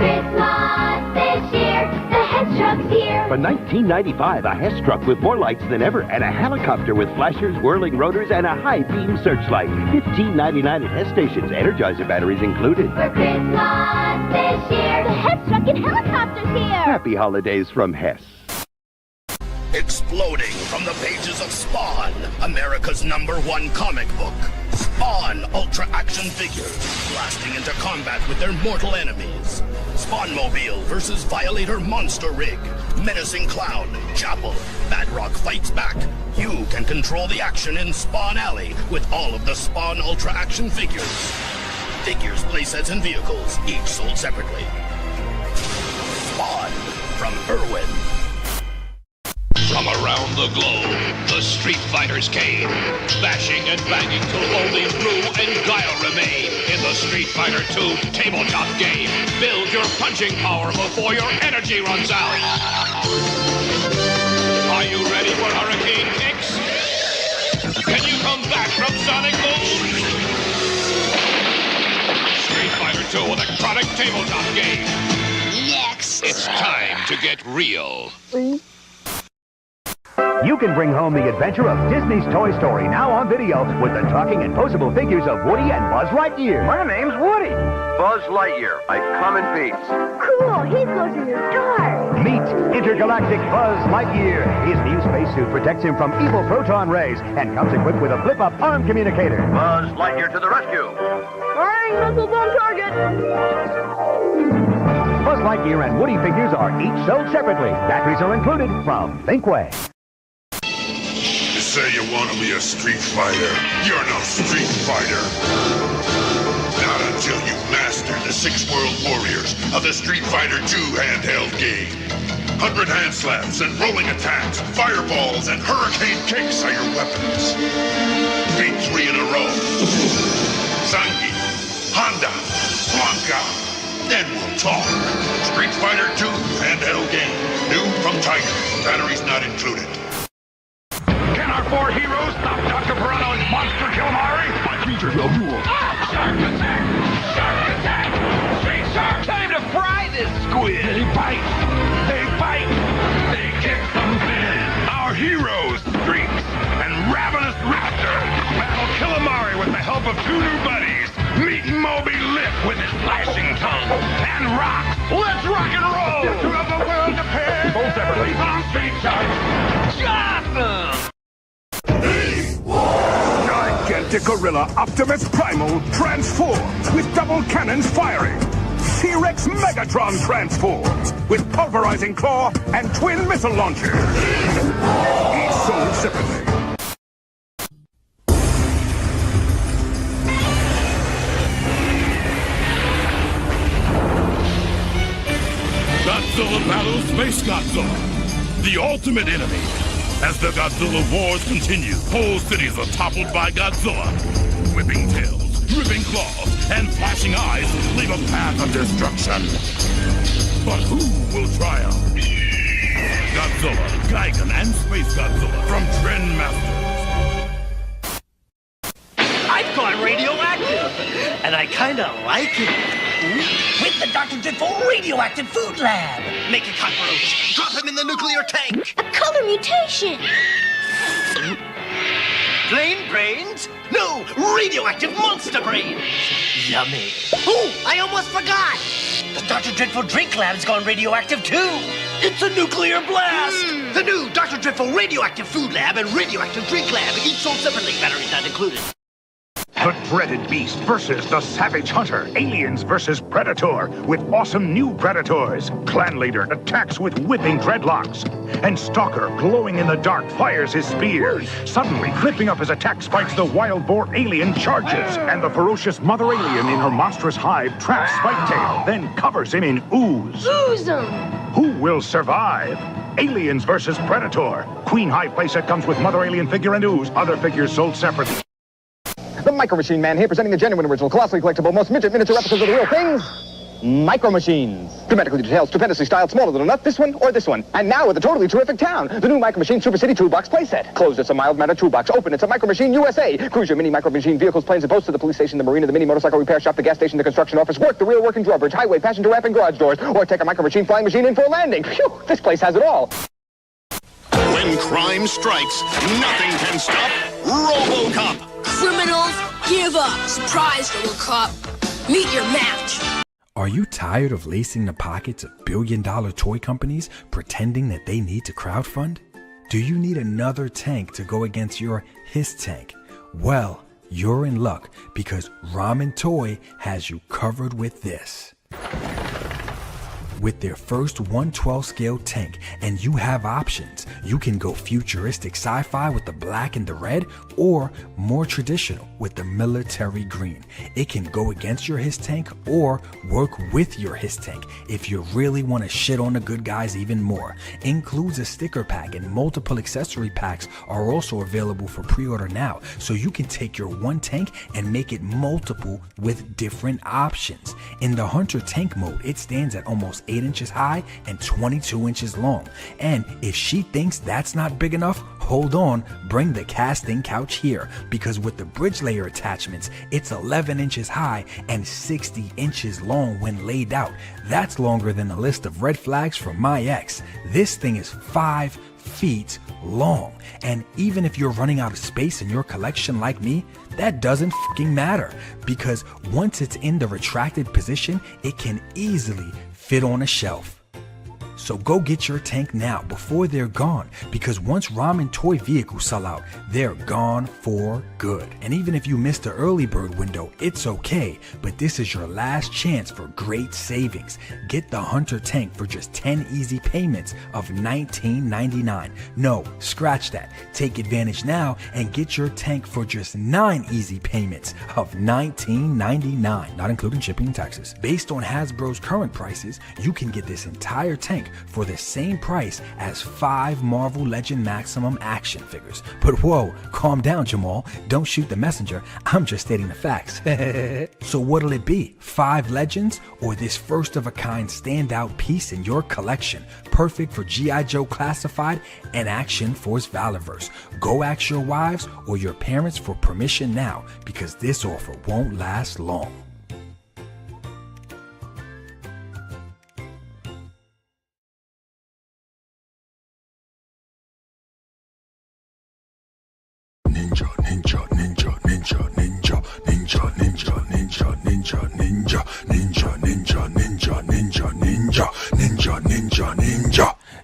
Christmas this year, the Hess truck's here. For $19.95, a Hess truck with more lights than ever and a helicopter with flashers, whirling rotors, and a high-beam searchlight. $15.99 at Hess stations. Energizer batteries included. For Christmas this year, the Hess truck and helicopter's here. Happy holidays from Hess. Exploding from the pages of Spawn, America's #1 comic book. Spawn Ultra Action Figures, blasting into combat with their mortal enemies. Spawnmobile versus Violator Monster Rig. Menacing Clown, Chapel, Badrock fights back. You can control the action in Spawn Alley with all of the Spawn Ultra Action Figures. Figures, playsets, and vehicles, each sold separately. Spawn from Irwin. From around the globe, the Street Fighters came, bashing and banging till only Rue and Guile remain in the Street Fighter 2 tabletop game. Build your punching power before your energy runs out. Are you ready for hurricane kicks? Can you come back from sonic boom? Street Fighter 2 electronic tabletop game. Next. It's time to get real. You can bring home the adventure of Disney's Toy Story, now on video, with the talking and posable figures of Woody and Buzz Lightyear. My name's Woody. Buzz Lightyear. I come in peace. Cool, he goes in the dark. Meet intergalactic Buzz Lightyear. His new spacesuit protects him from evil proton rays and comes equipped with a flip-up arm communicator. Buzz Lightyear to the rescue. Firing missiles on target. Buzz Lightyear and Woody figures are each sold separately. Batteries are included from Thinkway. Say you want to be a street fighter. You're no street fighter. Not until you've mastered the 6 world warriors of the Street Fighter 2 handheld game. 100 hand slaps and rolling attacks, fireballs and hurricane kicks are your weapons. Beat 3 in a row. Zangi, Honda, Blanca. Then we'll talk. Street Fighter 2 handheld game. New from Tiger. Batteries not included. Can our 4 heroes stop Dr. Pirano and Monster Calamari? My creatures will rule. Shark attack! Shark attack! Street shark! Time to fry this squid! They bite! They bite! They kick some fin! Our heroes, Streaks and Ravenous Raptor, battle Calamari with the help of 2 new buddies. Meet Moby Lip with his flashing tongue. And Rock! Let's rock and roll! To have the world to pay! Both separately on Street Shark! Johnson! Gigantic Gorilla Optimus Primal transforms with double cannons firing. T-Rex Megatron transforms with pulverizing claw and twin missile launcher. Each sold separately. Godzilla battles Space Godzilla, the ultimate enemy. As the Godzilla wars continue, whole cities are toppled by Godzilla. Whipping tails, dripping claws, and flashing eyes leave a path of destruction. But who will triumph? Godzilla, Gigan, and Space Godzilla from Trendmasters. I've gone radioactive, and I kinda like it. With the Dr. Dreadful Radioactive Food Lab. Make a cockroach. Drop him in the nuclear tank. A color mutation. Plain brains? No, radioactive monster brains. Yummy. Oh, I almost forgot. The Dr. Dreadful Drink Lab's gone radioactive too. It's a nuclear blast. The new Dr. Dreadful Radioactive Food Lab and Radioactive Drink Lab, each sold separately, batteries not included. The dreaded beast versus the savage hunter. Aliens versus Predator with awesome new Predators. Clan leader attacks with whipping dreadlocks. And Stalker, glowing in the dark, fires his spear. Suddenly, flipping up his attack spikes, the wild boar alien charges. And the ferocious mother alien in her monstrous hive traps Spiketail, then covers him in ooze. Ooze 'em. Who will survive? Aliens versus Predator. Queen Hive playset comes with mother alien figure and ooze. Other figures sold separately. The Micro Machine Man here, presenting the genuine original, colossally collectible, most midget miniature replicas of the real things. Micro Machines. Dramatically detailed, stupendously styled, smaller than a nut, this one or this one. And now with a totally terrific town, the new Micro Machine Super City Toolbox playset. Closed, it's a mild manner toolbox. Open, it's a Micro Machine USA. Cruise your mini Micro Machine vehicles, planes, and boats to the police station, the marina, the mini motorcycle repair shop, the gas station, the construction office, work, the real working drawbridge, highway, passenger ramp, and garage doors. Or take a Micro Machine flying machine in for a landing. Phew, this place has it all. When crime strikes, nothing can stop RoboCop. Criminals, give up. Surprise, RoboCop. Meet your match. Are you tired of lacing the pockets of billion-dollar toy companies pretending that they need to crowdfund? Do you need another tank to go against your His tank? Well, you're in luck because Ramen Toy has you covered with this. With their first 1/12 scale tank, and you have options. You can go futuristic sci-fi with the black and the red, or more traditional with the military green. It can go against your His tank or work with your His tank if you really want to shit on the good guys even more. Includes a sticker pack, and multiple accessory packs are also available for pre-order now, so you can take your one tank and make it multiple with different options. In the Hunter tank mode, it stands at almost 8 inches high and 22 inches long. And if she thinks that's not big enough, hold on, bring the casting couch here, because with the bridge layer attachments, it's 11 inches high and 60 inches long when laid out. That's longer than the list of red flags from my ex. This thing is 5 feet long, and even if you're running out of space in your collection like me, that doesn't fucking matter, because once it's in the retracted position, it can easily fit on a shelf. So go get your tank now before they're gone, because once Ramen Toy vehicles sell out, they're gone for good. And even if you missed the early bird window, it's okay, but this is your last chance for great savings. Get the Hunter tank for just 10 easy payments of $19.99. No, scratch that. Take advantage now and get your tank for just 9 easy payments of $19.99, not including shipping and taxes. Based on Hasbro's current prices, you can get this entire tank for the same price as 5 Marvel Legend Maximum action figures. But whoa, calm down, Jamal. Don't shoot the messenger. I'm just stating the facts. So what'll it be? 5 Legends or this first of a kind standout piece in your collection? Perfect for G.I. Joe Classified and Action Force Valorverse. Go ask your wives or your parents for permission now, because this offer won't last long. Ninja.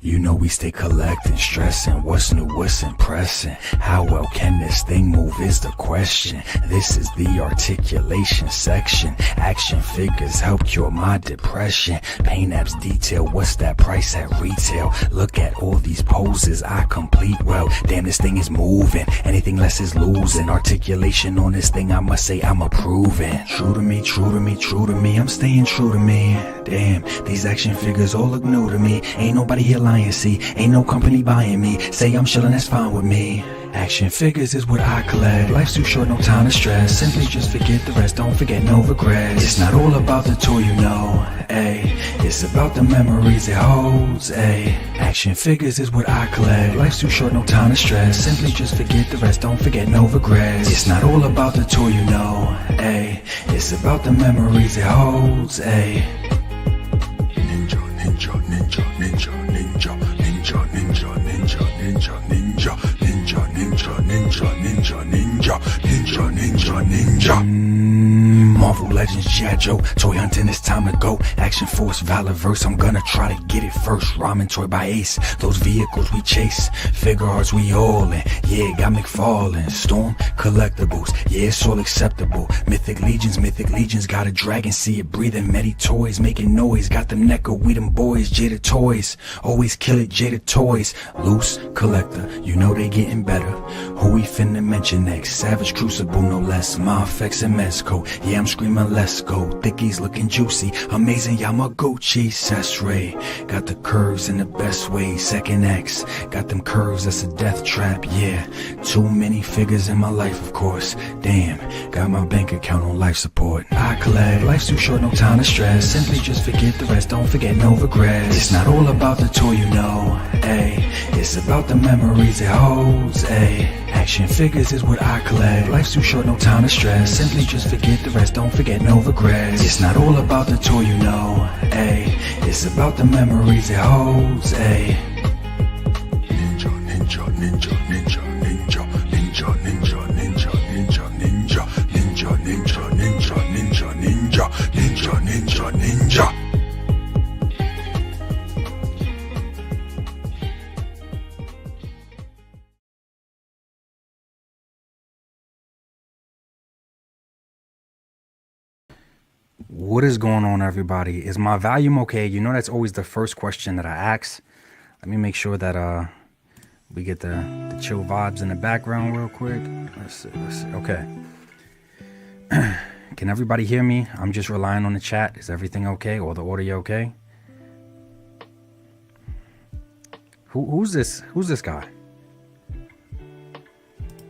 You know we stay collecting, stressing, what's new, what's impressing. How well can this thing move is the question. This is the articulation section. Action figures help cure my depression. Paint apps detail, what's that price at retail? Look at all these poses I complete well. Damn, this thing is moving, anything less is losing. Articulation on this thing, I must say I'm approving. True to me, true to me, true to me, I'm staying true to me. Damn, these action figures all look new to me. Ain't nobody here lying, see, ain't no company buying me. Say I'm chillin', that's fine with me. Action figures is what I collect. Life's too short, no time to stress. Simply just forget the rest, don't forget no regrets. It's not all about the toy, you know, ayy. It's about the memories it holds, ayy. Action figures is what I collect. Life's too short, no time to stress. Simply just forget the rest, don't forget no regrets. It's not all about the toy, you know, ayy. It's about the memories it holds, ayy. Ninja, ninja, ninja, ninja, ninja, ninja, ninja, ninja, ninja, ninja, ninja, ninja, ninja, ninja, ninja, ninja, ninja, ninja. Marvel Legends, G.I. Joe, toy hunting, it's time to go. Action Force, Valorverse, I'm gonna try to get it first. Ramen Toy by Ace, those vehicles we chase. Figure arts we all in, yeah, got McFarlane. Storm, collectibles, yeah, it's all acceptable. Mythic Legions, got a dragon, see it breathing. Many toys, making noise, got them Neko, we them boys. Jada Toys, always kill it, Jada Toys. Loose, collector, you know they getting better. Who we finna mention next? Savage Crucible, no less. My effects and Mezco, yeah, I'm screaming Now let's go. Thickies looking juicy. Amazing Yamaguchi. Sesre. Got the curves in the best way. Second X. Got them curves, that's a death trap. Yeah. Too many figures in my life, of course. Damn. Got my bank account on life support. I collect. Life's too short, no time to stress. Simply just forget the rest. Don't forget no regrets. It's not all about the toy, you know. Ayy. It's about the memories it holds. Ayy. Action figures is what I collect. Life's too short, no time to stress. Simply just forget the rest, don't forget no regrets. It's not all about the toy, you know, ayy. It's about the memories it holds, ayy. Ninja, ninja, ninja, ninja, ninja, ninja, ninja, ninja, ninja, ninja, ninja, ninja, ninja, ninja, ninja, ninja, ninja, ninja. What is going on, everybody? Is my volume okay? You know that's always the first question that I ask. Let me make sure that we get the chill vibes in the background real quick. Let's see. Okay. Can everybody hear me? I'm just relying on the chat. Is everything okay? Or the audio okay? Who's this? Who's this guy?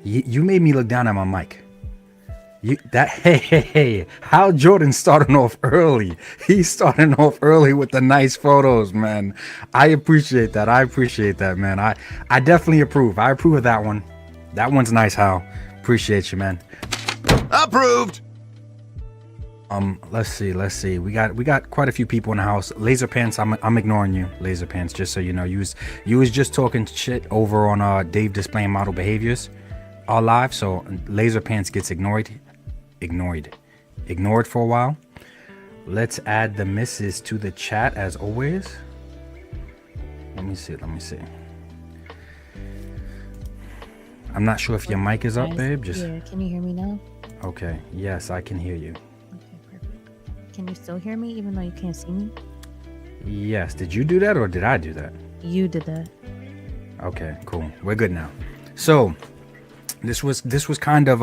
You made me look down at my mic. Hey, Hal Jordan starting off early. He's starting off early with the nice photos, man. I appreciate that. Man. I definitely approve. I approve of that one. That one's nice, Hal. Appreciate you, man. Approved. Let's see. We got quite a few people in the house. Laser Pants, I'm ignoring you, Laser Pants, just so you know. You was just talking shit over on Dave displaying model behaviors live, so Laser Pants gets ignored for a while. Let's add the misses to the chat as always. Let me see. I'm not sure if your mic is up, babe. Yeah, can you hear me now? Okay, yes, I can hear you. Okay, perfect. Can you still hear me even though you can't see me? Yes, did you do that or did I do that? You did that. Okay, cool. We're good now. So this was kind of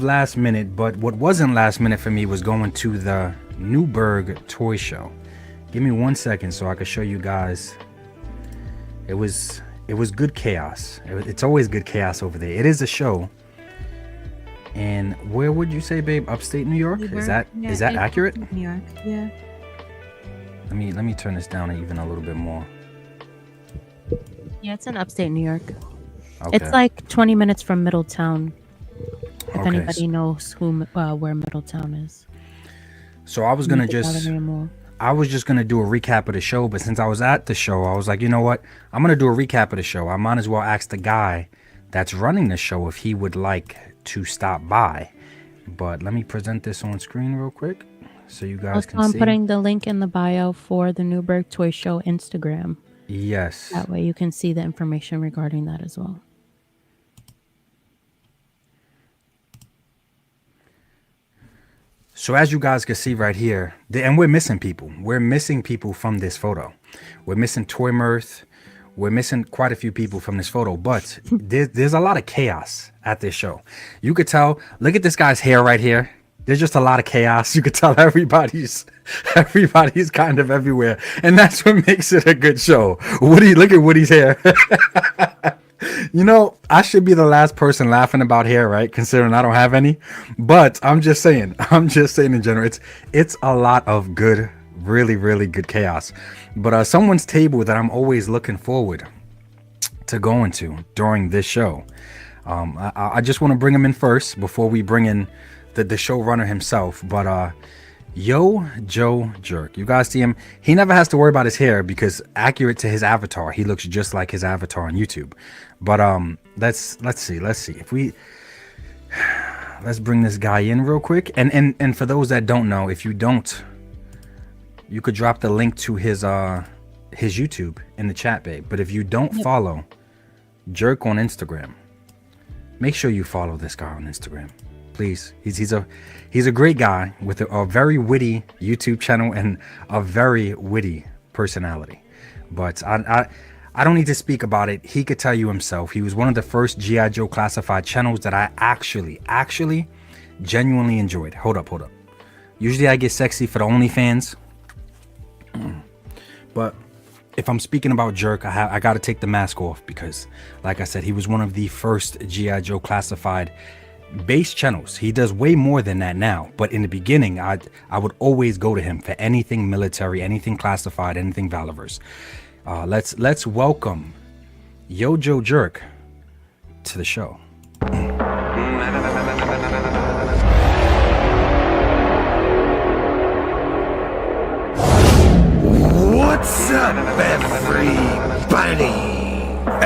last minute, but what wasn't last minute for me was going to the Newburgh Toy Show. Give me 1 second so I can show you guys. It was good chaos. It's always good chaos over there. It is a show. And where would you say, babe? Upstate New York? Newburgh? Is that accurate? New York, yeah. Let me turn this down even a little bit more. Yeah, it's in upstate New York. Okay. It's like 20 minutes from Middletown. If Okay, anybody knows where Middletown is. So I was just gonna do a recap of the show, but since I was at the show, I was like, you know what? I'm gonna do a recap of the show. I might as well ask the guy that's running the show if he would like to stop by. But let me present this on screen real quick so you guys can see. I'm putting the link in the bio for the Newburgh Toy Show Instagram. Yes. That way you can see the information regarding that as well. So as you guys can see right here, and we're missing people. We're missing people from this photo. We're missing Toy Mirth. We're missing quite a few people from this photo, but there's a lot of chaos at this show. You could tell, look at this guy's hair right here. There's just a lot of chaos. You could tell everybody's kind of everywhere. And that's what makes it a good show. Woody, look at Woody's hair. You know, I should be the last person laughing about hair, right? Considering I don't have any. But I'm just saying in general, it's a lot of good, really, really good chaos. But someone's table that I'm always looking forward to going to during this show. I just want to bring him in first before we bring in the showrunner himself. But Yo Joe Jerk, you guys see him. He never has to worry about his hair because accurate to his avatar, he looks just like his avatar on YouTube. But let's see if we let's bring this guy in real quick. And for those that don't know, if you don't, you could drop the link to his YouTube in the chat, babe. But if you don't follow Jerk on Instagram, make sure you follow this guy on Instagram, please. He's a great guy with a very witty YouTube channel and a very witty personality. But I don't need to speak about it. He could tell you himself. He was one of the first G.I. Joe classified channels that I actually genuinely enjoyed. Hold up. Usually I get sexy for the OnlyFans. But if I'm speaking about Jerk, I got to take the mask off because, like I said, he was one of the first G.I. Joe classified base channels. He does way more than that now. But in the beginning, I would always go to him for anything military, anything classified, anything Valorverse. Let's welcome Yojo Jerk to the show. What's up, everybody?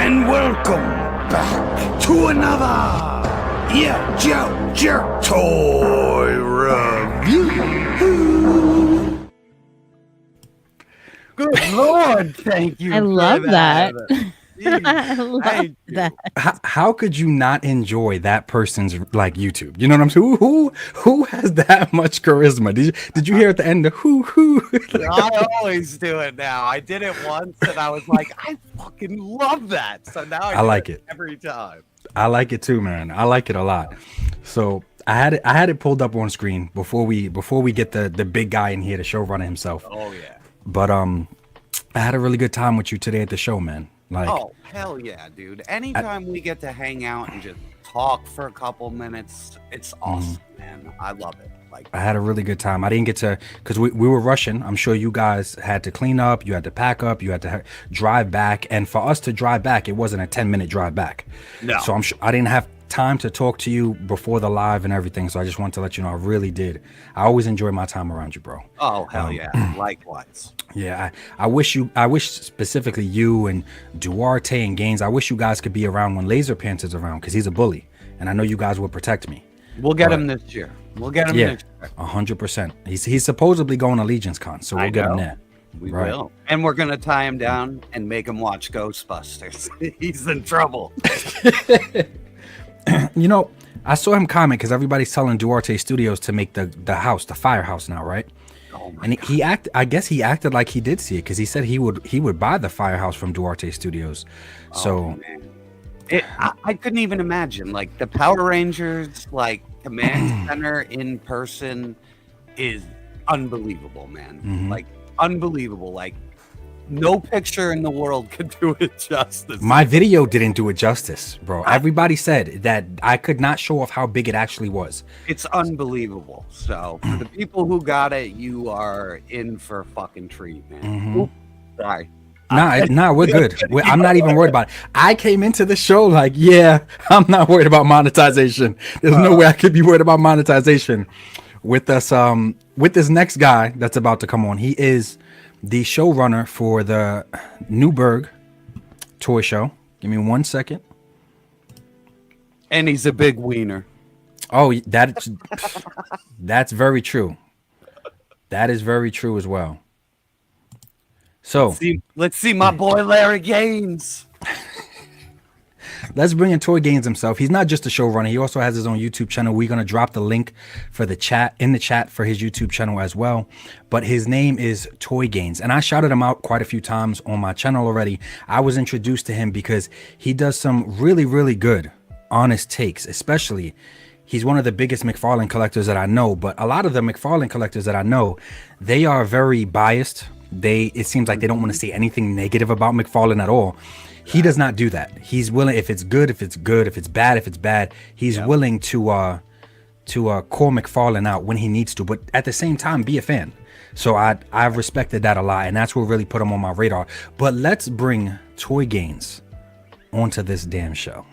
And welcome back to another Yojo Jerk Toy Review. Good Lord, thank you. I love that. I love that. How could you not enjoy that person's like YouTube? You know what I'm saying? Who has that much charisma? Did you hear at the end the who? I always do it now. I did it once and I was like, I fucking love that. So now I like it every time. I like it too, man. I like it a lot. So I had it pulled up on screen before we get the big guy in here, the showrunner himself. Oh yeah. But I had a really good time with you today at the show, man. Like, oh hell yeah, dude. Anytime we get to hang out and just talk for a couple minutes, it's awesome, man. I love it. Like, I had a really good time. I didn't get to, because we were rushing. I'm sure you guys had to clean up, you had to pack up, you had to drive back, and for us to drive back, it wasn't a 10-minute drive back. No. So I didn't have time to talk to you before the live and everything. So I just wanted to let you know I really did. I always enjoy my time around you, bro. Oh hell yeah, likewise. Yeah, I wish specifically you and Duarte and Gaines, I wish you guys could be around when Laser Pants is around, because he's a bully, and I know you guys will protect me. We'll get him this year. We'll get him next year. 100%. He's supposedly going to Legions Con, so we'll get him there. We will. And we're going to tie him down and make him watch Ghostbusters. He's in trouble. You know, I saw him comment, because everybody's telling Duarte Studios to make the firehouse now, right? Oh my and he acted. I guess he acted like he did see it, because he said he would buy the firehouse from Duarte Studios. So I couldn't even imagine, like, the Power Rangers, like, command center in person is unbelievable, man. Like, unbelievable. Like, no picture in the world could do it justice. My video didn't do it justice, bro. Everybody said that I could not show off how big it actually was. It's unbelievable. So for the people who got it, you are in for a fucking treat, man. Oops, sorry. Nah, we're good. I'm not even worried about it. I came into the show like, yeah, I'm not worried about monetization. There's no way I could be worried about monetization. With us, with this next guy that's about to come on, he is the showrunner for the Newburgh Toy Show. Give me 1 second. And he's a big wiener. Oh, that's very true. That is very true as well. So let's see my boy Larry Gaines. Let's bring in Toy Gaines himself. He's not just a showrunner. He also has his own YouTube channel. We're going to drop the link for the chat for his YouTube channel as well. But his name is Toy Gaines, and I shouted him out quite a few times on my channel already. I was introduced to him because he does some really, really good, honest takes. Especially, he's one of the biggest McFarlane collectors that I know. But a lot of the McFarlane collectors that I know, they are very biased. It seems like they don't want to say anything negative about McFarlane at all. He does not do that. He's willing, if it's good, if it's good, if it's bad, he's willing to call McFarlane out when he needs to, but at the same time be a fan. So I've respected that a lot, and that's what really put him on my radar. But let's bring Toy Gaines onto this damn show.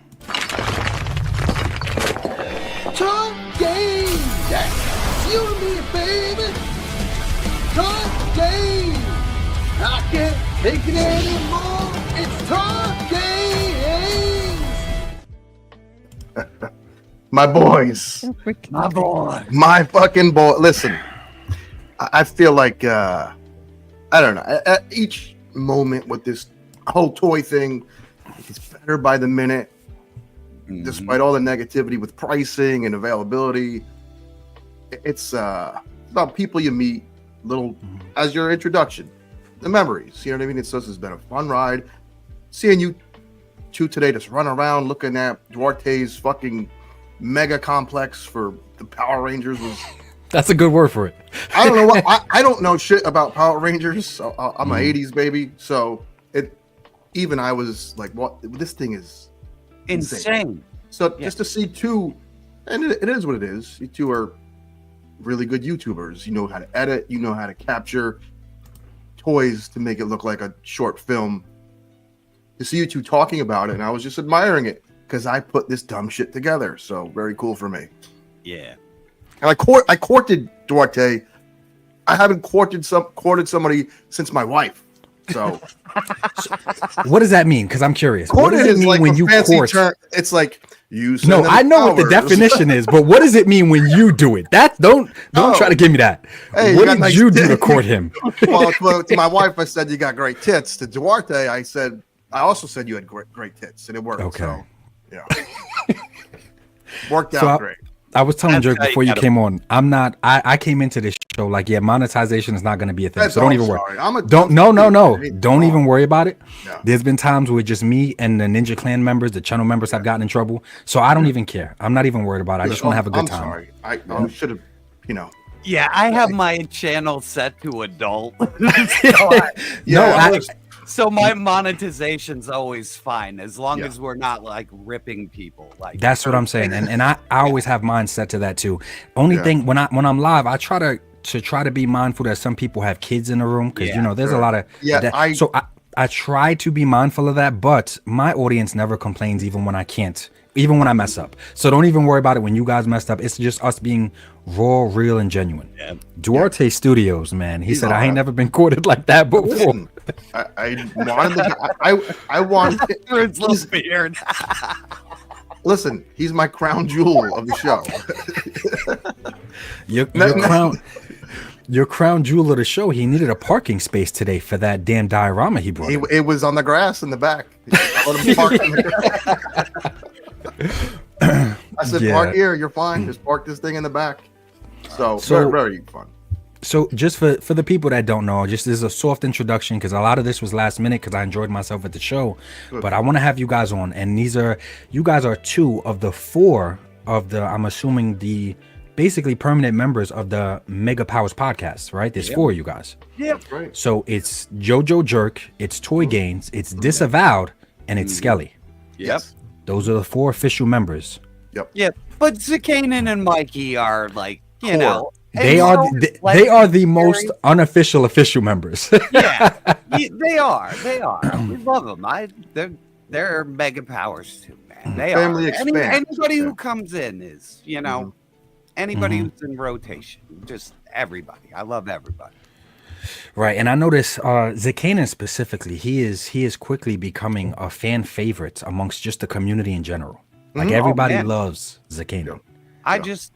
Toy Gaines, that's you and me, baby. Toy Gaines, I can't take it anymore. It's Toy Gaines. My boys. My boy. My fucking boy. Listen, I feel like, I don't know, at each moment with this whole toy thing, it's better by the minute, despite all the negativity with pricing and availability. It's about people you meet, as your introduction, the memories, you know what I mean? This has been a fun ride. Seeing you two today just run around looking at Duarte's fucking mega complex for the Power Rangers was. That's a good word for it. I don't know what I don't know shit about Power Rangers. So I'm an '80s baby, so even I was like, "What? This thing is insane." So just to see two, and it is what it is. You two are really good YouTubers. You know how to edit. You know how to capture toys to make it look like a short film. To see you two talking about it, and I was just admiring it because I put this dumb shit together. So very cool for me. Yeah. And I courted Duarte. I haven't courted somebody since my wife. So, what does that mean? Because I'm curious. What Courted does it is mean like when a you fancy court? term. It's like you. No, I know what the definition is, but what does it mean when you do it? That don't try to give me that. Hey, what got did nice you do to tits. court him? Well, to my wife, I said you got great tits. To Duarte, I also said you had great tits, and it worked. Okay. So, yeah, worked out So great. I was telling That's Jerk how you before you gotta- came on. I'm not. I came into this show like, yeah, monetization is not going to be a thing. So don't even worry. Don't even worry about it. Yeah. There's been times where just me and the Ninja Clan members, the channel members, have gotten in trouble. So I don't even care. I'm not even worried about it. I just want to have a good I'm time. sorry. I should have, Yeah, I have my channel set to adult. So my monetization's always fine as long as we're not like ripping people. Like That's what I'm saying, and I always have mine set to that too. Only thing when I'm live, I try to be mindful that some people have kids in the room because there's a lot of that. So I try to be mindful of that, but my audience never complains even when I can't, even when I mess up. So don't even worry about it when you guys messed up. It's just us being raw, real, and genuine. Duarte Studios, man. He said I ain't never been courted like that before. Listen, I wanted I wanted his little beard. Listen, he's my crown jewel of the show. Your crown jewel of the show. He needed a parking space today for that damn diorama he brought. It was on the grass in the back. I let him park in the grass. I said, park here. You're fine. Just park this thing in the back. So very, very fun. So just for the people that don't know, just as a soft introduction, because a lot of this was last minute because I enjoyed myself at the show. Good. But I want to have you guys on, and you guys are 2 of the 4 of the, I'm assuming, the basically permanent members of the Mega Powers podcast, right? There's 4 of you guys. Yeah, right. So it's JoJo Jerk, it's Toy Gains, it's Disavowed, and it's Skelly. Yep. Those are the 4 official members. Yep. Yeah, but Zakanen and Mikey are like, you know, They are the most unofficial official members. Yeah, they are. We love them. They're Mega Powers too, man. They Family are. expands. Anybody who comes in is, anybody who's in rotation. Just everybody. I love everybody. Right, and I notice Zakanen specifically, he is quickly becoming a fan favorite amongst just the community in general. Like everybody loves Zakanen. I just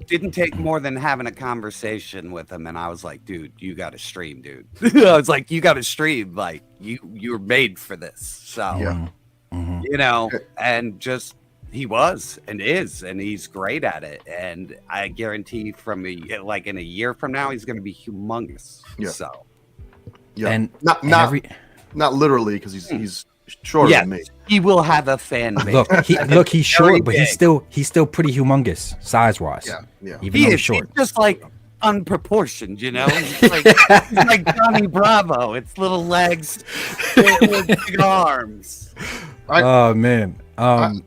didn't take more than having a conversation with him, and I was like, "Dude, you got to stream, dude." I was like, "You got to stream. Like you're made for this." So, and just he was and is, and he's great at it. And I guarantee in a year from now, he's going to be humongous. Yeah. So, yeah, and not literally because he's shorter than me. He will have a fan base. He's short, but he's still pretty humongous size wise. Yeah. Even though he's short. He's just like unproportioned, He's like Johnny Bravo. It's little legs with big arms. Oh man. Go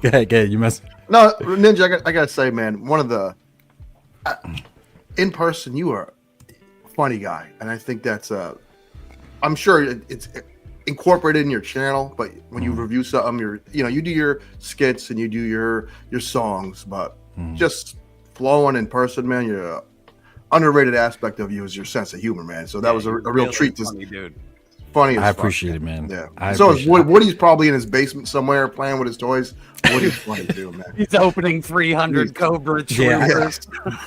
ahead, you must. No, Ninja, I gotta say, man, one of the in person, you are a funny guy, and I think that's I'm sure it's incorporated in your channel, but when you review something, you do your skits and you do your songs, but just flowing in person, man, your underrated aspect of you is your sense of humor, man. So that was a real treat to funny, dude. Funny as I fuck, appreciate it, man. Yeah. So Woody's probably in his basement somewhere playing with his toys. Woody's funny too, man. He's opening 300 Cobra Troopers.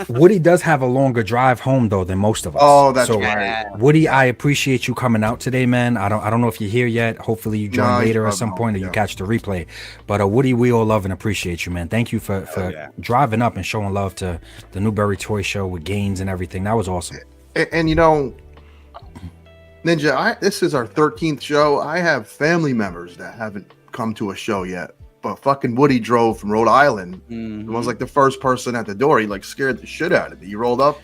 Woody does have a longer drive home though than most of us. Oh, that's right. Woody, I appreciate you coming out today, man. I don't know if you're here yet. Hopefully you join later at some point or you catch the replay. But Woody, we all love and appreciate you, man. Thank you for driving up and showing love to the Newburgh Toy Show with Gaines and everything. That was awesome. And Ninja, this is our 13th show. I have family members that haven't come to a show yet, but fucking Woody drove from Rhode Island. And was like the first person at the door. He like scared the shit out of me. He rolled up.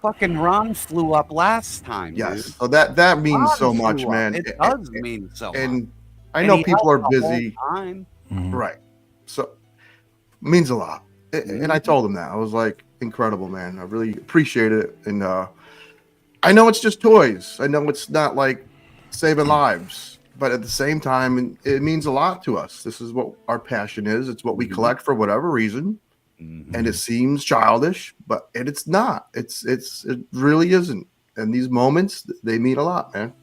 Fucking Ron flew up last time. Yes, dude. so that means Ron so much, flew up. man. It does mean so much. And I know he people are helped the whole busy. time. Right. So means a lot. And I told him that. I was like, incredible, man. I really appreciate it. And I know it's just toys. I know it's not like saving lives. But at the same time, it means a lot to us. This is what our passion is. It's what we collect for whatever reason. And it seems childish, but it's not. It really isn't. And these moments, they mean a lot, man.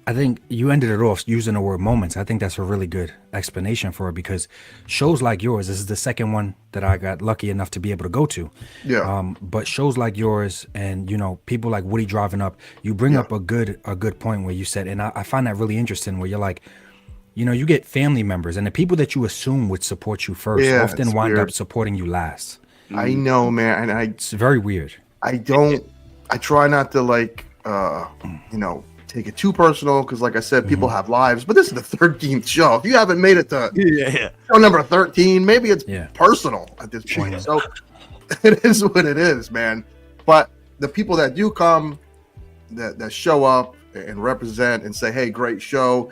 I think you ended it off using the word moments. I think that's a really good explanation for it, because shows like yours, this is the second one that I got lucky enough to be able to go to. Yeah. But shows like yours and, you know, people like Woody driving up, you bring up a good point where you said, and I find that really interesting, where you're like, you know, you get family members and the people that you assume would support you first often wind up supporting you last. I know, man. And it's very weird. I try not to like, you know, take it too personal, because like I said, people have lives, but this is the 13th show. If you haven't made it to show number 13, maybe it's personal at this point. So it is what it is, man. But the people that do come, that show up and represent and say, hey, great show.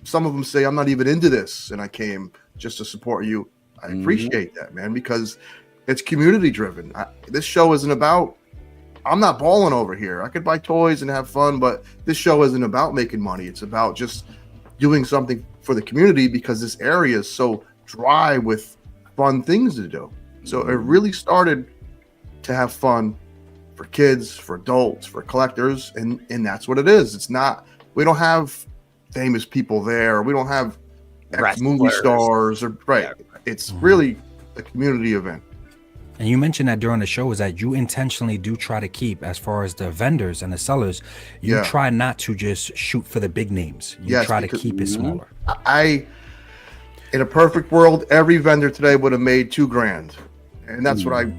Some of them say, I'm not even into this, and I came just to support you. I appreciate that, man, because it's community driven. This show isn't about, I'm not balling over here. I could buy toys and have fun, but this show isn't about making money. It's about just doing something for the community, because this area is so dry with fun things to do. So it really started to have fun for kids, for adults, for collectors, and that's what it is. It's not, we don't have famous people there. We don't have movie stars or It's really a community event. And you mentioned that during the show is that you intentionally do try to keep, as far as the vendors and the sellers, you try not to just shoot for the big names. You try to keep it smaller. In a perfect world, every vendor today would have made $2,000, and that's what I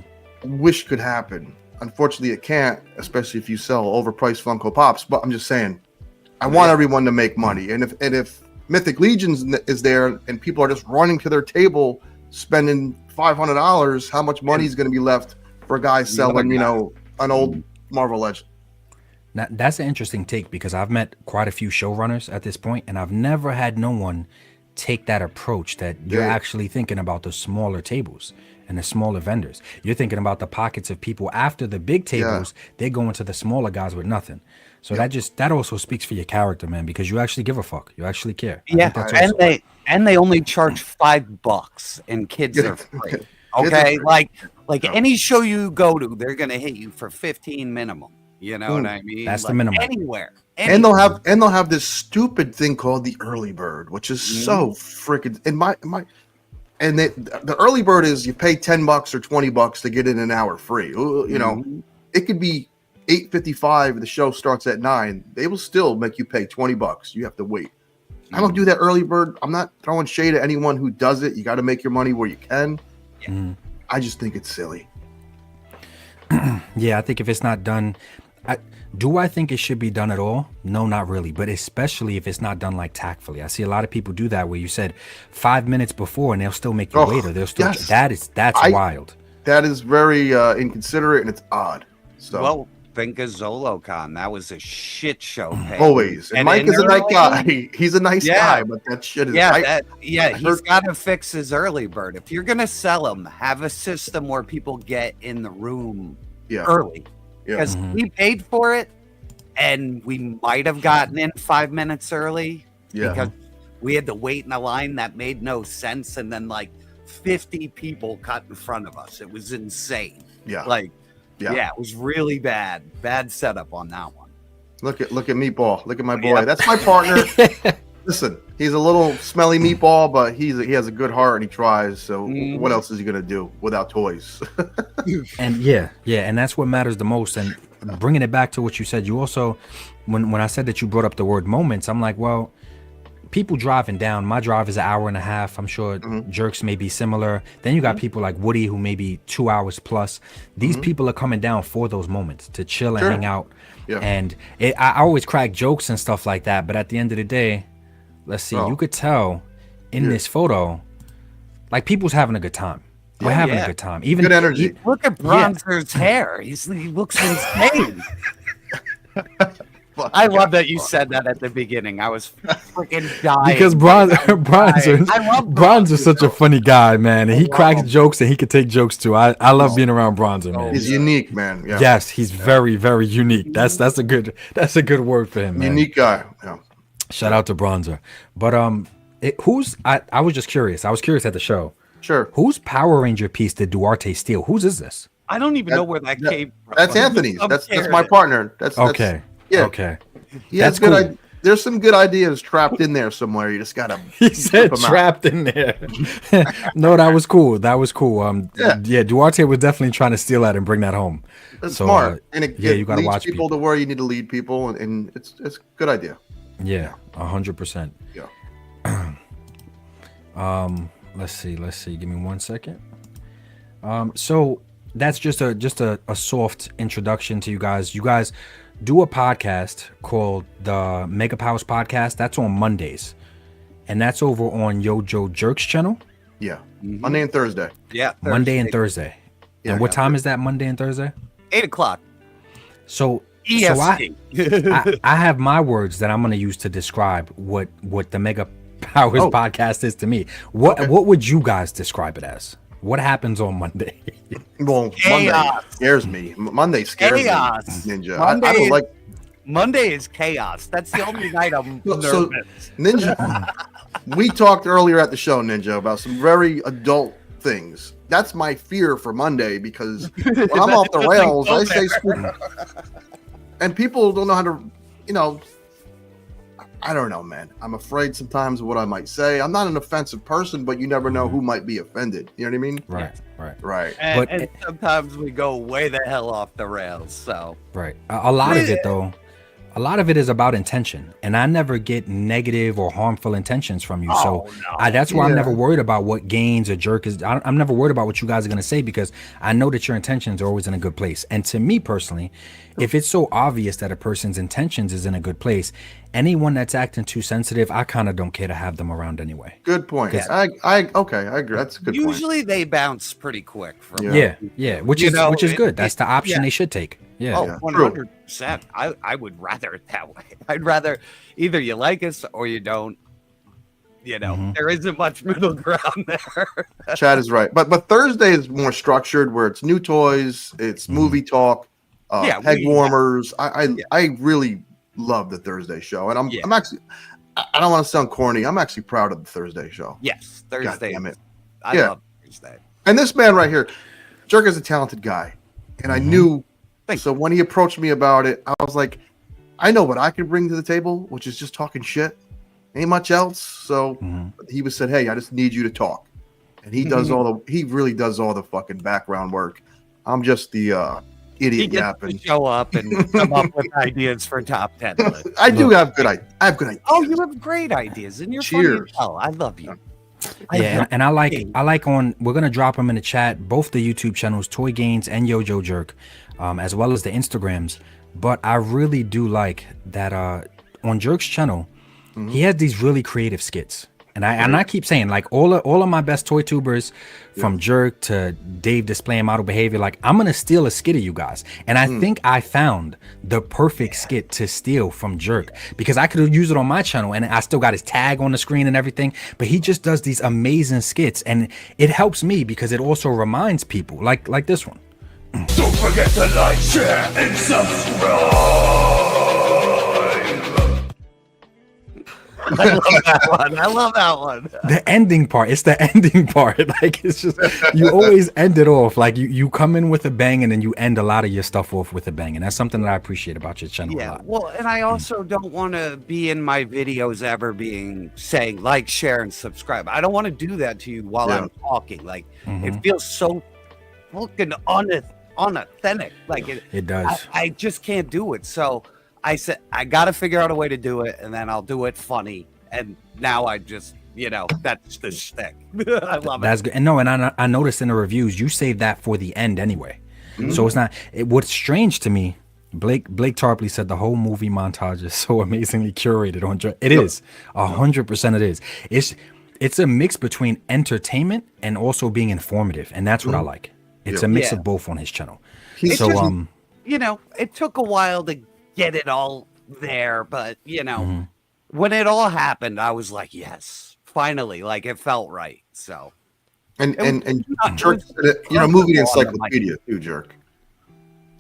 wish could happen. Unfortunately, it can't, especially if you sell overpriced Funko Pops. But I'm just saying, I want everyone to make money. And if Mythic Legions is there and people are just running to their table spending $500, how much money is going to be left for a guy selling, you know, an old Marvel Legend? Now, that's an interesting take, because I've met quite a few showrunners at this point, and I've never had no one take that approach, that you're actually thinking about the smaller tables and the smaller vendors. You're thinking about the pockets of people after the big tables. They're going to the smaller guys with nothing. So that also speaks for your character, man, because you actually give a fuck. You actually care. Yeah, and they only charge $5, and kids are free. Okay, like any show you go to, they're gonna hit you for 15 minimum. You know what I mean? That's the minimum. Anywhere. And they'll have this stupid thing called the early bird, which is so freaking. And the early bird is you pay $10 or $20 to get in an hour free. You know, it could be $8:55. The show starts at 9. They will still make you pay $20. You have to wait. I don't do that early bird. I'm not throwing shade at anyone who does it. You got to make your money where you can. I just think it's silly. Yeah, I think if it's not done, do I think it should be done at all? No, not really. But especially if it's not done like tactfully. I see a lot of people do that, where you said 5 minutes before and they'll still make you wait, or they'll still that's wild. That is very inconsiderate, and it's odd. So well, think of ZoloCon. That was a shit show. Always. And Mike is a nice guy. He's a nice guy, but that shit is he's got to fix his early bird. If you're gonna sell them, have a system where people get in the room early. Because we paid for it, and we might have gotten in 5 minutes early because we had to wait in a line that made no sense, and then like 50 people cut in front of us. It was insane. It was really bad setup on that one. Look at Meatball. Look at my boy. That's my partner. Listen, he's a little smelly meatball, but he has a good heart and he tries. So what else is he gonna do without toys? And and that's what matters the most. And bringing it back to what you said, you also, when I said that you brought up the word moments, I'm like, well, people driving down, my drive is an hour and a half. I'm sure Jerks may be similar. Then you got people like Woody who may be 2 hours plus. These people are coming down for those moments to chill and hang out. And I always crack jokes and stuff like that, but at the end of the day, let's see, you could tell in this photo like people's having a good time. We're having a good time. Even good energy. Look at Bronzer's hair. He looks insane. I love that you said that at the beginning. I was freaking dying. Because Bronzer's such a funny guy, man. And he cracks jokes and he can take jokes too. I love being around Bronzer, man. He's unique, man. Yeah. Yes, he's very, very unique. That's a good word for him, man. Unique guy. Yeah. Shout out to Bronzer. But I was just curious. I was curious at the show. Sure. Whose Power Ranger piece did Duarte steal? Whose is this? I don't even know where that came from. That's Anthony's. That's my partner. That's okay. Yeah. Okay. He has good. There's some good ideas trapped in there somewhere. You just gotta. He said trapped in there. No, that was cool. That was cool. Yeah. Duarte was definitely trying to steal that and bring that home. That's smart. And you gotta leads watch people to where you need to lead people, and it's a good idea. Yeah, 100%. Yeah. Let's see. Give me 1 second. So that's just a soft introduction to you guys. You guys do a podcast called the Mega Powers Podcast. That's on Mondays, and that's over on Yojo Jerk's channel. Yeah, Monday and Thursday. Yeah, Monday and Thursday. Yeah, and what time is that? Monday and Thursday. 8:00. So EST. I have my words that I'm going to use to describe what the Mega Powers Podcast is to me. What would you guys describe it as? What happens on Monday? Well, Monday scares me. Monday scares me, Ninja. I don't like. Monday is chaos. That's the only night I'm nervous. So, Ninja, we talked earlier at the show, Ninja, about some very adult things. That's my fear for Monday because when I'm off the rails, I say stupid. And people don't know how to, I don't know, man. I'm afraid sometimes of what I might say. I'm not an offensive person, but you never know who might be offended. You know what I mean? Right. And sometimes we go way the hell off the rails. So right. A lot of it, though, a lot of it is about intention, and I never get negative or harmful intentions from you. That's why I'm never worried about what Gaines or Jerk is. I'm never worried about what you guys are going to say because I know that your intentions are always in a good place. And to me personally, if it's so obvious that a person's intentions is in a good place, anyone that's acting too sensitive, I kind of don't care to have them around anyway. Good point. I agree. That's a good point. Usually they bounce pretty quick from which is good. That's the option they should take. Yeah. 100%. I would rather it that way. I'd rather either you like us or you don't. There isn't much middle ground there. Chad is right. But Thursday is more structured where it's new toys, it's movie talk, peg warmers. I really love the Thursday show. And I'm actually, I don't want to sound corny. I'm actually proud of the Thursday show. Yes, Thursday. God damn it. I love Thursday. And this man right here, Jerk is a talented guy. And I knew, so when he approached me about it, I was like, I know what I can bring to the table, which is just talking shit. Ain't much else. So he said, hey, I just need you to talk. And he does he really does all the fucking background work. I'm just the idiot yapping. Show up and come up with ideas for top 10 lists. I do have good ideas. I have good ideas. Oh, you have great ideas, and you're funny as hell. I love you. And I like we're gonna drop them in the chat, both the YouTube channels, Toy Gains and Yojo Jerk, as well as the Instagrams. But I really do like that on Jerk's channel, he has these really creative skits. And I keep saying, like, all of my best toy tubers, from Jerk to Dave displaying model behavior, like, I'm gonna steal a skit of you guys. And I think I found the perfect skit to steal from Jerk, because I could use it on my channel and I still got his tag on the screen and everything. But he just does these amazing skits, and it helps me because it also reminds people, like this one. Don't forget to like, share, and subscribe. I love that one. The ending part. It's the ending part. Like, it's just, you always end it off. Like, you come in with a bang and then you end a lot of your stuff off with a bang. And that's something that I appreciate about your channel a lot. Well, and I also don't want to be in my videos ever saying like, share, and subscribe. I don't want to do that to you while I'm talking. Like, it feels so fucking unauthentic. Like, it does. I just can't do it. So I said, I got to figure out a way to do it, and then I'll do it funny. And now I just, that's the shtick. I love it. That's good. And I noticed in the reviews, you saved that for the end anyway. So it's not, what's strange to me, Blake Tarpley said the whole movie montage is so amazingly curated on Jerk. It is 100%. It is. it's a mix between entertainment and also being informative, and that's what I like. It's a mix of both on his channel. So you know, it took a while to get it all there, but you know, when it all happened, I was like, yes, finally, like it felt right. So, and Jerk, you know, movie encyclopedia too, Jerk.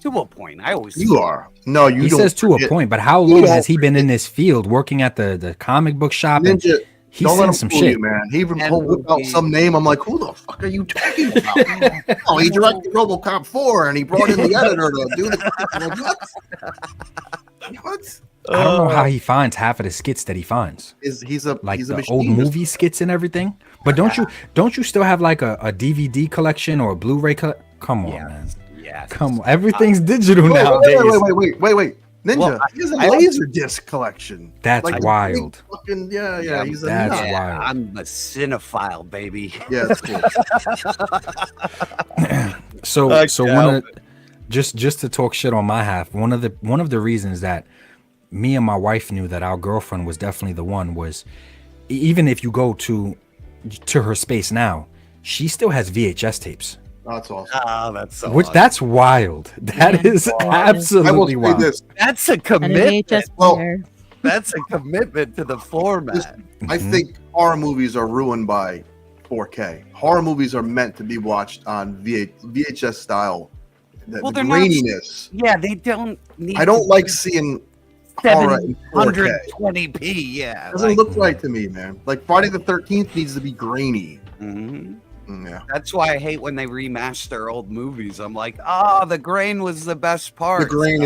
To a point, I always you are no, you. He don't says to a point, but how long has he been in this field, working at the comic book shop? Ninja, he's seen some shit, you, man. He even pulled out some name. I'm like, who the fuck are you talking about? Oh, he directed RoboCop 4, and he brought in the editor to do the what? I don't know how he finds half of the skits that he finds. He's a old movie skits and everything. But don't you still have like a DVD collection or a Blu-ray Come on, man. Yes. Come on. Everything's digital nowadays. Wait. Ninja, he has a laser disc collection. That's like wild. Fucking, he's that's nut. wild. I'm a cinephile, baby. Yeah, that's cool. So one of just to talk shit on my half, one of the reasons that me and my wife knew that our girlfriend was definitely the one was, even if you go to her space now, she still has VHS tapes. That's awesome. Oh, that's so Which awesome. that's wild. That is absolutely wild. That's a commitment. Well, that's a commitment to the format. I think horror movies are ruined by 4K. Horror movies are meant to be watched on VHS style. The graininess. They don't need. I don't like seeing horror in 4K. 720p. Yeah, it doesn't look right to me, man. Like Friday the 13th needs to be grainy. Yeah. That's why I hate when they remaster old movies. I'm like, the grain was the best part. The grain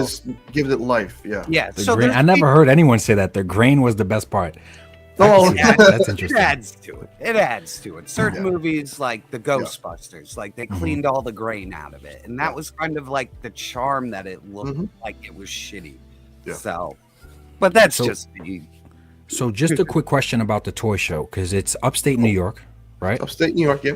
gives it life. Yeah. Yeah. So I never heard anyone say that the grain was the best part. Oh, that's interesting. It adds to it. Certain movies like the Ghostbusters, like they cleaned all the grain out of it, and that was kind of like the charm that it looked like it was shitty. Yeah. So, but that's just me. So just a quick question about the toy show, because it's upstate New York, right? Upstate New York, yeah.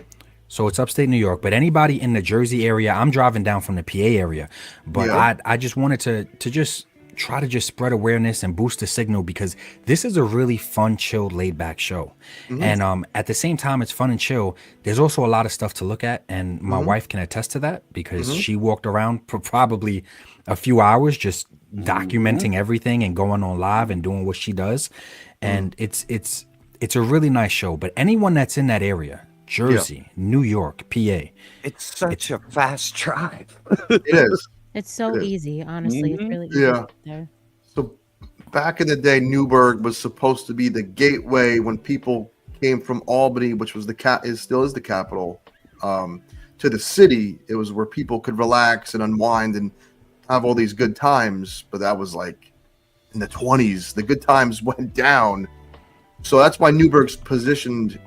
So it's upstate New York, but anybody in the Jersey area, I'm driving down from the PA area, but I just wanted to just try to just spread awareness and boost the signal, because this is a really fun, chilled, laid back show. And at the same time, it's fun and chill. There's also a lot of stuff to look at, and my wife can attest to that, because she walked around for probably a few hours just documenting everything and going on live and doing what she does. And it's a really nice show. But anyone that's in that area, Jersey, New York, PA, it's such a fast drive. It is. It's so easy, honestly. It's really easy to get there. So back in the day, Newburgh was supposed to be the gateway when people came from Albany, which was still is the capital, to the city. It was where people could relax and unwind and have all these good times. But that was like in the 20s. The good times went down. So that's why Newburgh's positioned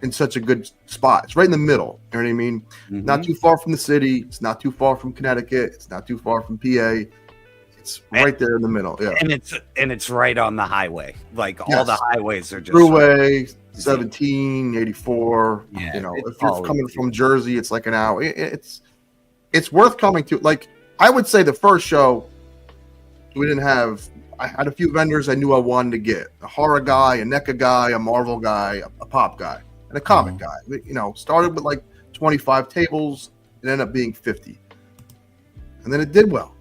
in such a good spot. It's right in the middle. You know what I mean? Not too far from the city. It's not too far from Connecticut. It's not too far from PA. It's right there in the middle. Yeah. And it's right on the highway. Like all the highways are just Thruway, 17, 84. Yeah, you know, if you're coming from Jersey, it's like an hour. It's worth coming to. Like, I would say the first show, I had a few vendors I knew I wanted to get. A horror guy, a NECA guy, a Marvel guy, a pop guy, and a comic guy. You know, started with like 25 tables and ended up being 50. And then it did well.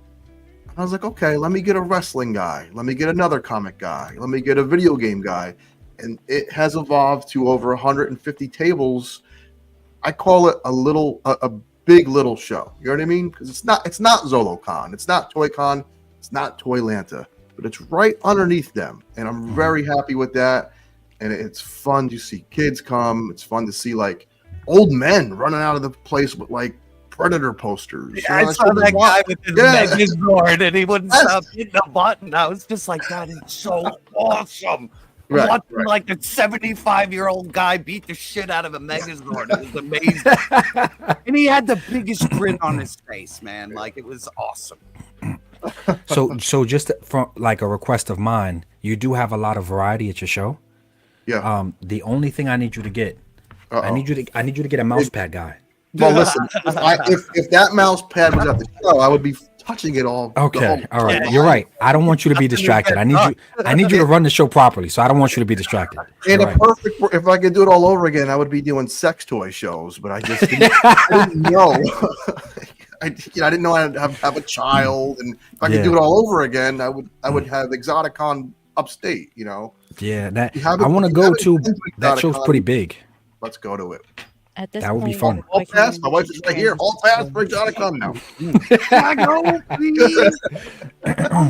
I was like, okay, let me get a wrestling guy. Let me get another comic guy. Let me get a video game guy. And it has evolved to over 150 tables. I call it a big little show. You know what I mean? Because it's not ZoloCon. It's not ToyCon. It's not Toylanta. But it's right underneath them. And I'm very happy with that. And it's fun to see kids come. It's fun to see like old men running out of the place with like Predator posters. Yeah, I saw that guy with his Megazord and he wouldn't stop hitting the button. I was just like, that is so awesome. Watching like a 75-year-old guy beat the shit out of a Megazord. It was amazing. And he had the biggest grin on his face, man. Like, it was awesome. So just from like a request of mine, you do have a lot of variety at your show. Yeah. The only thing I need you to get, I need you to get a mouse pad guy. Well, listen, if that mouse pad was at the show, I would be touching it all. Okay, all right. You're right. I don't want you to be distracted. I need you to run the show properly. So I don't want you to be distracted. In You're a perfect, if I could do it all over again, I would be doing sex toy shows. But I just I didn't know. I didn't know I'd have a child, and if I could do it all over again, I would have Exoticon upstate. You know. Yeah, I want to go to. That show's pretty big. Let's go to it. At this That would be point, fun. All pass. My wife is right here. All pass for Exoticon now. Chicago, please.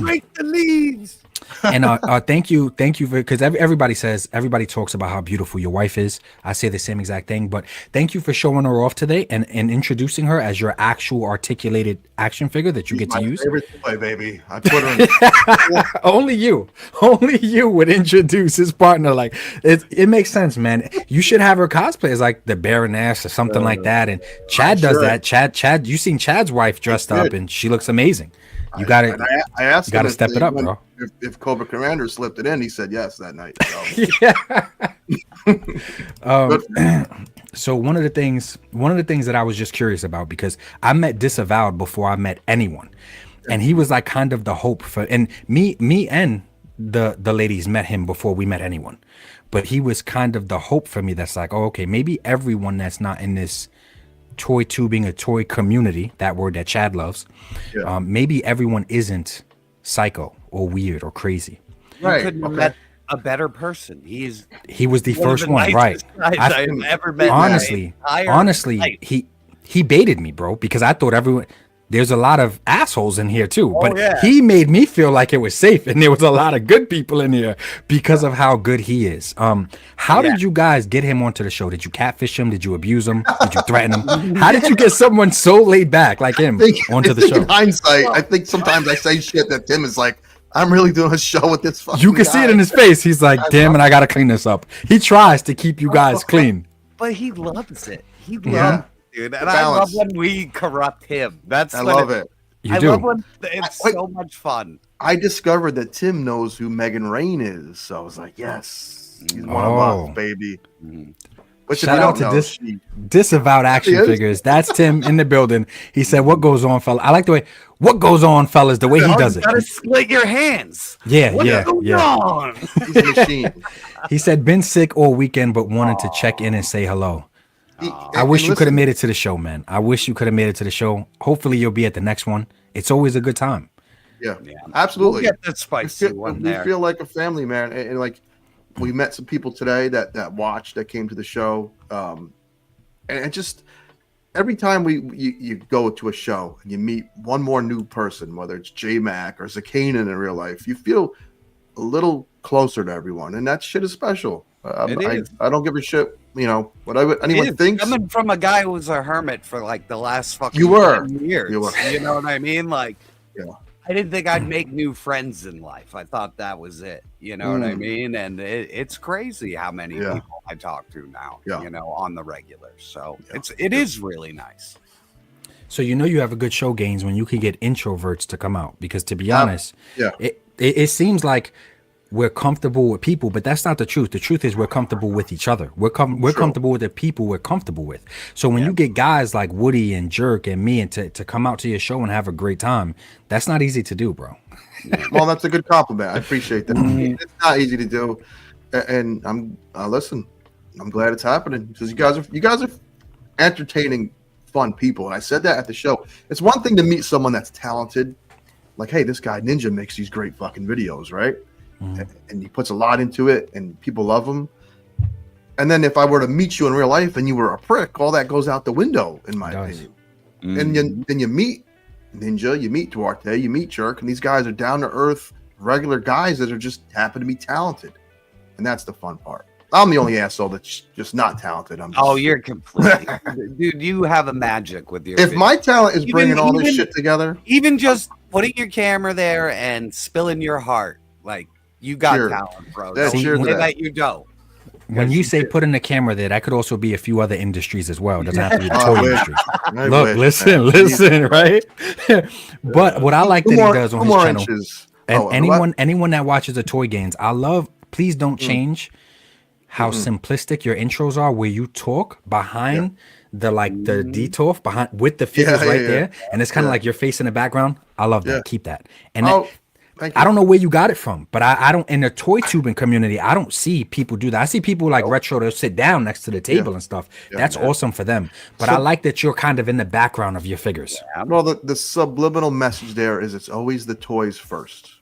Break the leaves. And thank you for, because everybody talks about how beautiful your wife is. I say the same exact thing, but thank you for showing her off today and introducing her as your actual articulated action figure that you get to use. Favorite toy, baby. I put her in. Only you would introduce his partner. Like it makes sense, man. You should have her cosplay as like the Baroness or something like that. And Chad does that. Chad, you seen Chad's wife dressed up, and she looks amazing. You got to. I asked. Got to step it up, bro. If Cobra Commander slipped it in, he said yes that night. So. So one of the things that I was just curious about, because I met Disavowed before I met anyone, and he was like kind of the hope for. And me and the ladies met him before we met anyone, but he was kind of the hope for me. That's like, oh, okay, maybe everyone that's not in this toy tubing a toy community, that word that Chad loves, maybe everyone isn't psycho or weird or crazy. Right. You couldn't have met a better person. He was the first one, right? I've ever met. Honestly, he baited me, bro, because I thought there's a lot of assholes in here too, but he made me feel like it was safe and there was a lot of good people in here because of how good he is. How did you guys get him onto the show? Did you catfish him? Did you abuse him? Did you threaten him? How did you get someone so laid back like him onto the show? In hindsight, I think sometimes I say shit that Tim is like, I'm really doing a show with this fucking You can see it in his face. He's like, damn it, I gotta clean this up. He tries to keep you guys clean. But he loves it. He loves it. Dude, and I love when we corrupt him. I love it. I love when it's so much fun. I discovered that Tim knows who Megan Rain is, so I was like, yes, he's one of us, baby. Which Shout out to Disavowed Action Figures. That's Tim in the building. He said, "What goes on, fella?" I like the way "What goes on, fellas." The way he does it. You gotta split your hands. Yeah. He's a machine. He said, "Been sick all weekend, but wanted to check in and say hello." I wish you could have made it to the show, man. I wish you could have made it to the show. Hopefully, you'll be at the next one. It's always a good time. Yeah, absolutely. We'll get that spicy one there. We feel like a family, man. And like, we met some people today that watched, that came to the show. And just every time you go to a show and you meet one more new person, whether it's J-Mac or Zakanan in real life, you feel a little closer to everyone. And that shit is special. I don't give a shit, what anyone thinks. Coming from a guy who was a hermit for like the last fucking years. You know what I mean? Like, I didn't think I'd make new friends in life. I thought that was it. You know what I mean? And it's crazy how many people I talk to now, on the regular. So it is really nice. So you have a good show, Gaines, when you can get introverts to come out. Because to be honest, it seems like we're comfortable with people, but that's not the truth. The truth is we're comfortable with each other. We're comfortable with the people we're comfortable with. So when you get guys like Woody and Jerk and me and to come out to your show and have a great time, that's not easy to do, bro. Well, that's a good compliment. I appreciate that. It's not easy to do, and I'm glad it's happening because you guys are entertaining, fun people. And I said that at the show. It's one thing to meet someone that's talented, like, hey, this guy Ninja makes these great fucking videos, right? And he puts a lot into it and people love him. And then if I were to meet you in real life and you were a prick, all that goes out the window, in my opinion. And then you meet Ninja, you meet Duarte, you meet Jerk, and these guys are down to earth, regular guys that are just happen to be talented. And that's the fun part. I'm the only asshole that's just not talented. You're completely dude. You have a magic with your. If my talent is bringing all this shit together, even just putting your camera there and spilling your heart, like. You got talent, bro. Don't say that you don't. When you say putting the camera there, that could also be a few other industries as well. It doesn't have to be the toy industry. Look, listen, right? But what I like that he does on his channel, and anyone that watches the Toy Games, please don't change how simplistic your intros are, where you talk behind the detour behind with the figures there, and it's kind of like your face in the background. I love that. Keep that. And I don't know where you got it from, but I don't, in the toy tubing community, I don't see people do that. I see people like retro, they'll sit down next to the table and stuff. That's awesome for them. But I like that you're kind of in the background of your figures. Well, the subliminal message there is it's always the toys first.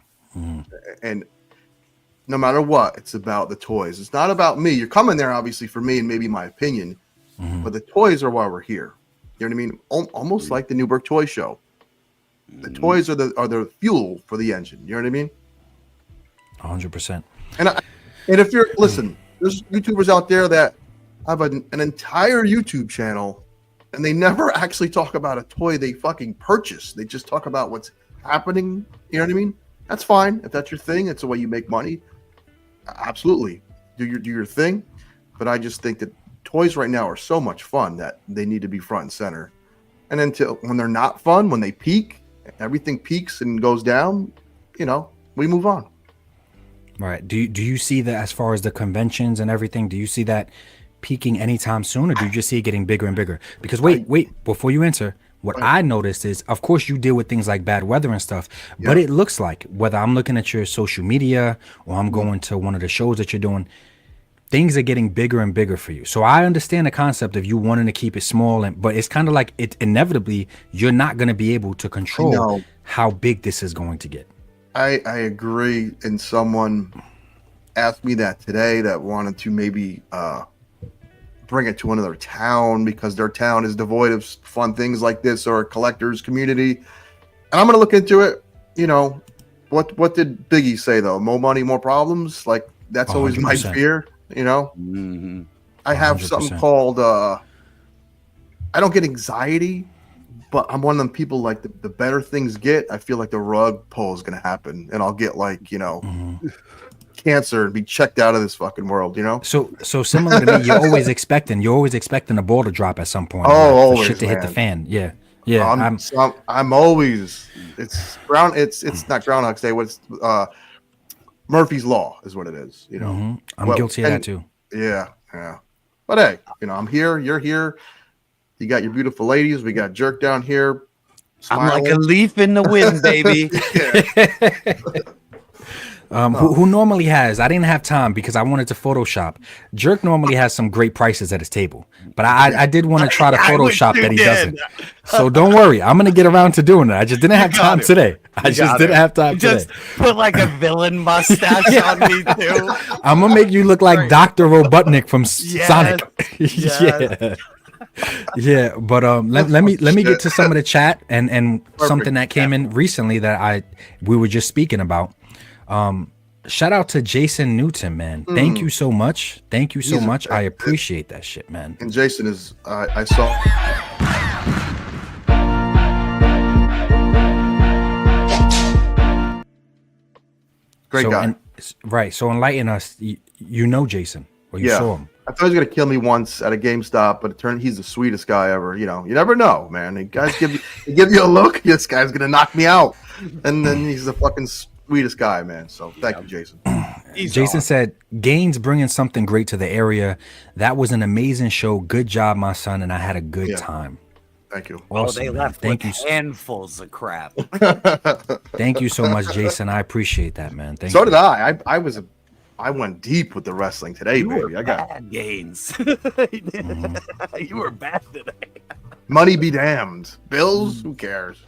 And no matter what, it's about the toys. It's not about me. You're coming there, obviously, for me and maybe my opinion, but the toys are why we're here. You know what I mean? Almost like the Newburgh Toy Show. The toys are the fuel for the engine. You know what I mean? 100%. And if you're listen, there's YouTubers out there that have an entire YouTube channel, and they never actually talk about a toy they fucking purchased. They just talk about what's happening. You know what I mean? That's fine if that's your thing. It's the way you make money. Absolutely, do your thing. But I just think that toys right now are so much fun that they need to be front and center. And until when they're not fun, when they peak, everything peaks and goes down, you know, we move on. Right. Do you see that as far as the conventions and everything? Do you see that peaking anytime soon, or do you just see it getting bigger and bigger? Because wait, before you answer, what I noticed is, of course, you deal with things like bad weather and stuff, but it looks like whether I'm looking at your social media or I'm going to one of the shows that you're doing, things are getting bigger and bigger for you. So I understand the concept of you wanting to keep it small, but it's kind of like it inevitably you're not going to be able to control how big this is going to get. I agree. And someone asked me that today that wanted to maybe bring it to another town because their town is devoid of fun things like this, or a collector's community. And I'm going to look into it. You know, what did Biggie say though? More money, more problems. Like that's always 100%. My fear. You know, I have 100%. Something called I don't get anxiety, but I'm one of them people like the better things get, I feel like the rug pull is going to happen, and I'll get like, you know, cancer and be checked out of this fucking world, you know. So similar to me, you're always expecting a ball to drop at some point. Always, shit to hit the fan. Yeah. I'm always it's not Groundhog's Day. What's Murphy's Law is what it is, you know. I'm guilty of that too. Yeah. But hey, you know, I'm here. You're here. You got your beautiful ladies. We got Jerk down here. Smiling. I'm like a leaf in the wind, baby. Who normally has, I didn't have time because I wanted to Photoshop. Jerk normally has some great prices at his table, but I did want to try to Photoshop that he doesn't. So don't worry, I'm going to get around to doing it. I just didn't have time today. Just put like a villain mustache on me too. I'm going to make you look like Dr. Robotnik from Sonic. Yeah, but let me get to some of the chat and something that came in recently that we were just speaking about. Shout out to Jason Newton, man. Thank you so much. I appreciate that shit, man. And Jason is I saw great guy. Right. So enlighten us. You know Jason, or you saw him. I thought he was gonna kill me once at a GameStop, but it turned he's the sweetest guy ever. You know, you never know, man. The guys give you a look, this guy's gonna knock me out, and then he's the fucking sweetest guy, man. So thank you, Jason. Jason said, Gaines bringing something great to the area. That was an amazing show. Good job, my son, and I had a good time. Thank you. Awesome, they left with handfuls of crap. Thank you so much, Jason. I appreciate that, man. Thank you. So did I. I went deep with the wrestling today, baby. I got bad Gaines. You were bad today. Money be damned. Bills, who cares?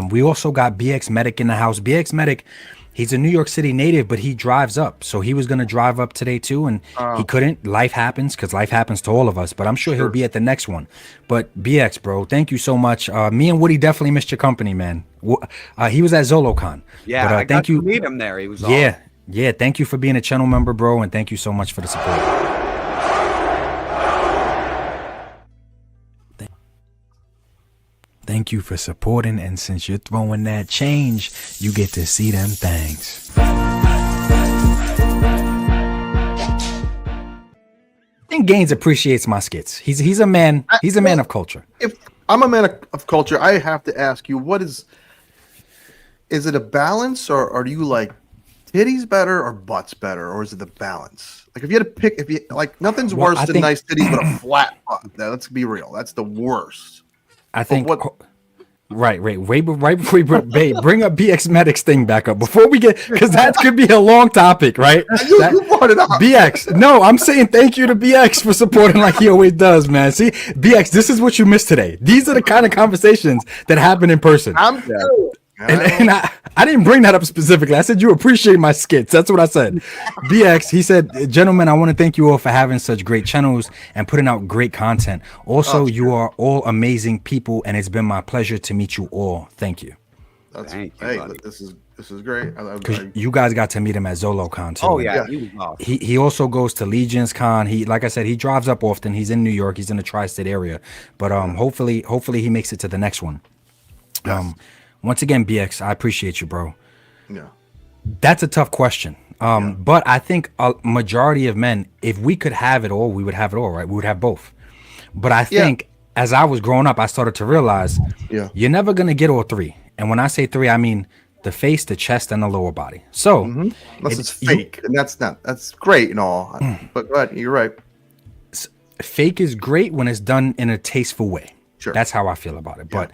We also got BX Medic in the house. BX Medic, he's a New York City native, but he drives up. So he was going to drive up today too, and he couldn't. Life happens, because life happens to all of us, but I'm sure he'll be at the next one. But BX, bro, thank you so much. Me and Woody definitely missed your company, man. He was at ZoloCon. Yeah, but, I got to meet him there. He was awesome. Yeah, thank you for being a channel member, bro, and thank you so much for the support. Thank you for supporting, and since you're throwing that change, you get to see them things. I think Gaines appreciates my skits. He's a man. He's a man of culture. If I'm a man of culture, I have to ask you, what is it a balance, or do you like titties better or butts better, or is it the balance? Like if you had to pick, if you like, nothing's worse than nice titties, but a flat butt. Now, let's be real. That's the worst. I think. Right. Right before you bring up BX Medic's thing back up before we get, because that could be a long topic, right? You brought it up. BX. No, I'm saying thank you to BX for supporting like he always does, man. See, BX, this is what you missed today. These are the kind of conversations that happen in person. I'm good. And I didn't bring that up specifically. I said you appreciate my skits. That's what I said. BX, he said, gentlemen, I want to thank you all for having such great channels and putting out great content. Also, you are all amazing people, and it's been my pleasure to meet you all. Thank you. Thank you, this is great. Because you guys got to meet him at ZoloCon too. Oh yeah, he was awesome. He also goes to Legions Con. He, like I said, he drives up often. He's in New York. He's in the tri-state area. But hopefully he makes it to the next one. Yes. Once again, BX, I appreciate you, bro. Yeah. That's a tough question. But I think a majority of men, if we could have it all, we would have it all, right? We would have both. But I think as I was growing up, I started to realize you're never going to get all three. And when I say three, I mean the face, the chest, and the lower body. So unless it's fake, and that's great and all. But go ahead, you're right. Fake is great when it's done in a tasteful way. Sure. That's how I feel about it. But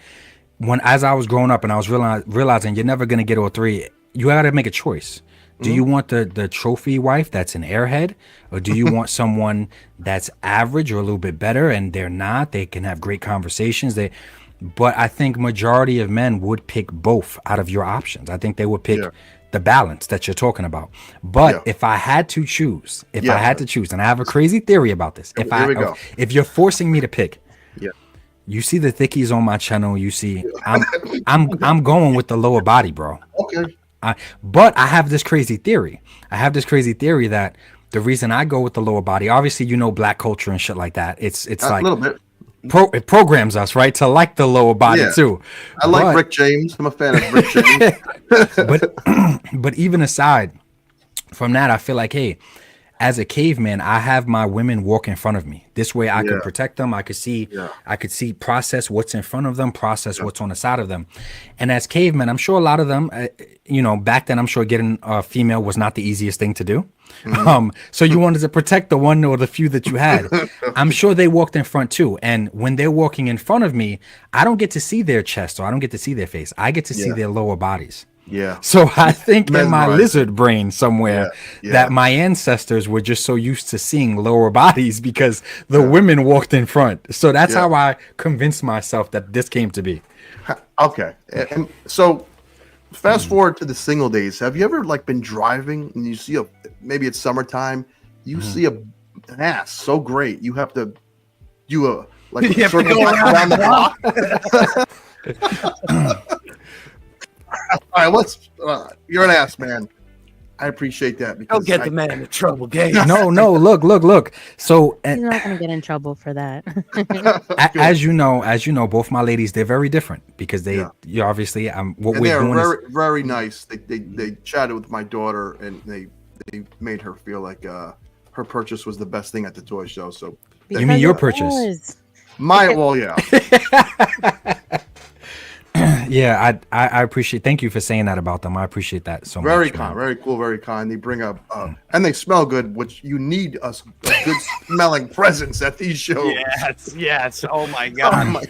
as I was growing up and I was realizing you're never going to get all three, you got to make a choice. Do you want the trophy wife that's an airhead, or do you want someone that's average or a little bit better and they're not? They can have great conversations. But I think majority of men would pick both out of your options. I think they would pick the balance that you're talking about. But if I had to choose, and I have a crazy theory about this, if you're forcing me to pick, you see the thickies on my channel. You see, I'm going with the lower body, bro. Okay. But I have this crazy theory. That the reason I go with the lower body, obviously, black culture and shit like that. It's like a little bit. It programs us, right, to like the lower body too. I like Rick James. I'm a fan of Rick James. but even aside from that, I feel like, hey, as a caveman, I have my women walk in front of me. This way I could protect them. I could see, process what's in front of them, process what's on the side of them. And as cavemen, I'm sure a lot of them, back then, I'm sure getting a female was not the easiest thing to do. So you wanted to protect the one or the few that you had. I'm sure they walked in front too. And when they're walking in front of me, I don't get to see their chest, or I don't get to see their face. I get to see their lower bodies. Yeah. So I think in my lizard brain somewhere that my ancestors were just so used to seeing lower bodies because the women walked in front. So that's how I convinced myself that this came to be. Okay. And so fast forward to the single days. Have you ever been driving and you see maybe it's summertime, you see an ass so great you have to do a you have to go around the block? All right, you're an ass man. I appreciate that. Don't get the man into trouble, Gage. No, look. So you're not gonna get in trouble for that. as you know, both my ladies, they're very different because they obviously what we're doing very, very nice. They chatted with my daughter and they made her feel like her purchase was the best thing at the toy show. So you mean your purchase? Yeah, I appreciate. Thank you for saying that about them. I appreciate that so much. Very kind, very cool, very kind. They bring up and they smell good, which you need a good smelling presence at these shows. Yes. Oh my god.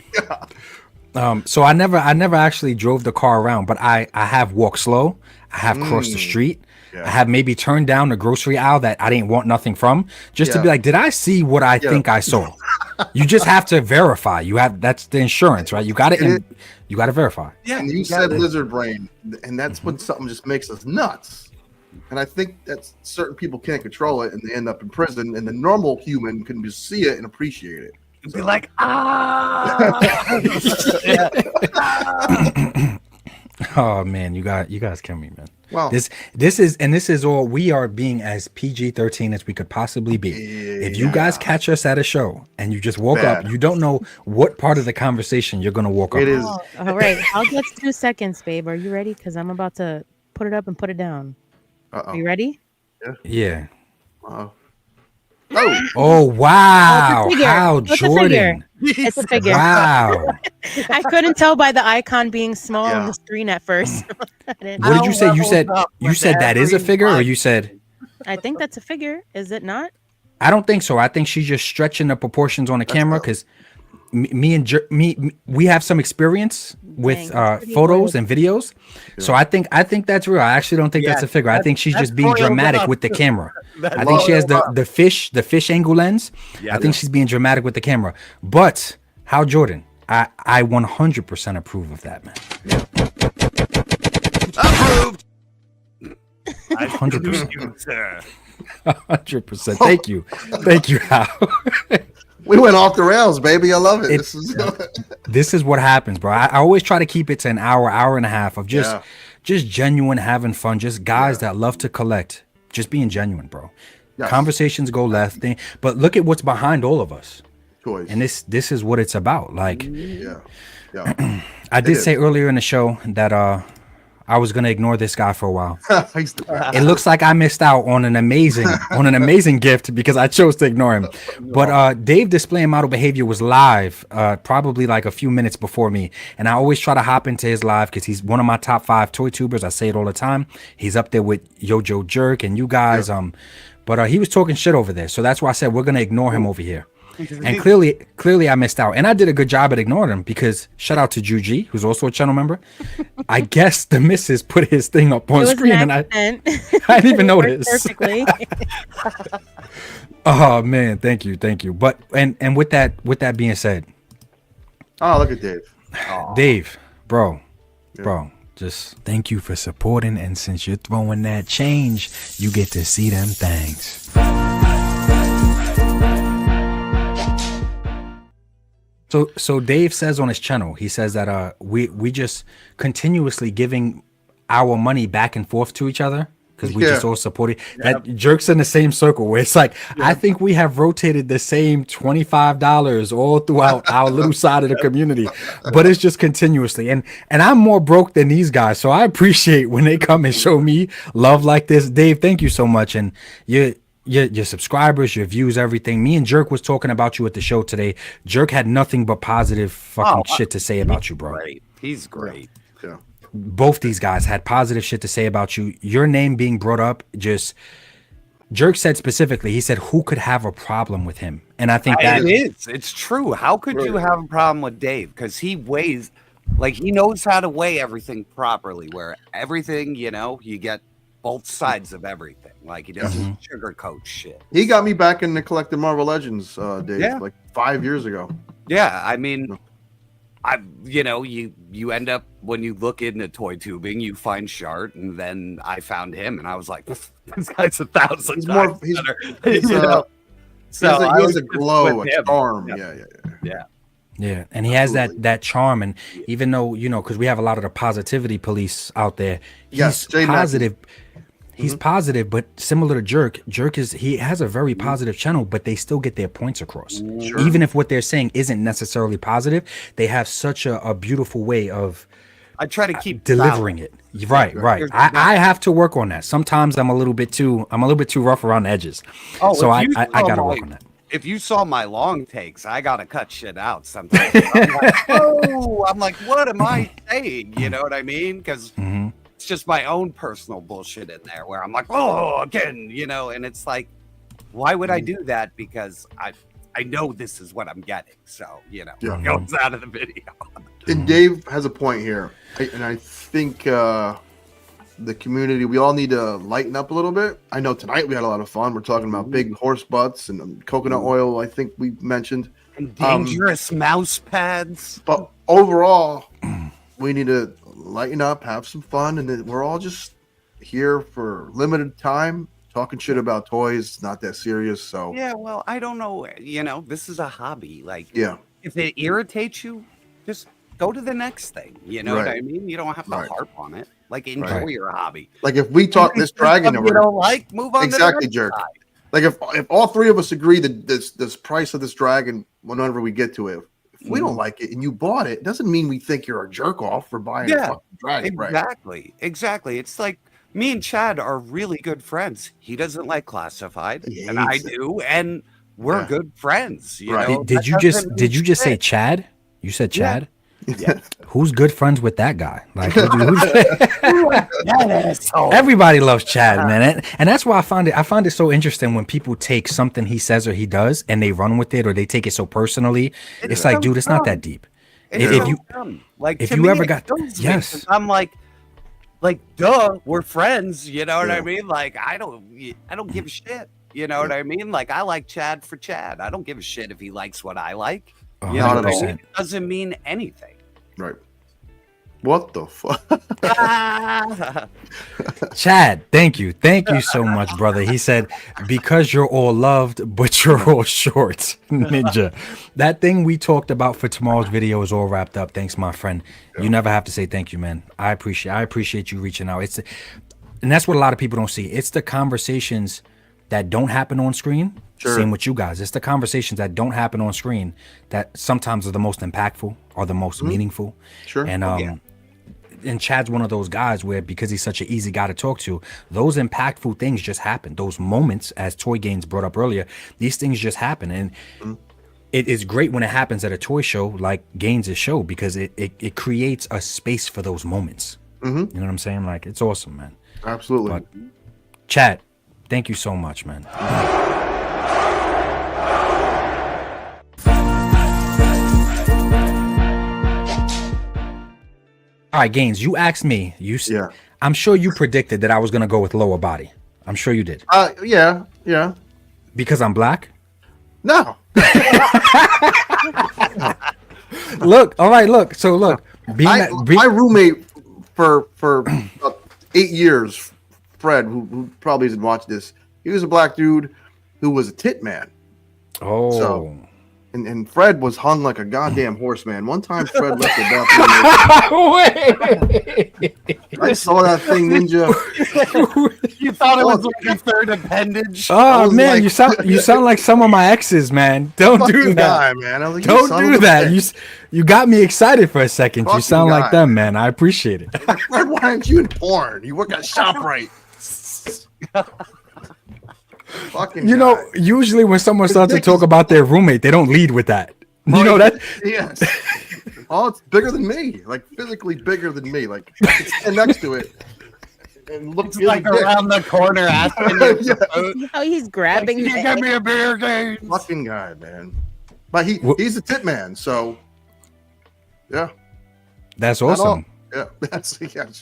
So I never actually drove the car around, but I have walked slow. I have crossed the street. I have maybe turned down the grocery aisle that I didn't want nothing from, just to be like, did I see what I think I saw? You just have to verify. That's the insurance, right? You got to verify. Yeah, and you said lizard brain, and that's when something just makes us nuts. And I think that certain people can't control it, and they end up in prison. And the normal human can just see it and appreciate it. So. Be like, Oh man, you guys kill me, man. Well, this is all, we are being as PG-13 as we could possibly be. If you guys catch us at a show and you just woke up, you don't know what part of the conversation you're gonna walk up. It is. All right, I'll get 2 seconds, babe. Are you ready? Because I'm about to put it up and put it down. Are you ready? Yeah. Oh wow! It's a figure. How It's a Jordan? figure. It's a figure. Wow. I couldn't tell by the icon being small on the screen at first. What did you say? You said that is a figure, or you said? I think that's a figure. Is it not? I don't think so. I think she's just stretching the proportions on the camera because we have some experience with photos and videos. So I think that's real. I actually don't think that's a figure. I think she's just being dramatic with the camera. I think she has the fish angle lens. I think she's being dramatic with the camera. But Hal Jordan, I 100% approve of that, man. Approved. 100%. 100%. Thank you, Hal. We went off the rails, baby. I love it. This is what happens, bro. I always try to keep it to an hour and a half of just genuine having fun, just guys that love to collect, just being genuine, bro. Yes. Conversations go left, but look at what's behind all of us. Toys. And this is what it's about. Like, I did say earlier in the show that I was gonna ignore this guy for a while. It looks like I missed out on an amazing gift because I chose to ignore him. But Dave displaying model behavior was live probably like a few minutes before me, and I always try to hop into his live because he's one of my top 5 toy tubers. I say it all the time. He's up there with Yojo Jerk and you guys. But he was talking shit over there, so that's why I said we're gonna ignore him over here. And clearly I missed out, and I did a good job at ignoring him because shout out to Juji, who's also a channel member. I guess the missus put his thing up on screen and I didn't even notice. Perfectly. Oh man, thank you. But and with that being said, oh look at Dave. Dave, bro, just thank you for supporting, and since you're throwing that change, you get to see them things. So Dave says on his channel, he says that we just continuously giving our money back and forth to each other because we just all supported. That jerks in the same circle where it's like I think we have rotated the same $25 all throughout our little side of the community, but it's just continuously. And I'm more broke than these guys, so I appreciate when they come and show me love like this. Dave, thank you so much, and your subscribers, your views, everything. Me and Jerk was talking about you at the show today. Jerk had nothing but positive fucking shit to say about you, bro. Great. He's great. Yeah. Both these guys had positive shit to say about you. Your name being brought up, just Jerk said specifically, he said, who could have a problem with him? And I think that it's true. How could you have a problem with Dave? Because he weighs, like, he knows how to weigh everything properly, where everything, you get both sides of everything. Like, he doesn't sugarcoat shit. He got me back into collecting Marvel Legends, Dave, like 5 years ago. Yeah, I mean, you end up, when you look into toy tubing, you find Shart, and then I found him, and I was like, this guy's 1,000 times better. He has a glow, a charm. Yeah, and he has that charm, and even though because we have a lot of the positivity police out there, he's positive. He's positive, but similar to Jerk he has a very positive channel, but they still get their points across. Sure. Even if what they're saying isn't necessarily positive, they have such a beautiful way of I try to keep delivering it. Right. I have to work on that. Sometimes I'm a little bit too rough around the edges. So I gotta work on that. If you saw my long takes, I gotta cut shit out sometimes. I'm like, what am I saying? You know what I mean? Because it's just my own personal bullshit in there where I'm like, again, and it's like, why would I do that? Because I know this is what I'm getting. So, it goes out of the video. And Dave has a point here. And I think the community, we all need to lighten up a little bit. I know tonight we had a lot of fun. We're talking about big horse butts and coconut oil, I think we mentioned. And dangerous mouse pads. But overall, we need to lighten up, have some fun, and then we're all just here for limited time talking shit about toys. It's not that serious. So yeah, well, I don't know, this is a hobby. Like, if it irritates you, just go to the next thing. You know what I mean? You don't have to harp on it. Like, enjoy your hobby. Like, if we talk this dragon over, you don't like, move on. Exactly, to the Jerk. side. Like, if all three of us agree that this price of this dragon, whenever we get to it, if we don't like it and you bought it, doesn't mean we think you're a jerk off for buying a fucking dragon. Exactly. It's like me and Chad are really good friends. He doesn't like classified, and I do, and we're good friends. You know? Did you just say Chad? You said Chad? Yeah. Who's good friends with that guy? Like, everybody loves Chad, man, and that's why I find it so interesting when people take something he says or he does and they run with it, or they take it so personally. It's like, dude, it's not that deep. If you ever got, yes, I'm like, duh, we're friends. You know what I mean? Like, I don't give a shit. You know what I mean? Like, I like Chad for Chad. I don't give a shit if he likes what I like. You know what I mean? It doesn't mean anything. Right. What the fuck? Chad, thank you so much, brother. He said, because you're all loved, but you're all short. Ninja. That thing we talked about for tomorrow's video is all wrapped up. Thanks, my friend. You never have to say thank you, man. I appreciate you reaching out. And that's what a lot of people don't see. It's the conversations that don't happen on screen. Same with you guys. It's the conversations that don't happen on screen that sometimes are the most impactful or the most meaningful. Sure. And and Chad's one of those guys where, because he's such an easy guy to talk to, those impactful things just happen. Those moments, as Toy Gaines brought up earlier, these things just happen. And it is great when it happens at a toy show like Gaines' show, because it creates a space for those moments. You know what I'm saying? Like, it's awesome, man. Absolutely. But, Chad, thank you so much, man. All right, Gaines, you asked me. I'm sure you predicted that I was going to go with lower body. I'm sure you did. Yeah. Because I'm black? No. Look, all right, look. So look, my roommate for about 8 years, Fred, who probably hasn't watched this, he was a black dude who was a tit man. Oh. So, and Fred was hung like a goddamn horse, man. One time Fred left the bathroom. I saw that thing, Ninja. You thought it was like a third appendage? Oh man, like, you sound like some of my exes, man. Don't do that, guy, man. I was like, don't do that. You got me excited for a second. You sound like them, man. I appreciate it. Fred, why aren't you in porn? You work at ShopRite. You know, usually when someone starts to talk about their roommate, they don't lead with that. You know that? Yes. Oh, it's bigger than me. Like, physically bigger than me. Like, I can stand next to it and look like around the corner asking you. How he's grabbing you. Give me a beer, game. Fucking guy, man. But he's a tit man, so yeah. That's awesome. Yeah, that's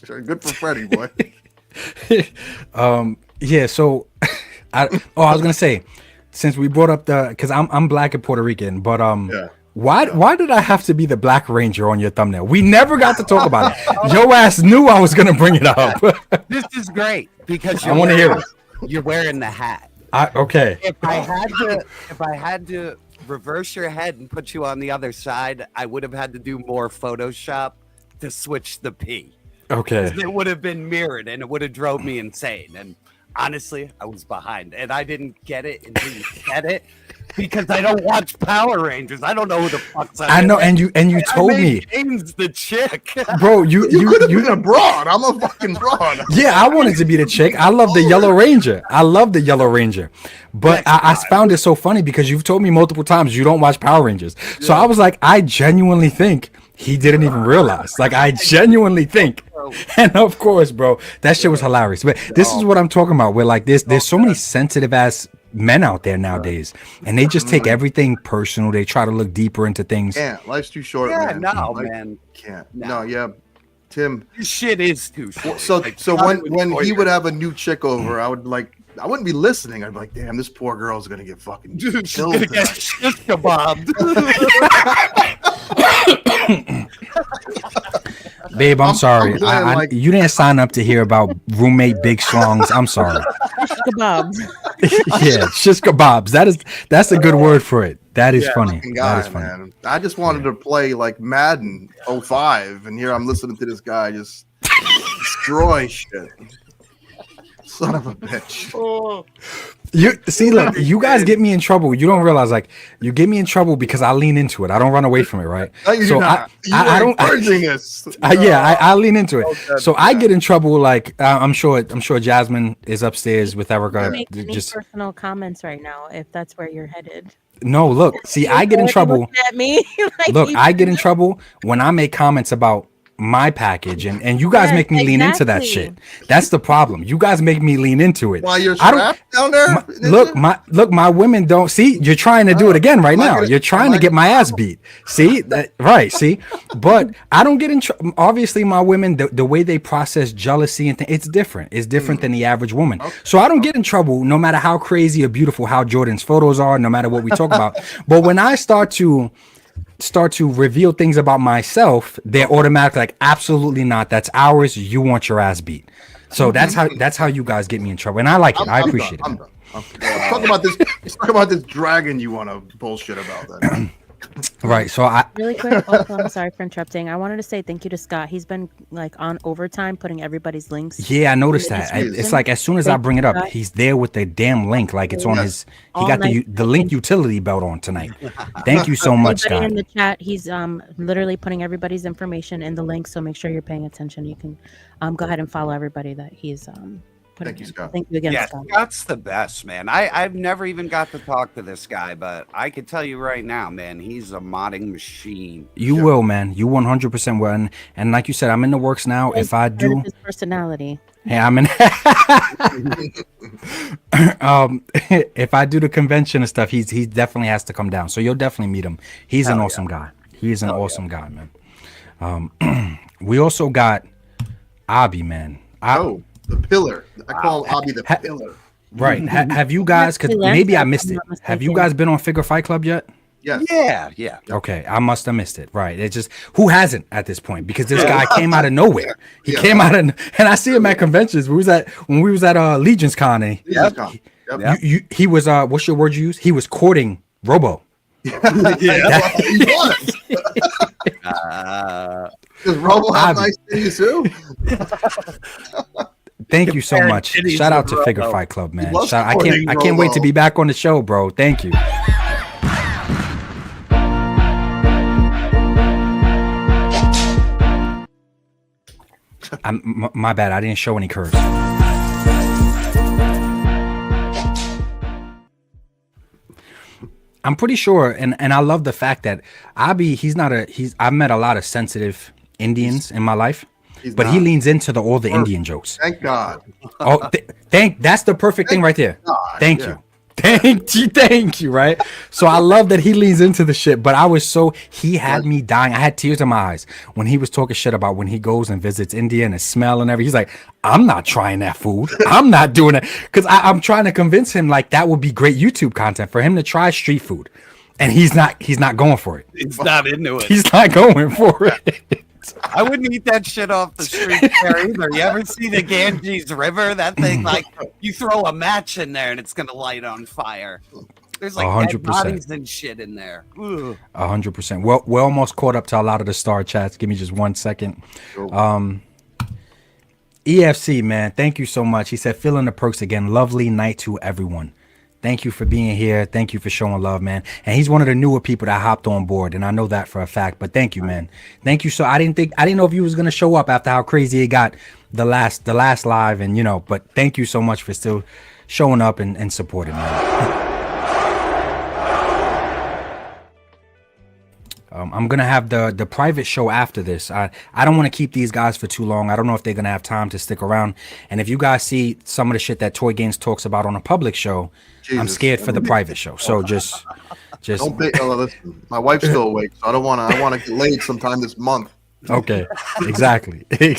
sure. Good for Freddie, boy. Yeah, so I was gonna say, since we brought up because I'm black and Puerto Rican, but why did I have to be the Black Ranger on your thumbnail? We never got to talk about it. Your ass knew I was gonna bring it up. This is great because I want to hear it. You're wearing the hat. Okay. If I had to reverse your head and put you on the other side, I would have had to do more Photoshop to switch the P. Okay. It would have been mirrored and it would have drove me insane. And honestly, I was behind and I didn't get it until you said it because I don't watch Power Rangers. I don't know who the fuck's I know, and you told me. James the chick. Bro, you could have been a broad. I'm a fucking broad. Yeah, I wanted to be the chick. I love the Yellow Ranger. But I found it so funny because you've told me multiple times you don't watch Power Rangers. So I was like, I genuinely think he didn't even realize. Like, I genuinely think. And of course, bro, that shit was hilarious. But this is what I'm talking about. Where like there's so many sensitive ass men out there nowadays, and they just take everything personal. They try to look deeper into things. Yeah, life's too short, man. Man. Can't. No, yeah. Tim, this shit is too short. So when he would have a new chick over, I wouldn't be listening. I'd be like, damn, this poor girl's gonna get fucking killed. She's gonna get shit kebabbed. Babe, I'm sorry. You didn't sign up to hear about roommate big schlongs. I'm sorry. Kebabs. Yeah, shish kebabs. That's a good word for it. That is funny. That is funny. Man. I just wanted to play like Madden 05, and here I'm listening to this guy just destroy shit. Son of a bitch. You see, look, you guys get me in trouble. You don't realize, like, you get me in trouble because I lean into it. I don't run away from it, right? No, you do not. I don't encouraging us. I lean into it. So I get in trouble. Like, I'm sure Jasmine is upstairs with Erica. Make any Just personal comments right now if that's where you're headed. no, look, see, I get in trouble. At me, like, Look, I get in trouble when I make comments about my package, and you guys make me lean into that shit. That's the problem. You guys make me lean into it. While you're strapped down there. My women don't see. You're trying to do it again right now. You're trying to get my ass beat. See that right? See, but I don't get in trouble. Obviously, my women, the way they process jealousy and it's different. It's different than the average woman. So I don't get in trouble no matter how crazy or beautiful how Jordan's photos are. No matter what we talk about. But when I start to reveal things about myself, they're automatically like, absolutely not. That's ours. You want your ass beat. So that's how you guys get me in trouble, and I like it. I appreciate it. I'm done. Let's talk about this. Let's talk about this dragon you want to bullshit about. Then. Right. So really quick. Also, I'm sorry for interrupting. I wanted to say thank you to Scott. He's been like on overtime putting everybody's links. Yeah, I noticed that. It's like as soon as I bring it up, he's there with the damn link. Like it's on his. He got the link utility belt on tonight. Thank you so much, Scott. In the chat, he's literally putting everybody's information in the link. So make sure you're paying attention. You can go ahead and follow everybody that he's Thank you, Scott. Thank you again, Scott. Scott's the best, man. I've never even got to talk to this guy, but I can tell you right now, man, he's a modding machine. You will, man. You 100% will. And like you said, I'm in the works now. If I do, his personality. Hey, I'm in. If I do the convention and stuff, he definitely has to come down. So you'll definitely meet him. He's an awesome guy. He's an awesome guy, man. We also got Abi, man. The pillar. I call Abi the pillar. Right. Have you guys, because maybe I missed it. Have you guys been on Figure Fight Club yet? Yes. Yeah. Okay, I must have missed it. Right. It's just, who hasn't at this point? Because this guy came out of nowhere. He came out of, and I see him at conventions. When we was at Legions Con. He was what's your word you use? He was courting Robo. He was. Does Robo have nice things too? Thank you so much. Shout out to Figure Fight Club, man. I can't wait to be back on the show, bro. Thank you. My bad. I didn't show any curves. I'm pretty sure, and I love the fact that Abi, I've met a lot of sensitive Indians in my life. But he leans into all the Indian jokes. Thank God. That's the perfect thing right there. Thank you. Thank you, right? So I love that he leans into the shit, but he had me dying. I had tears in my eyes when he was talking shit about when he goes and visits India and the smell and everything. He's like, I'm not trying that food. I'm not doing it. Because I'm trying to convince him like that would be great YouTube content for him to try street food. And he's not going for it. He's not into it. He's not going for it. I wouldn't eat that shit off the street there either. You ever see the Ganges River? That thing, like, you throw a match in there and it's gonna light on fire. There's like 100% bodies and shit in there. 100%. Well, we're almost caught up to a lot of the star chats. Give me just 1 second. EFC, man, thank you so much. He said, feeling the perks again. Lovely night to everyone. Thank you for being here. Thank you for showing love, man. And he's one of the newer people that hopped on board, and I know that for a fact. But thank you, man. Thank you. So I didn't know if you was gonna show up after how crazy it got the last live, and But thank you so much for still showing up and supporting, man. I'm gonna have the private show after this. I don't want to keep these guys for too long. I don't know if they're gonna have time to stick around. And if you guys see some of the shit that Toy Games talks about on a public show, I'm scared for the private show. So just don't listen. My wife's still awake, so I want to get laid sometime this month. Okay, exactly. You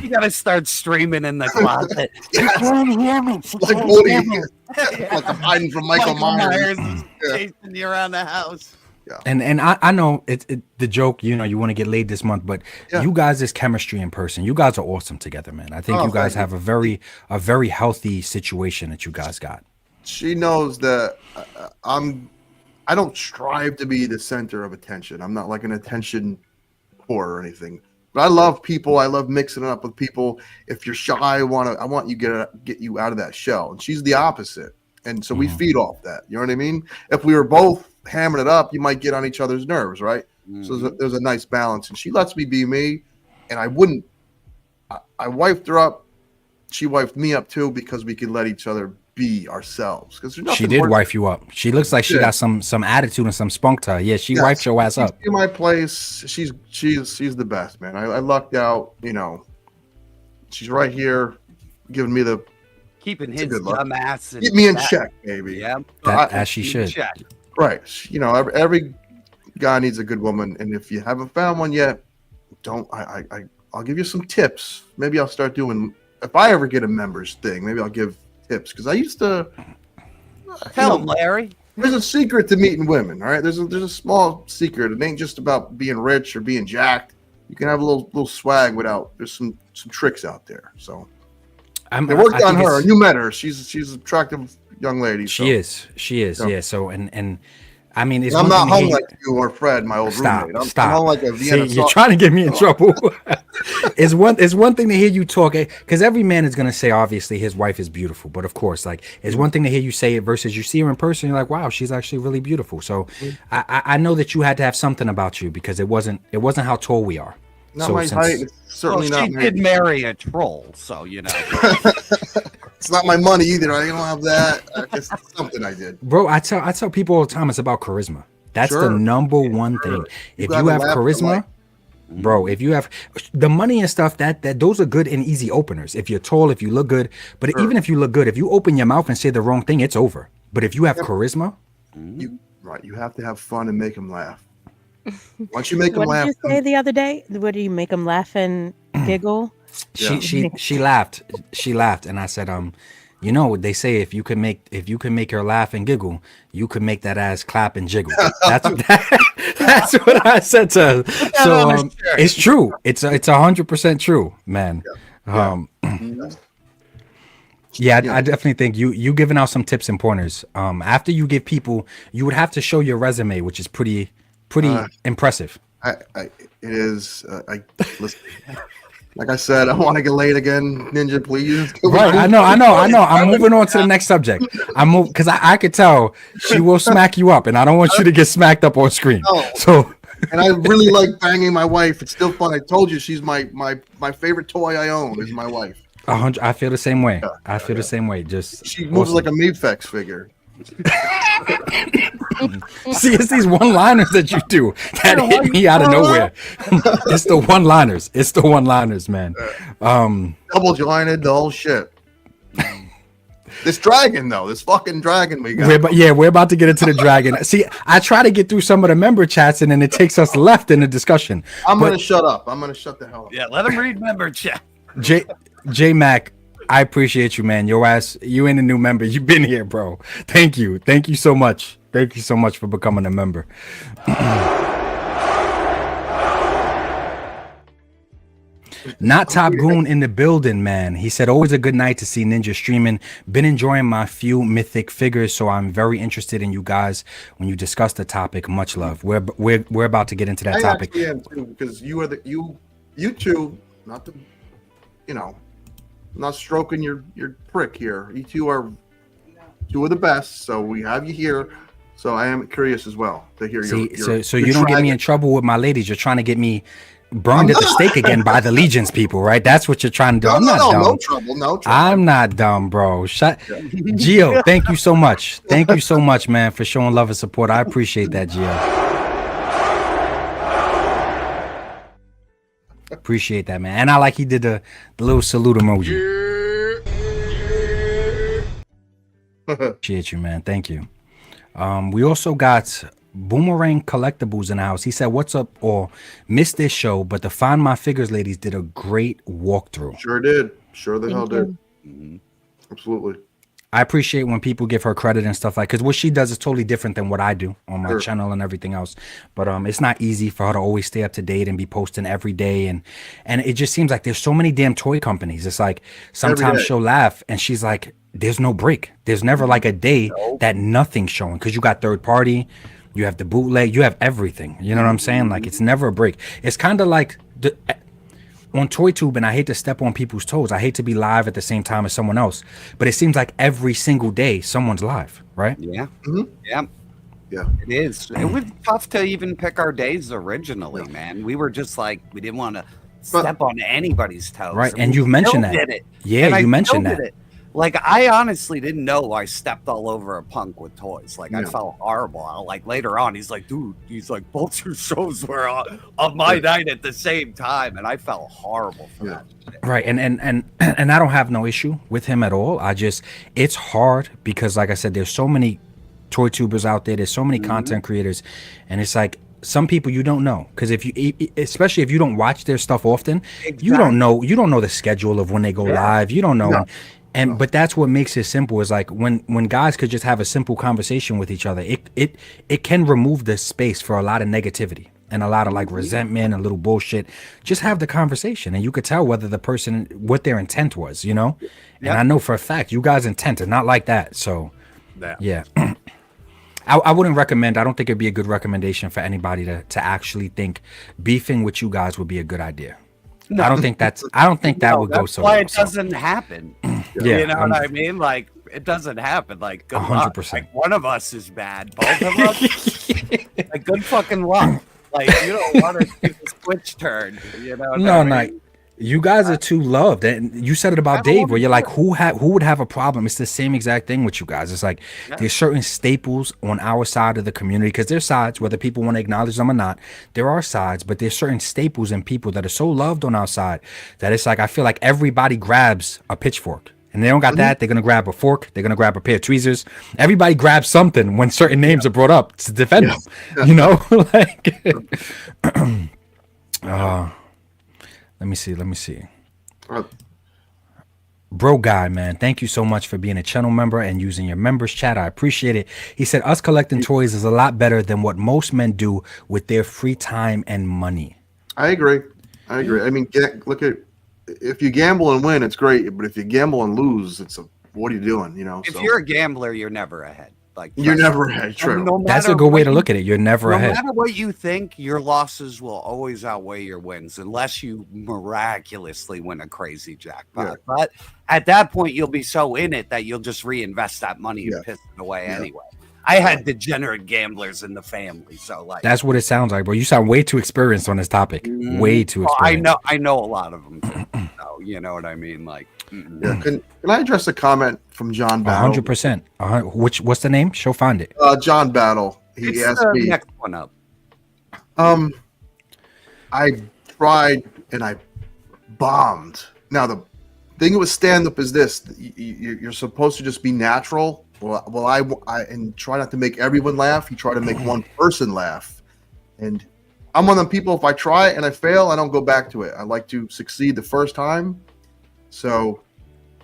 gotta start streaming in the closet. You can't hear me. Like Woody, like I'm hiding from Michael Myers. Chasing you around the house. Yeah. And I know it's the joke, you want to get laid this month, but you guys is chemistry in person. You guys are awesome together, man. I think you guys have a very healthy situation that you guys got. She knows that I don't strive to be the center of attention. I'm not like an attention whore or anything. But I love people. I love mixing it up with people. If you're shy, I want you get you out of that shell. And she's the opposite. And so we feed off that. You know what I mean? If we were both hammering it up, you might get on each other's nerves, right? So there's a nice balance. And she lets me be me. And I wifed her up. She wifed me up too because we could let each other be ourselves. Because she did wife you up. She looks like she got some attitude and some spunk to her. Yeah, she wiped your ass up. In my place, she's the best, man. I lucked out. You know, she's right here, giving me the keeping his dumb ass. Keep me in check, baby. Yeah, as she should. Right. You know, every guy needs a good woman, and if you haven't found one yet, I'll give you some tips. Maybe I'll start doing. If I ever get a members thing, maybe I'll give tips because I used to. Tell him, Larry. There's a secret to meeting women. All right, there's a small secret. It ain't just about being rich or being jacked. You can have a little swag without. There's some tricks out there. So. It worked on her. You met her. She's an attractive young lady. She is. Yeah. So and I mean, it's I'm not hung like you or Fred, my old roommate. I'm hung like a Vienna. You're trying to get me in trouble. It's one thing to hear you talk, because every man is gonna say obviously his wife is beautiful, but of course, like it's one thing to hear you say it versus you see her in person. You're like, wow, she's actually really beautiful. So I know that you had to have something about you because it wasn't how tall we are. Not my height. It's certainly not. She did marry a troll, so you know. It's not my money either. I don't have that. It's something I did. Bro, I tell people all the time it's about charisma. That's the number one thing. If you have charisma, bro, if you have the money and stuff, that those are good and easy openers. If you're tall, if you look good, but even if you look good, if you open your mouth and say the wrong thing, it's over. But if you have charisma, you have to have fun and make them laugh. Once you make them laugh, what did you say the other day? What do you make them laugh and giggle? She laughed. She laughed, and I said, you know, they say if you can make her laugh and giggle, you could make that ass clap and jiggle. That's what I said to her. So it's true. It's 100% true, man. Yeah, I definitely think you giving out some tips and pointers. After you give people, you would have to show your resume, which is pretty impressive. It is. Listen. Like I said, I want to get laid again, Ninja. Please. Right, I know. I'm moving on to the next subject. Because I could tell she will smack you up, and I don't want you to get smacked up on screen. No. So, and I really like banging my wife. It's still fun. I told you she's my favorite toy I own is my wife. 100. I feel the same way. I feel the same way. Just she moves like a Meatfex figure. See, it's these one-liners that you do that hit me out of nowhere. It's the one-liners, man. Double jointed, the whole shit. This dragon, though, this fucking dragon we got. We're about to get into the dragon. See, I try to get through some of the member chats, and then it takes us left in the discussion. I'm gonna shut up. I'm gonna shut the hell up. Yeah, let him read member chat. J Mac, I appreciate you, man. Your ass, you ain't a new member. You've been here, bro. Thank you so much. Thank you so much for becoming a member. Not Top Goon in the building, man. He said, always a good night to see Ninja streaming. Been enjoying my few mythic figures, so I'm very interested in you guys when you discuss the topic. Much love. We're about to get into that topic. I am too, because you are you two, not the, you know, not stroking your prick here. You two are two of the best, so we have you here. So I am curious as well to hear your so you don't get me in trouble with my ladies. You're trying to get me burned at the stake again by the Legions people, right? That's what you're trying to do. I'm not dumb. No trouble. I'm not dumb, bro. Gio, thank you so much. Thank you so much, man, for showing love and support. I appreciate that, Gio. Appreciate that, man. And I like he did the little salute emoji. Appreciate you, man. Thank you. We also got Boomerang Collectibles in the house. He said, what's up? Or missed this show, but the Find My Figures ladies did a great walkthrough. Sure did. Sure the hell did. Mm-hmm. Absolutely. I appreciate when people give her credit and stuff like, because what she does is totally different than what I do on my channel and everything else. But it's not easy for her to always stay up to date and be posting every day. And it just seems like there's so many damn toy companies. It's like sometimes she'll laugh and she's like, there's no break. There's never like a day that nothing's showing, because you got third party, you have the bootleg, you have everything. You know what I'm saying? Like, it's never a break. It's kind of like on ToyTube, and I hate to step on people's toes. I hate to be live at the same time as someone else, but it seems like every single day someone's live, right? Yeah. Yeah. It is. It was tough to even pick our days originally, man. We were just like, we didn't want to step on anybody's toes. Right, and you've mentioned that. Did it. Yeah, And you I mentioned still that. did it. Like, I honestly didn't know I stepped all over a punk with toys. Like, I Yeah. felt horrible. Like, later on, he's like, dude, both your shows were on my night at the same time. And I felt horrible for that shit. Right, and I don't have no issue with him at all. It's hard because, like I said, there's so many toy tubers out there. There's so many content creators, and it's like some people you don't know because especially if you don't watch their stuff often, you don't know the schedule of when they go live. You don't know. But that's what makes it simple is like when guys could just have a simple conversation with each other, it can remove the space for a lot of negativity and a lot of like resentment and little bullshit. Just have the conversation and you could tell whether the person, what their intent was, And I know for a fact you guys' intent is not like that. So yeah. I wouldn't recommend, I don't think it'd be a good recommendation for anybody to actually think beefing with you guys would be a good idea. No. I don't think that would go so well. That's why it doesn't happen. Yeah, you know what I mean? Like, it doesn't happen. Like, good 100%. Luck. Like, one of us is bad. Both of us, like, good fucking luck. Like, you don't want to do the switch turn. No. You guys are too loved, and you said it about Dave, where you're like, who would have a problem? It's the same exact thing with you guys. It's like there's certain staples on our side of the community because there's sides, whether people want to acknowledge them or not. There are sides, but there's certain staples and people that are so loved on our side that it's like I feel like everybody grabs a pitchfork. And they don't got that. They're gonna grab a fork. They're gonna grab a pair of tweezers. Everybody grabs something when certain names are brought up to defend them. Let me see. Bro guy, man, thank you so much for being a channel member and using your members chat. I appreciate it. He said us collecting toys is a lot better than what most men do with their free time and money. I agree. I mean, look at, if you gamble and win, it's great. But if you gamble and lose, what are you doing? If you're a gambler, you're never ahead. Like, you're never ahead. True. That's a good way to look at it. You're never ahead. No matter what you think, your losses will always outweigh your wins unless you miraculously win a crazy jackpot. Yeah. But at that point, you'll be so in it that you'll just reinvest that money and piss it away anyway. I had degenerate gamblers in the family, so like that's what it sounds like, bro. You sound way too experienced on this topic. Way too experienced. I know a lot of them. So, you know what I mean? Like, can I address a comment from John Battle? 100%. What's the name? She'll find it. John Battle. He asked me. Next one up. I tried and I bombed. Now the thing with stand up is this: you're supposed to just be natural. Well, I and try not to make everyone laugh. You try to make one person laugh, and I'm one of them people. If I try and I fail, I don't go back to it. I like to succeed the first time. So,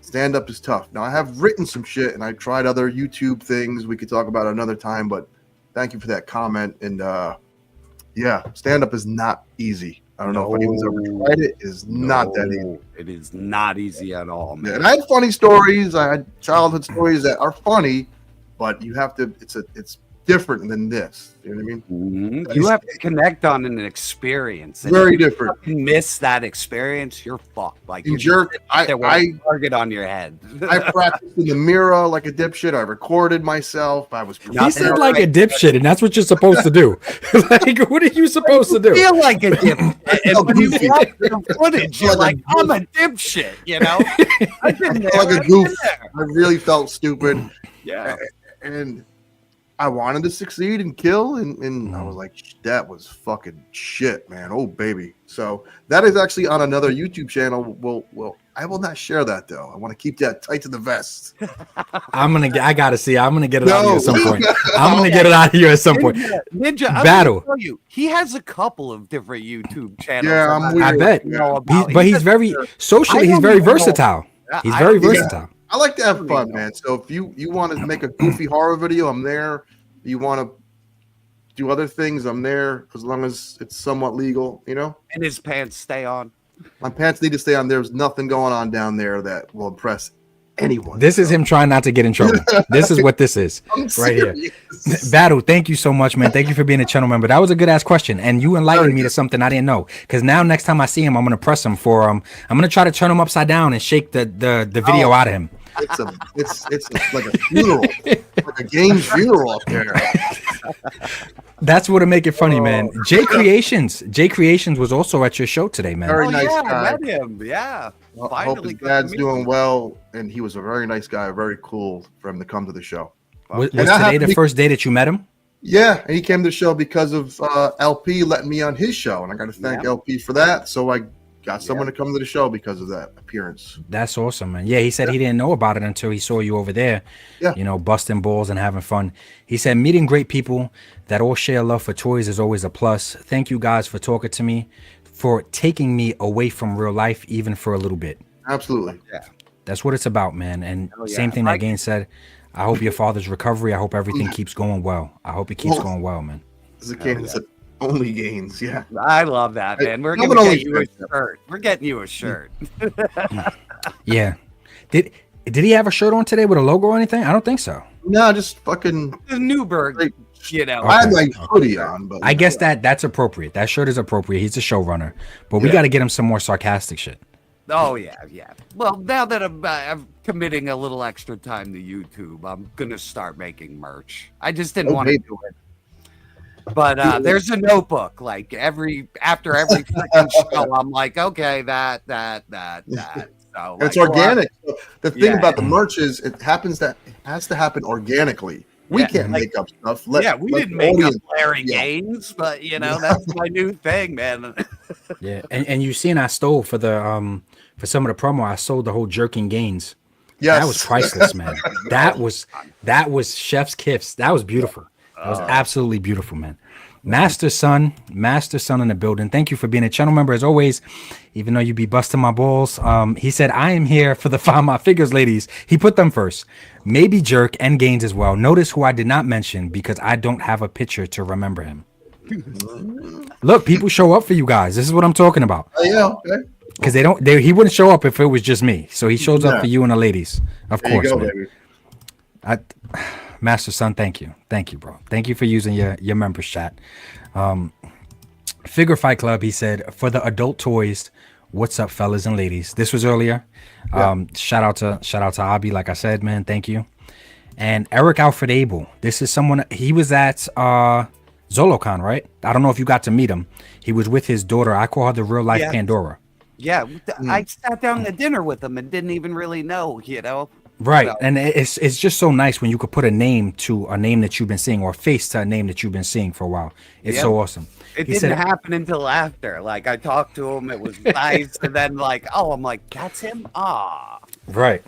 stand up is tough. Now I have written some shit, and I tried other YouTube things. We could talk about it another time. But thank you for that comment. And yeah, stand up is not easy. I don't know if anyone's ever tried it. It is not that easy. It is not easy at all, man. Yeah, and I had funny stories. I had childhood stories that are funny, but you have to. It's different than this. You know what I mean? Mm-hmm. You have to connect on an experience. And very different. If you miss that experience, you're fucked. Like you jerk. I target on your head. I practiced in the mirror like a dipshit. I recorded myself. I was. He said like a dipshit, and that's what you're supposed to do. Like, what are you supposed to do? Feel like a dipshit. And when you watch the footage, you're like, I'm a dipshit. You know, I've been there, like a goof. I really felt stupid. Yeah, and I wanted to succeed and kill, and I was like, that was fucking shit, man. Oh, baby. So that is actually on another YouTube channel. Well, I will not share that, though. I want to keep that tight to the vest. I got to see. I'm going to get it out of here at some point. I'm going to get it out of here at some point. Ninja, Battle. Tell you, he has a couple of different YouTube channels. Yeah, I'm weird. I bet. But he's very, socially, he's very versatile. He's very versatile. I like to have fun, man. So if you want to make a goofy horror video, I'm there. You want to do other things, I'm there, as long as it's somewhat legal, you know? And his pants stay on. My pants need to stay on. There's nothing going on down there that will impress anyone. This is him trying not to get in trouble. This is what this is right here. Battle, thank you so much, man. Thank you for being a channel member. That was a good ass question, and you enlightened me to something I didn't know. Because now next time I see him, I'm gonna press him for I'm gonna try to turn him upside down and shake the video out of him. It's like a funeral, like a game's funeral up there. That's what'll make it funny, man. Jay Creations was also at your show today, man. Very nice guy. I met him. Yeah. I hope his dad's doing well, and he was a very nice guy, very cool for him to come to the show. Was today the first day that you met him? Yeah, and he came to the show because of LP letting me on his show, and I got to thank LP for that. So I got someone to come to the show because of that appearance. That's awesome, man. Yeah, he said he didn't know about it until he saw you over there, you know, busting balls and having fun. He said, meeting great people that all share love for toys is always a plus. Thank you guys for talking to me, for taking me away from real life, even for a little bit. Absolutely. Yeah. That's what it's about, man. And same thing that Gaines said. I hope your father's recovery. I hope everything keeps going well. I hope it keeps going well, man. Only Gaines, yeah. I love that, man. We're gonna get you a shirt. We're getting you a shirt. Yeah. Did he have a shirt on today with a logo or anything? I don't think so. No, just fucking Newburgh. You know, I had my hoodie on, but I guess that's appropriate. That shirt is appropriate. He's a showrunner, but we got to get him some more sarcastic shit. Oh yeah. Well, now that I'm committing a little extra time to YouTube, I'm gonna start making merch. I just didn't want to do it. But there's a notebook. Like after every freaking show, I'm like, okay, that. So it's organic. The thing about the merch is it has to happen organically. We can't make up stuff. We didn't make up Larry Gaines, but you know that's my new thing, man. Yeah, and you seen I stole for the for some of the promo. I sold the whole jerking Gaines. Yes, that was priceless, man. That was chef's kiss. That was beautiful. That was absolutely beautiful, man. Master Son in the building. Thank you for being a channel member as always. Even though you be busting my balls, he said I am here for the Find My Figures ladies. He put them first. Maybe Jerk and Gaines as well. Notice who I did not mention because I don't have a picture to remember him. Look, people show up for you guys. This is what I'm talking about. Oh yeah, okay. Because he wouldn't show up if it was just me. So he shows up for you and the ladies, of course. You go, man. baby. Master Son, thank you, bro. Thank you for using your members chat. Figure Fight Club. He said for the adult toys. What's up, fellas and ladies? This was earlier. Shout out to Abby. Like I said, man, thank you. And Eric Alfred Abel. This is someone. He was at ZoloCon, right? I don't know if you got to meet him. He was with his daughter. I call her the real life Pandora. Yeah, I sat down to dinner with him and didn't even really know, you know. Right, and it's just so nice when you could put a name to a name that you've been seeing or a face to a name that you've been seeing for a while. It's so awesome. It didn't happen until after. Like I talked to him, it was nice, and then I'm like, that's him. Right.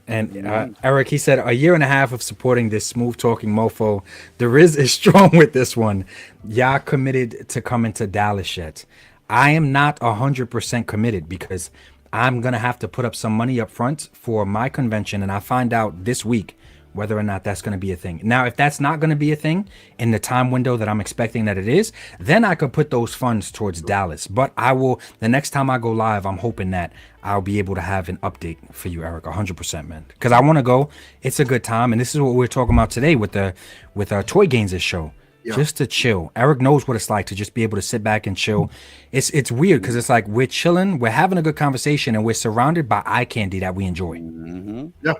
And Eric, he said, a year and a half of supporting this smooth talking mofo. The Riz is strong with this one. Y'all committed to coming to Dallas yet? I am not 100% committed because I'm going to have to put up some money up front for my convention. And I find out this week whether or not that's going to be a thing. Now, if that's not going to be a thing in the time window that I'm expecting that it is, then I could put those funds towards Dallas. But I will, the next time I go live, I'm hoping that I'll be able to have an update for you, Eric, 100%, man. Because I want to go. It's a good time. And this is what we're talking about today with our Toy Gaines' show. Yeah. Just to chill. Eric knows what it's like to just be able to sit back and chill. It's weird because it's like we're chilling, we're having a good conversation, and we're surrounded by eye candy that we enjoy. Mm-hmm. Yeah.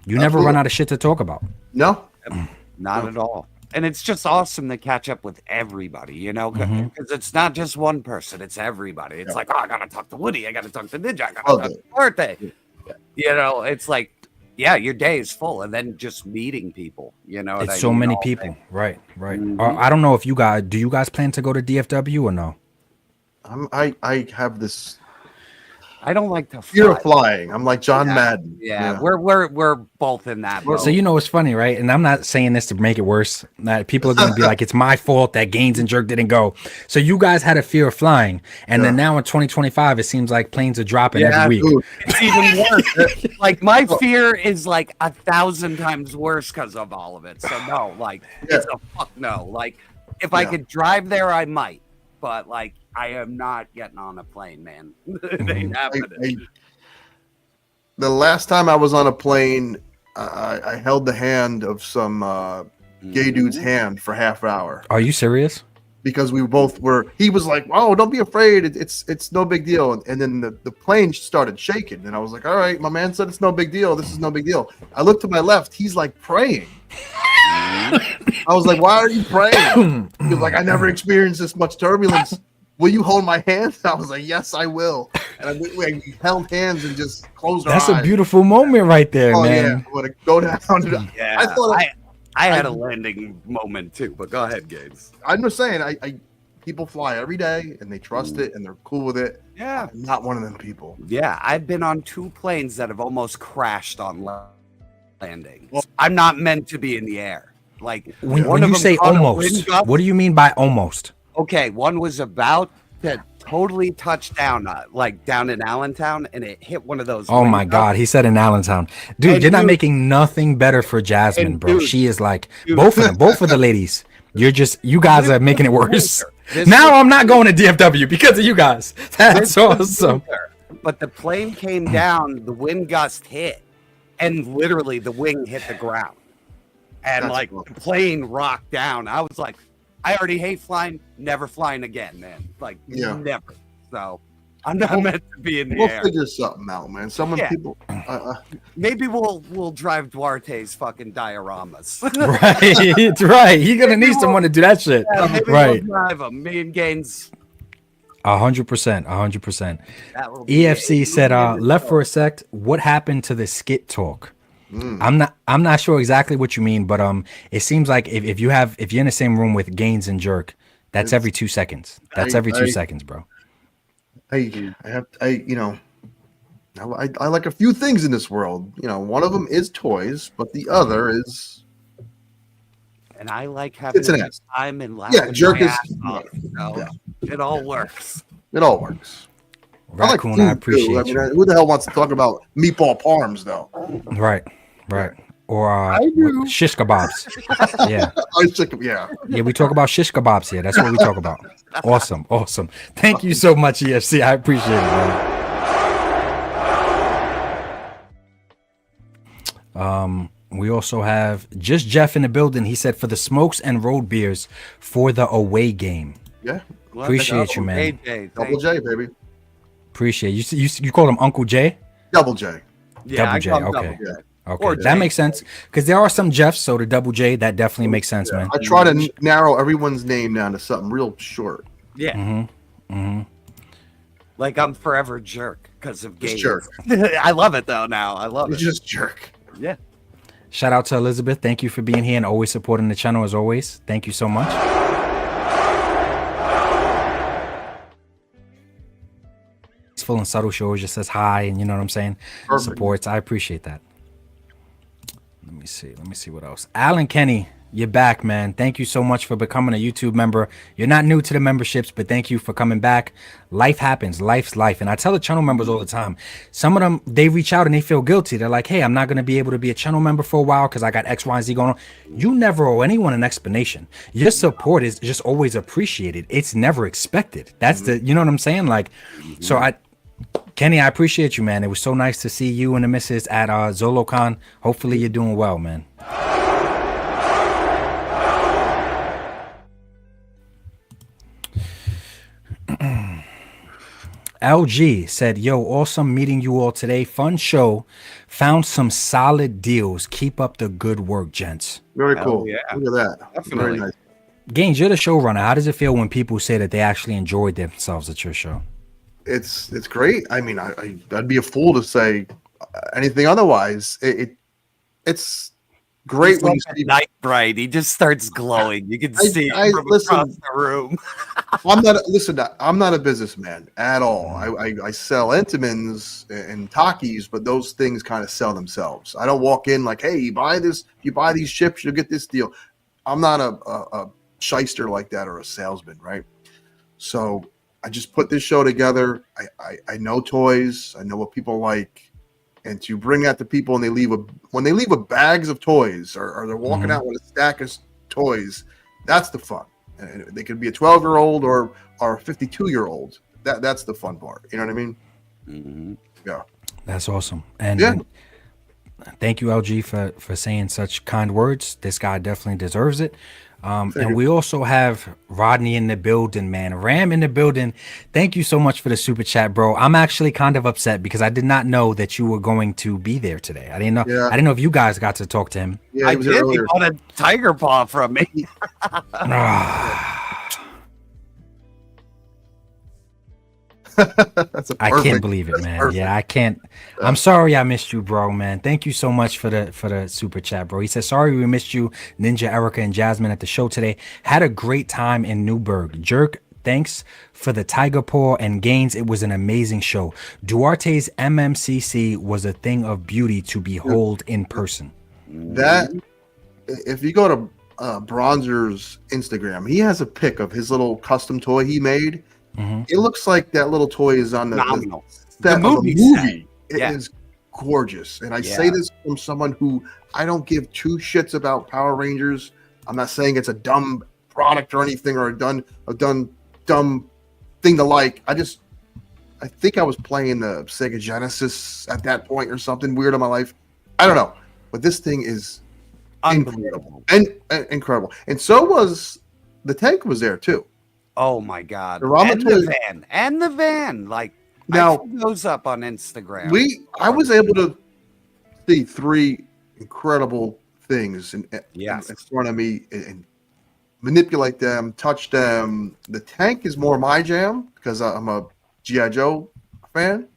You never run out of shit to talk about. No, not at all. And it's just awesome to catch up with everybody, you know, because it's not just one person, it's everybody. It's like, I gotta talk to Woody, I gotta talk to Ninja, I gotta talk to Birthday. You know, it's like, yeah, your day is full, and then just meeting people, you know. It's so many people, right. I don't know if you guys, do you guys plan to go to DFW or no? I have this. I don't like to fear of flying. I'm like John Madden. Yeah, we're both in that. So you know it's funny, right? And I'm not saying this to make it worse. That people are going to be like, it's my fault that Gaines and Jerk didn't go. So you guys had a fear of flying, and then now in 2025, it seems like planes are dropping every week. Dude, it's even worse. Like my fear is like 1,000 times worse because of all of it. So no, like it's a fuck no. Like if I could drive there, I might, but like. I am not getting on a plane, man. It ain't happening. The last time I was on a plane, I held the hand of some gay dude's hand for half an hour. Are you serious? Because we both were. He was like, "Oh, don't be afraid. It's no big deal." And then the plane started shaking, and I was like, "All right, my man said it's no big deal. This is no big deal." I looked to my left. He's like praying. I was like, "Why are you praying?" He was like, "I never experienced this much turbulence. Will you hold my hand?" I was like, "Yes, I will." And we held hands and just closed our eyes. That's a beautiful moment right there, Oh man. yeah, I'm gonna go down. Yeah, I had a landing moment too, but go ahead, Gaines. I'm just saying, I people fly every day and they trust it and they're cool with it. Yeah, I'm not one of them people. Yeah, I've been on 2 planes that have almost crashed on landing. I'm not meant to be in the air. Like When you say almost, what do you mean by almost? Okay, one was about to totally touch down, like down in Allentown, and it hit one of those. Oh my God, he said in Allentown. Dude, And you're not dude- making nothing better for Jasmine, and bro. dude- She is like, dude. both of the ladies. You guys are making it worse. This Now was- I'm not going to DFW because of you guys. That's awesome. But the plane came down, the wind gust hit, and literally the wing hit the ground. And That's like cool. the plane rocked down. I was like, I already hate flying, never flying again, man. Like never. So I'm not meant to be in the We'll air. figure something out, man. People. Maybe we'll drive Duarte's fucking dioramas. Right, right. You're gonna need someone to do that shit. Yeah, maybe Right. we'll drive them. Me and Gaines. 100%. 100%. That will be EFC said, left for a sec. What happened to the skit talk? I'm not sure exactly what you mean, but it seems like if you're in the same room with Gaines and Jerk, that's every 2 seconds. That's every 2 seconds, bro. I like a few things in this world. You know, one of them is toys, but the other is. And I like having It's an a good ass. time and laughing. Yeah, Jerk my is. ass off, so it all works. It all works. Raccoon, food, I appreciate too. you. Who the hell wants to talk about meatball parms, though? Right. Or shish kebabs. Yeah. Yeah, we talk about shish kebabs here. That's what we talk about. Awesome. Thank you so much, EFC. I appreciate it, man. We also have just Jeff in the building. He said for the smokes and road beers for the away game. Yeah. Appreciate you, man. Double J, baby. Appreciate you. You called him Uncle J? Double J. Yeah, Double I J. call him Okay. Double J. Okay, Or that J. makes sense because there are some Jeffs, so the double J that definitely makes sense, man. I try to narrow everyone's name down to something real short. Yeah. Like I'm forever Jerk because of Just Gaines. Jerk. I love it though. Now I love It's it. just Jerk. Yeah. Shout out to Elizabeth. Thank you for being here and always supporting the channel as always. Thank you so much. Full and subtle shows just says hi and you know what I'm saying. Perfect. Supports. I appreciate that. Let me see what else. Alan Kenny, you're back, man. Thank you so much for becoming a YouTube member. You're not new to the memberships, but thank you for coming back. Life happens. Life's life. And I tell the channel members all the time, some of them, they reach out and they feel guilty. They're like, hey, I'm not going to be able to be a channel member for a while because I got X, Y, and Z going on. You never owe anyone an explanation. Your support is just always appreciated. It's never expected. That's the, you know what I'm saying? Like, so Kenny, I appreciate you, man. It was so nice to see you and the missus at ZoloCon. Hopefully you're doing well, man. LG said, yo, awesome meeting you all today. Fun show. Found some solid deals. Keep up the good work, gents. Very cool. yeah. Look at that. Definitely. Very nice. Gaines, you're the showrunner. How does it feel when people say that they actually enjoyed themselves at your show? It's great. I mean, I'd be a fool to say anything otherwise. It's great He's when like you a see. night bright. He just starts glowing. You can see it from listen, across the room. I'm not a businessman at all. I sell Entenmann's and Takis, but those things kind of sell themselves. I don't walk in like, hey, you buy this, you buy these chips, you'll get this deal. I'm not a shyster like that or a salesman, right? So I just put this show together. I know toys. I know what people like. And to bring that to people and when they leave with bags of toys or they're walking out with a stack of toys, that's the fun. And they could be a 12-year-old or a 52-year-old. That's the fun part. You know what I mean? Mm-hmm. Yeah. That's awesome. And Yeah. thank you, LG, for saying such kind words. This guy definitely deserves it. And you. we also have Rodney in the building, man. Ram in the building. Thank you so much for the super chat, bro. I'm actually kind of upset because I did not know that you were going to be there today. I didn't know. Yeah. I didn't know if you guys got to talk to him. Yeah, I he was there did. He earlier. bought a tiger paw from me. That's I can't believe it, man. perfect. Yeah, I can't. I'm sorry I missed you, bro, man. Thank you so much for the super chat, bro. He said, sorry we missed you, Ninja, Erica, and Jasmine at the show today. Had a great time in Newburgh. Jerk, thanks for the tiger paw and gains. It was an amazing show. Duarte's MMCC was a thing of beauty to behold in person. That if you go to Bronzer's Instagram, he has a pic of his little custom toy he made. It looks like that little toy is on the set of a movie. It is gorgeous. And I say this from someone who I don't give two shits about Power Rangers. I'm not saying it's a dumb product or anything or a dumb thing to like. I think I was playing the Sega Genesis at that point or something weird in my life. I don't know. But this thing is unbelievable and incredible. And so was the tank was there too. Oh my god! The Ramen Toy and the van. Like now, I put those up on Instagram. I was able to see three incredible things in front of me and manipulate them, touch them. The tank is more my jam because I'm a G.I. Joe fan.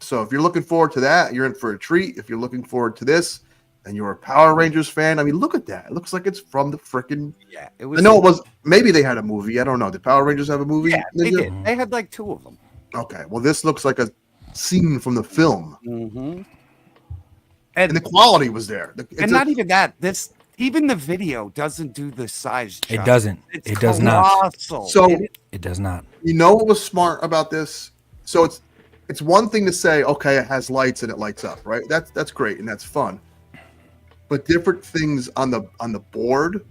So if you're looking forward to that, you're in for a treat. If you're looking forward to this, and you're a Power Rangers fan, I mean, look at that. It looks like it's from the freaking. Yeah, it was. I know it was. Maybe they had a movie. I don't know. Did Power Rangers have a movie? Yeah, they did. They had like two of them. Okay. Well, this looks like a scene from the film. Mm-hmm. And the quality was there. And not even that. Even the video doesn't do the size. It doesn't. It does not. So it does not. You know what was smart about this? So it's one thing to say, okay, it has lights and it lights up, right? That's great and that's fun. But different things on the board,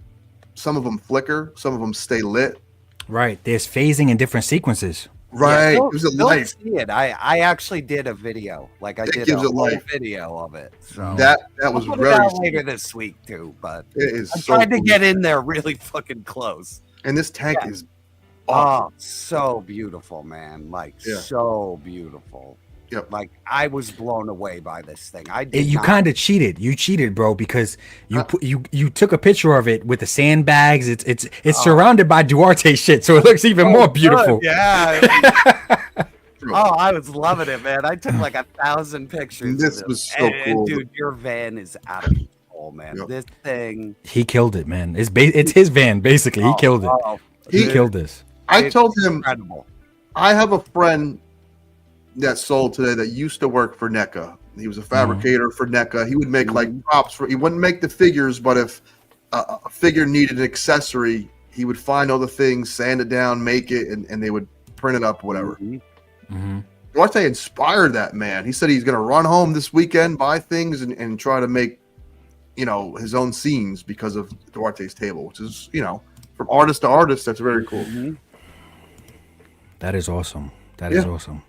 some of them flicker, some of them stay lit. Right. There's phasing in different sequences. Right. Yeah, Gives it life. See it. I actually did a video. Like I did a whole video of it. So that was I'll put very it out later this week too. But it is I so tried to cool. get in there really fucking close. And this tank is awesome. Oh, so beautiful, man. Like so beautiful. Yep. Like I was blown away by this thing. You kind of cheated. You cheated, bro, because you took a picture of it with the sandbags. It's surrounded by Duarte shit, so it looks even more beautiful. Good. Yeah. Oh, I was loving it, man. I took like 1,000 pictures. This of was so and, cool. dude, your van is out of control, man. This thing. He killed it, man. It's his van, basically. He killed it. He killed this. I told him incredible. I have a friend that sold today that used to work for NECA. He was a fabricator for NECA. He would make like props he wouldn't make the figures, but if a figure needed an accessory, he would find all the things, sand it down, make it, and they would print it up, whatever. Duarte inspired that man. He said he's going to run home this weekend, buy things, and try to make, his own scenes because of Duarte's table, which is, from artist to artist, that's very cool. That is awesome. That is awesome.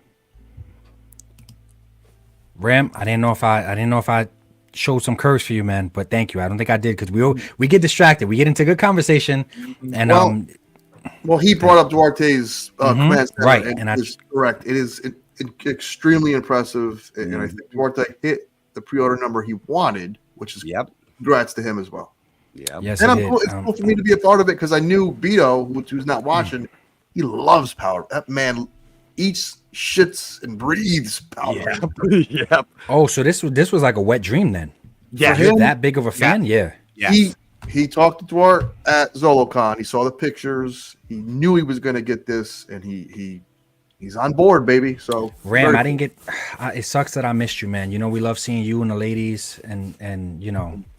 Ram, I didn't know if I showed some curves for you, man, but thank you. I don't think I did because we get distracted. We get into good conversation, and well, he brought up Duarte's command center, right, and and it's correct. It is extremely impressive, and I think Duarte hit the pre-order number he wanted, which is congrats to him as well. Yeah, yes, and it's cool for me to be a part of it because I knew Beto, who's not watching, he loves Power. That man eats, shits, and breathes Power. Yep. Oh, so this was like a wet dream then. Yeah, you're that big of a fan. Yeah. He talked to Duarte at ZoloCon. He saw the pictures. He knew he was going to get this, and he's on board, baby. So Ram, I didn't get. It sucks that I missed you, man. We love seeing you and the ladies, and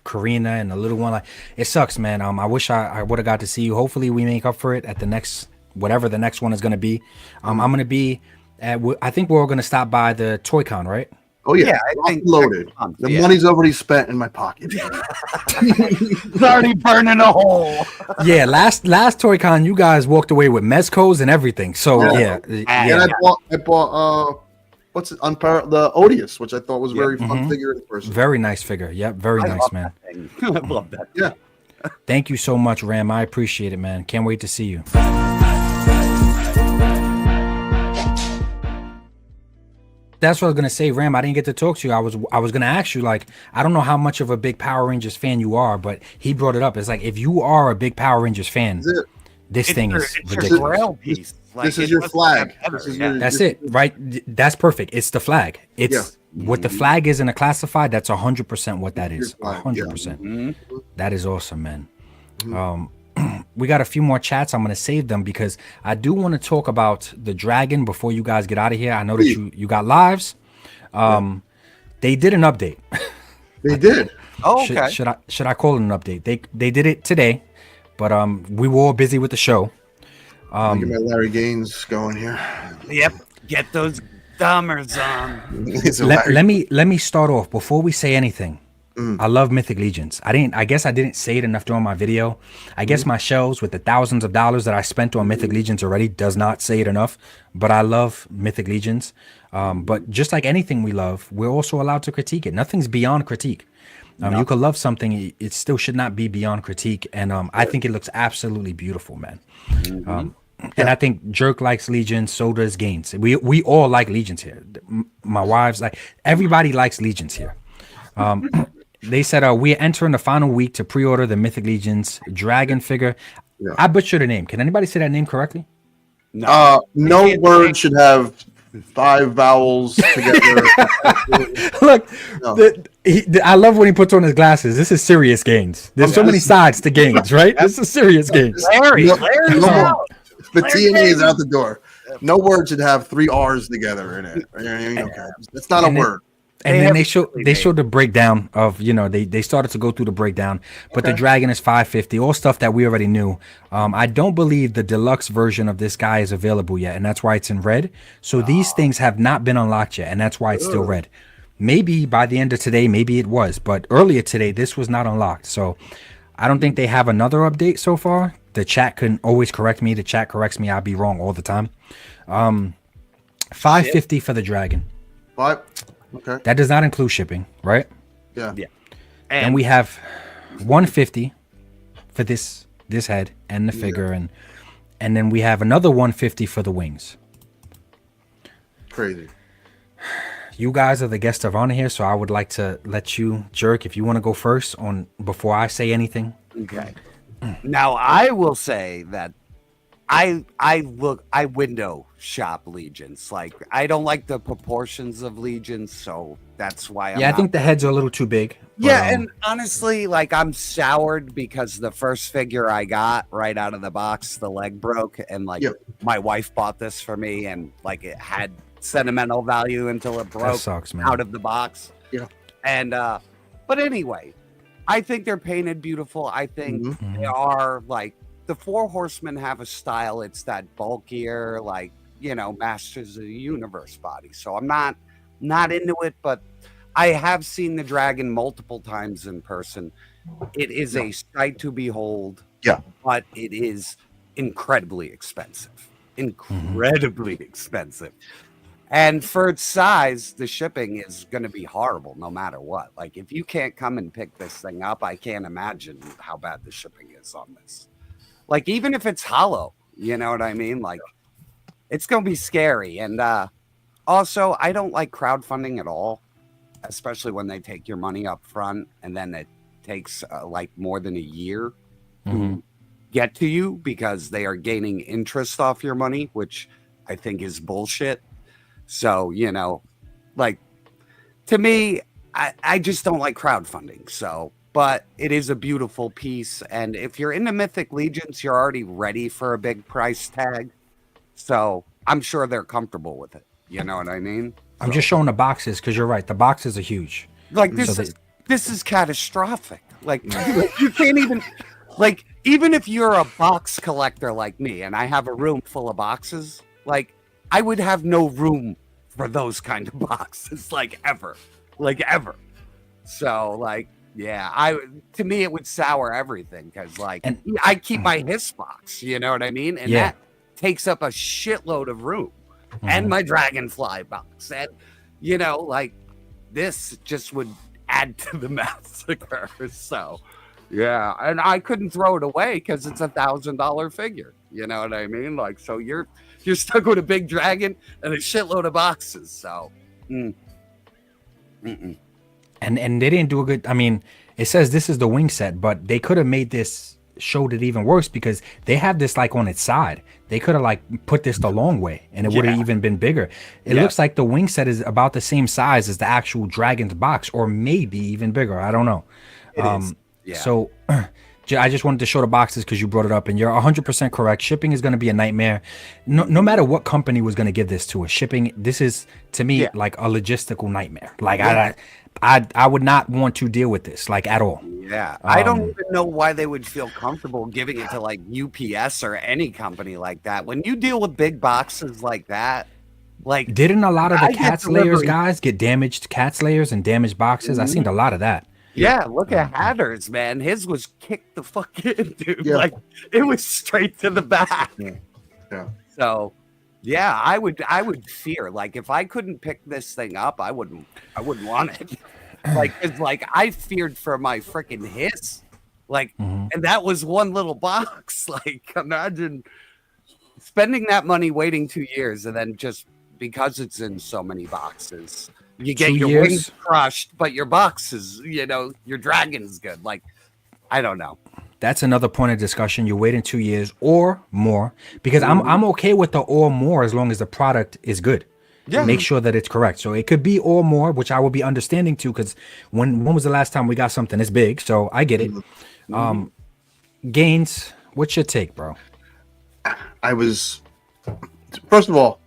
Karina and the little one. Like, it sucks, man. I wish I would have got to see you. Hopefully, we make up for it at the next, whatever the next one is going to be. I'm going to be at. I think we're all going to stop by the ToyCon, right? Oh yeah, I think loaded. The money's already spent in my pocket. It's already burning a hole. Yeah, last ToyCon, you guys walked away with mezcos and everything. So yeah. And I bought what's it, the Odious, which I thought was very fun figure in person. Very nice figure. Yep, very nice, man. I love that. Yeah. Thank you so much, Ram. I appreciate it, man. Can't wait to see you. That's what I was gonna say, Ram. I didn't get to talk to you. I was gonna ask you, like, I don't know how much of a big Power Rangers fan you are, but he brought it up. It's like, if you are a big Power Rangers fan, this thing is ridiculous. This is your flag. That's it, right? That's perfect. It's the flag. It's what the flag is in a classified. That's 100% what that is. 100%. That is awesome, man. We got a few more chats. I'm gonna save them because I do want to talk about the dragon before you guys get out of here. I know that you got lives. They did an update. They did. Oh, okay. Should I call it an update? They did it today, but we were all busy with the show. Get my Larry Gaines going here. Yep. Get those dumbers on. Let me start off before we say anything. I love Mythic Legions. I guess I didn't say it enough during my video. I guess my shelves with the thousands of dollars that I spent on Mythic Legions already does not say it enough, but I love Mythic Legions. But just like anything we love, we're also allowed to critique it. Nothing's beyond critique. You could love something, it still should not be beyond critique. And I think it looks absolutely beautiful, man. And I think Jerk likes Legions, so does Gaines. We all like Legions here. My wives, like, everybody likes Legions here. They said we're entering the final week to pre-order the Mythic Legions dragon figure. I butchered the name. Can anybody say that name correctly? No word should have 5 vowels together. Look, I love when he puts on his glasses. This is serious Gaines. There's so many sides to Gaines, right? This is serious Gaines. Larry, the TNA is out the door. No word should have 3 R's together in it. Okay. That's not a word. And then they showed the breakdown of, they started to go through the breakdown, but the dragon is $550, all stuff that we already knew. I don't believe the deluxe version of this guy is available yet, and that's why it's in red. So these things have not been unlocked yet, and that's why it's still red. Maybe by the end of today, maybe it was, but earlier today, this was not unlocked. So I don't think they have another update so far. The chat can always correct me. The chat corrects me. I'll be wrong all the time. $550 for the dragon. What? Okay. That does not include shipping, right? Yeah. And we have $150 for this head and the figure, and then we have another $150 for the wings. Crazy. You guys are the guest of honor here, so I would like to let you, Jerk, if you want to go first on before I say anything. Okay. Now I will say that I window shop Legions. Like, I don't like the proportions of Legions, so that's why I think the heads are a little too big. But, and honestly, like, I'm soured because the first figure I got right out of the box, the leg broke, and like my wife bought this for me, and like it had sentimental value until it broke out of the box. Yeah. And but anyway, I think they're painted beautiful. I think they are like the 4 Horsemen have a style. It's that bulkier, like, Masters of the Universe body. So I'm not into it, but I have seen the dragon multiple times in person. It is a sight to behold. Yeah. But it is incredibly expensive. Incredibly expensive. And for its size, the shipping is going to be horrible no matter what. Like, if you can't come and pick this thing up, I can't imagine how bad the shipping is on this. Like, even if it's hollow, you know what I mean? Like, it's going to be scary. And also, I don't like crowdfunding at all, especially when they take your money up front and then it takes like more than a year to get to you because they are gaining interest off your money, which I think is bullshit. So, like, to me, I just don't like crowdfunding. So, but it is a beautiful piece. And if you're into Mythic Legions, you're already ready for a big price tag. So I'm sure they're comfortable with it. You know what I mean? I'm just showing the boxes because you're right. The boxes are huge. Like, this is catastrophic. Like, you can't even, like, even if you're a box collector like me and I have a room full of boxes, like, I would have no room for those kind of boxes, like, ever. So, like, yeah, to me, it would sour everything because, like, I keep my Hiss box, you know what I mean? And that takes up a shitload of room. and my Dragonfly box. And, you know, like, this just would add to the massacre. So, yeah. And I couldn't throw it away because it's $1,000 figure. You know what I mean? Like, so you're stuck with a big dragon and a shitload of boxes. So, And they didn't do a good. I mean, it says this is the wing set, but they could have made this, showed it even worse, because they have this like on its side. They could have like put this the long way and it would have even been bigger. It looks like the wing set is about the same size as the actual dragon's box, or maybe even bigger. I don't know. So I just wanted to show the boxes because you brought it up, and you're 100% correct. Shipping is going to be a nightmare. No matter what company was going to give this to us, shipping, this is to me like a logistical nightmare. Like I would not want to deal with this like at all. Yeah, I don't even know why they would feel comfortable giving it to like UPS or any company like that. When you deal with big boxes like that, like didn't a lot of the cat slayers guys get damaged cat slayers and damaged boxes? I seen a lot of that. Yeah, look at Hatter's, man. His was kicked the fuck in, dude. Like it was straight to the back. Yeah. So, yeah, I would fear, like, if I couldn't pick this thing up, I wouldn't want it. Like, it's like I feared for my freaking hiss. Like, and that was one little box. Like, imagine spending that money, waiting 2 years, and then just because it's in so many boxes, you get 2 your years? wings crushed, but your box is, you know, your dragon's good. Like, I don't know. That's another point of discussion. You're waiting 2 years or more, because I'm okay with the or more as long as the product is good. Yeah. Make sure that it's correct. So it could be or more, which I will be understanding too, because when was the last time we got something this big? So I get it. Gaines, what's your take, bro? First of all,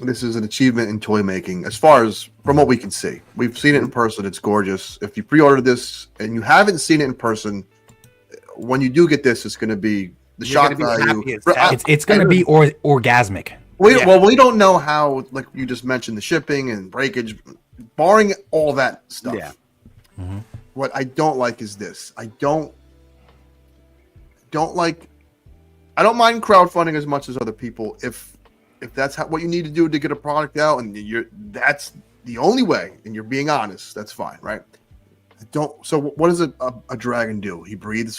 this is an achievement in toy making as far as from what we can see. We've seen it in person. It's gorgeous. If you pre-ordered this and you haven't seen it in person, when you do get this, it's going to be the shock value. It's going to be orgasmic. Well, we don't know how, like you just mentioned, the shipping and breakage, barring all that stuff. Yeah. What I don't like is this. I don't mind crowdfunding as much as other people if that's what you need to do to get a product out, and that's the only way, and you're being honest, that's fine, right? So what does a dragon do? He breathes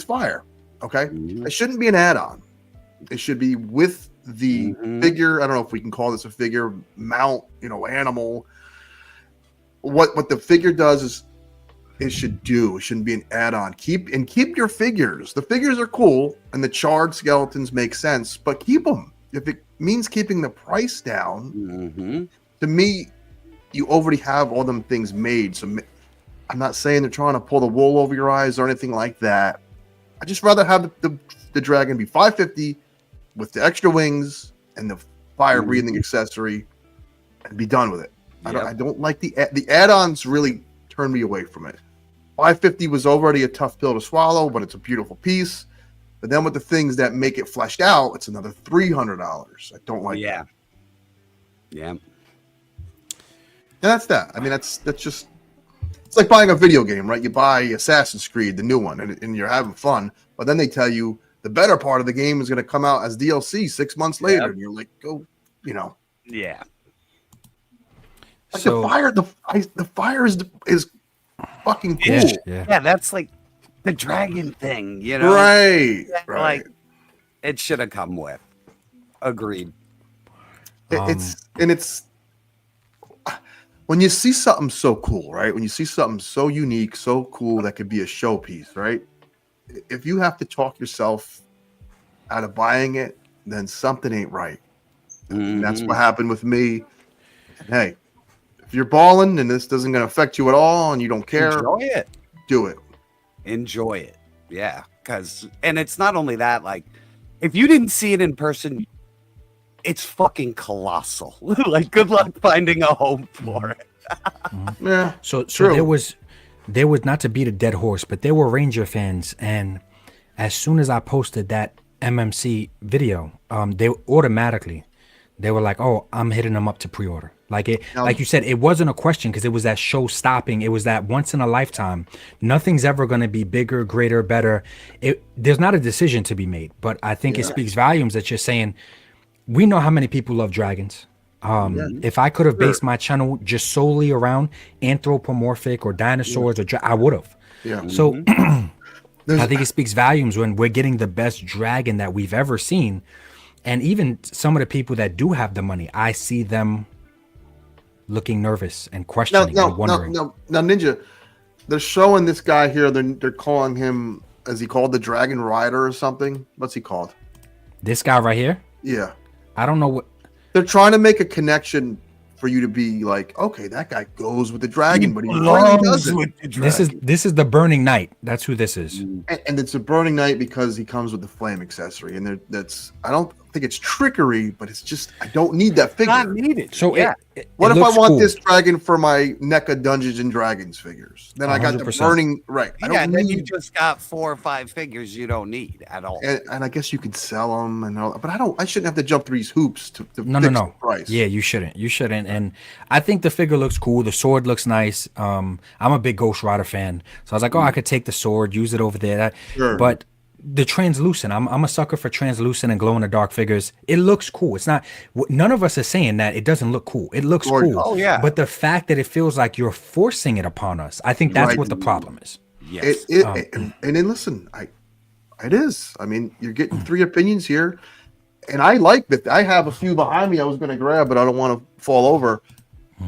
fire. Okay, it shouldn't be an add-on. It should be with the figure. I don't know if we can call this a figure, mount, animal. What the figure does is it shouldn't be an add-on. Keep your figures. The figures are cool and the charred skeletons make sense, but keep them. If it means keeping the price down, to me, you already have all them things made. So I'm not saying they're trying to pull the wool over your eyes or anything like that. I just rather have the dragon be $550 with the extra wings and the fire breathing accessory and be done with it. I don't like the add-ons. Really turn me away from it. $550 was already a tough pill to swallow, but it's a beautiful piece. But then with the things that make it fleshed out, it's another $300. I don't like that. Yeah. And that's that. I mean, that's just, it's like buying a video game, right? You buy Assassin's Creed, the new one, and you're having fun. But then they tell you the better part of the game is going to come out as DLC 6 months later. And you're like, go. Yeah. Like so, the fire is fucking cool. Yeah, that's like the dragon thing, Right. Like it should have come with. Agreed. It's when you see something so cool, right? When you see something so unique, so cool that could be a showpiece, right? If you have to talk yourself out of buying it, then something ain't right. And that's what happened with me. And hey, if you're balling and this doesn't going to affect you at all and you don't care, enjoy it. Do it. Enjoy it. Yeah. And it's not only that, like, if you didn't see it in person, it's fucking colossal. Like, good luck finding a home for it. Yeah. So there was not to beat a dead horse, but there were Ranger fans, and as soon as I posted that MMC video, they were like, "Oh, I'm hitting them up to pre-order." Like you said, it wasn't a question because it was that show stopping. It was that once in a lifetime. Nothing's ever going to be bigger, greater, better. There's not a decision to be made, but I think it speaks volumes that you're saying, we know how many people love dragons. If I could have based my channel just solely around anthropomorphic or dinosaurs, I would have. Yeah. So I think it speaks volumes when we're getting the best dragon that we've ever seen. And even some of the people that do have the money, I see them looking nervous and questioning and wondering. Now, Ninja, they're showing this guy here. They're calling him, is he called the Dragon Rider or something? What's he called? This guy right here? Yeah. I don't know what. They're trying to make a connection for you to be like, okay, that guy goes with the dragon, but he really doesn't. This is the Burning Knight. That's who this is. And it's a Burning Knight because he comes with the flame accessory, and that's I don't think it's trickery, but it's just I don't need that figure. Not needed. So what if I want cool. this dragon for my NECA Dungeons and Dragons figures? Then I got the 100%. Burning right. I don't then need, you just got 4 or 5 figures you don't need at all. and I guess you could sell them and all, but I shouldn't have to jump through these hoops to No. the price. Yeah, you shouldn't. And I think the figure looks cool. The sword looks nice. I'm a big Ghost Rider fan, so I was like, I could take the sword, use it over there. Sure. But the translucent, I'm a sucker for translucent and glow in the dark figures. It looks cool. It's not. None of us are saying that it doesn't look cool. It looks cool. Oh yeah. But the fact that it feels like you're forcing it upon us, I think that's what the problem is. Yes. And then listen, it is. I mean, you're getting 3 opinions here, and I like that. I have a few behind me I was going to grab, but I don't want to fall over.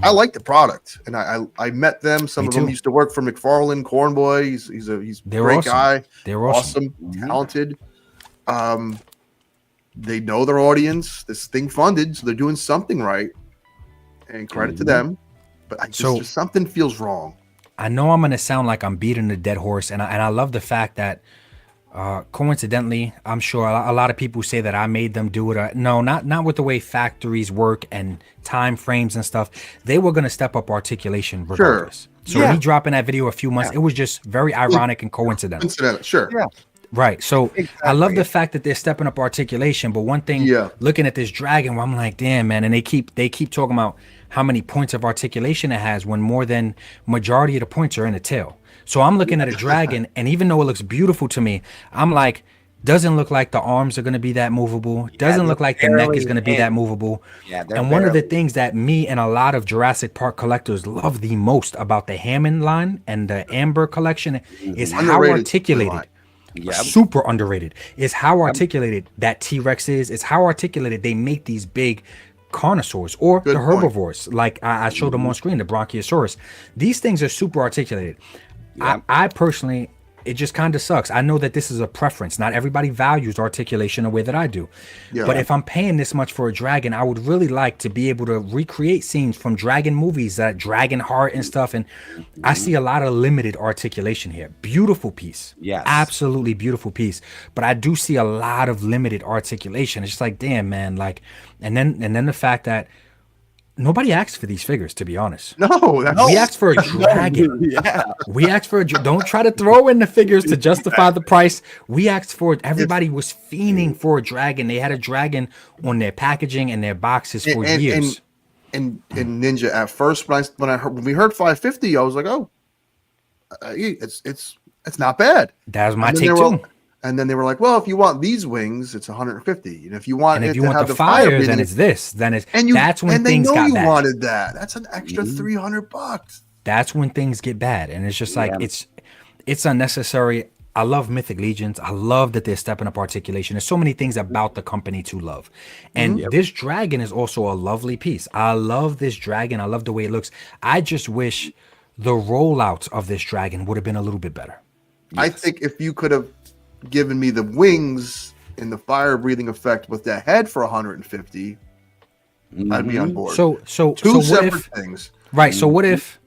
I like the product, and I met them. Some of them used to work for McFarlane, Cornboy. He's a great guy. They're awesome, talented. They know their audience. This thing funded, so they're doing something right. And credit to them. But just something feels wrong. I know I'm gonna sound like I'm beating a dead horse, and I love the fact that coincidentally, I'm sure a lot of people say that I made them do it. No, not with the way factories work and time frames and stuff. They were gonna step up articulation regardless. So me dropping that video a few months, it was just very ironic and coincidental. Sure. Yeah. Right. So I love the fact that they're stepping up articulation. But one thing, looking at this dragon, where I'm like, damn, man, and they keep talking about how many points of articulation it has when more than majority of the points are in the tail. So I'm looking at a dragon, and even though it looks beautiful to me, I'm like, doesn't look like the arms are going to be that movable. Doesn't look like the neck is going to be that movable. Yeah, and one of the things that me and a lot of Jurassic Park collectors love the most about the Hammond line and the Amber collection is how articulated. Super underrated is how articulated that T-Rex is. It's how articulated they make these big carnosaurs or the herbivores. Like I showed them on screen, the Bronchiosaurus. These things are super articulated. I personally, it just kind of sucks. I know that this is a preference. Not everybody values articulation the way that I do. But if I'm paying this much for a dragon, I would really like to be able to recreate scenes from dragon movies, that Dragon Heart and stuff. And I see a lot of limited articulation here. Beautiful piece. Yes. Absolutely beautiful piece. But I do see a lot of limited articulation. It's just like, damn, man. Like, and then the fact that nobody asked for these figures, to be honest. No, we asked for a dragon. We asked for don't try to throw in the figures to justify the price. We asked for it. Everybody was fiending for a dragon. They had a dragon on their packaging and their boxes for years. And Ninja, at first when we heard 550, I was like, oh, it's not bad. That was my take too. And then they were like, well, if you want these wings, it's 150. And if you want the fire, then it's this. Then it's that's when things got bad. And they know you wanted that. That's an extra $300. That's when things get bad. And it's just like it's unnecessary. I love Mythic Legions. I love that they're stepping up articulation. There's so many things about the company to love. And this dragon is also a lovely piece. I love this dragon. I love the way it looks. I just wish the rollout of this dragon would have been a little bit better. I think if you could have given me the wings and the fire breathing effect with the head for 150, I'd be on board. So two separate things. Right. So what if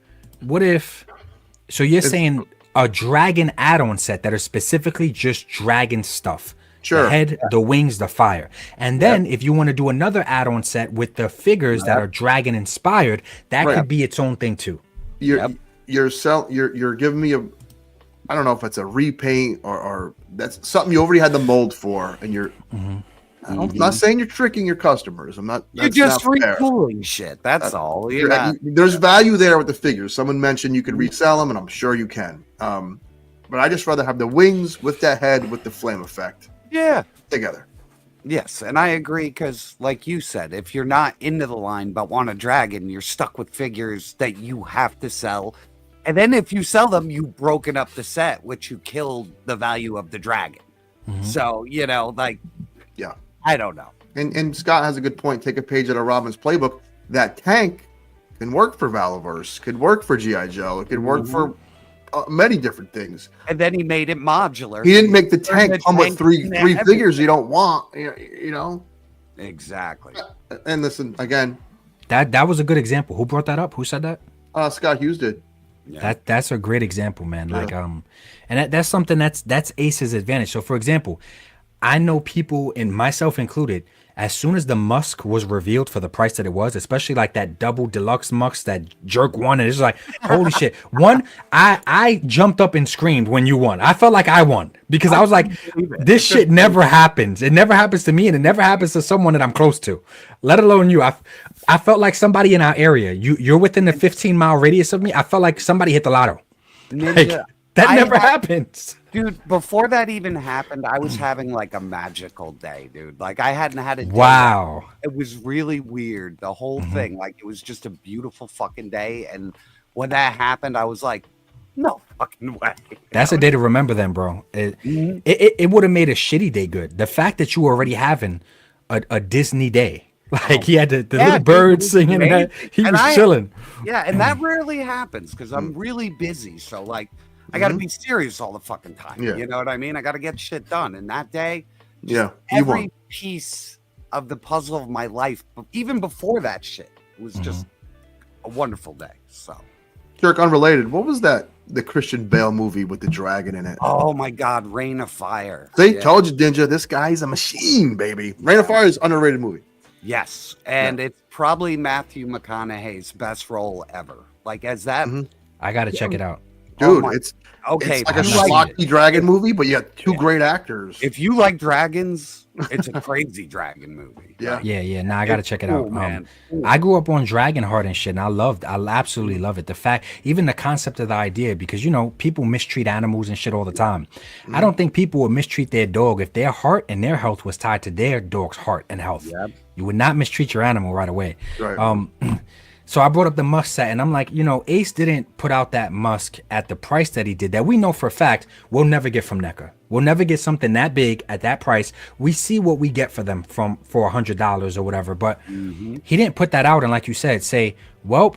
so you're saying a dragon add-on set that are specifically just dragon stuff? Sure. The head, the wings, the fire. And then if you want to do another add-on set with the figures that are dragon inspired, that could be its own thing too. You're giving me I don't know if it's a repaint or that's something you already had the mold for, and you're. I'm not saying you're tricking your customers. I'm not. You're just retooling shit. That's all. There's value there with the figures. Someone mentioned you could resell them, and I'm sure you can. But I just rather have the wings with that head with the flame effect. Yeah, together. Yes, and I agree because, like you said, if you're not into the line but want a dragon, you're stuck with figures that you have to sell. And then if you sell them, you've broken up the set, which you killed the value of the dragon. So, you know, like, yeah, I don't know. And Scott has a good point. Take a page out of Robin's playbook. That tank can work for Valiverse, could work for G.I. Joe, it could work for many different things. And then he made it modular. He didn't make the tank come with three figures you don't want, you know? Exactly. And listen, again. That was a good example. Who brought that up? Who said that? Scott Hughes did. Yeah. That's a great example, man. Like and that's something that's Ace's advantage. So for example, I know people, and myself included, as soon as the Musk was revealed for the price that it was, especially like that double deluxe Musk, that jerk one, and it's like, holy shit. One, I jumped up and screamed when you won. I felt like I won because I was like, this shit never happens. It never happens to me, and it never happens to someone that I'm close to, let alone you. I felt like somebody in our area. You're within the 15-mile radius of me. I felt like somebody hit the lotto. Like, that never happens. Dude, before that even happened, I was having like a magical day, dude. Like I hadn't had a day. Wow. It was really weird. The whole thing, like it was just a beautiful fucking day. And when that happened, I was like, no fucking way. That's a day to remember then, bro. It would have made a shitty day good. The fact that you were already having a Disney day. Like he had the little birds singing and that, he was chilling. Yeah, and that rarely happens because I'm really busy. So like I got to be serious all the fucking time. Yeah. You know what I mean? I got to get shit done. And that day, every piece of the puzzle of my life, even before that shit, was just a wonderful day. So, Jerk, unrelated. What was that? The Christian Bale movie with the dragon in it. Oh my God, Rain of Fire. See, told you, Ninja. This guy's a machine, baby. Rain of Fire is an underrated movie. Yes, and it's probably Matthew McConaughey's best role ever. Like as that, I got to check it out. Dude, it's okay. like a schlocky dragon movie, but you have two great actors. If you like dragons, it's a crazy dragon movie. Yeah. Nah, I gotta check it out, man. I grew up on Dragonheart and shit, and I absolutely love it. The fact, even the concept of the idea, because you know people mistreat animals and shit all the time. I don't think people would mistreat their dog if their heart and their health was tied to their dog's heart and health. You would not mistreat your animal right away. Right. So I brought up the Musk set, and I'm like, you know, Ace didn't put out that Musk at the price that he did, that we know for a fact we'll never get from NECA. We'll never get something that big at that price. We see what we get for them for $100 or whatever, but he didn't put that out and, like you said, say, well,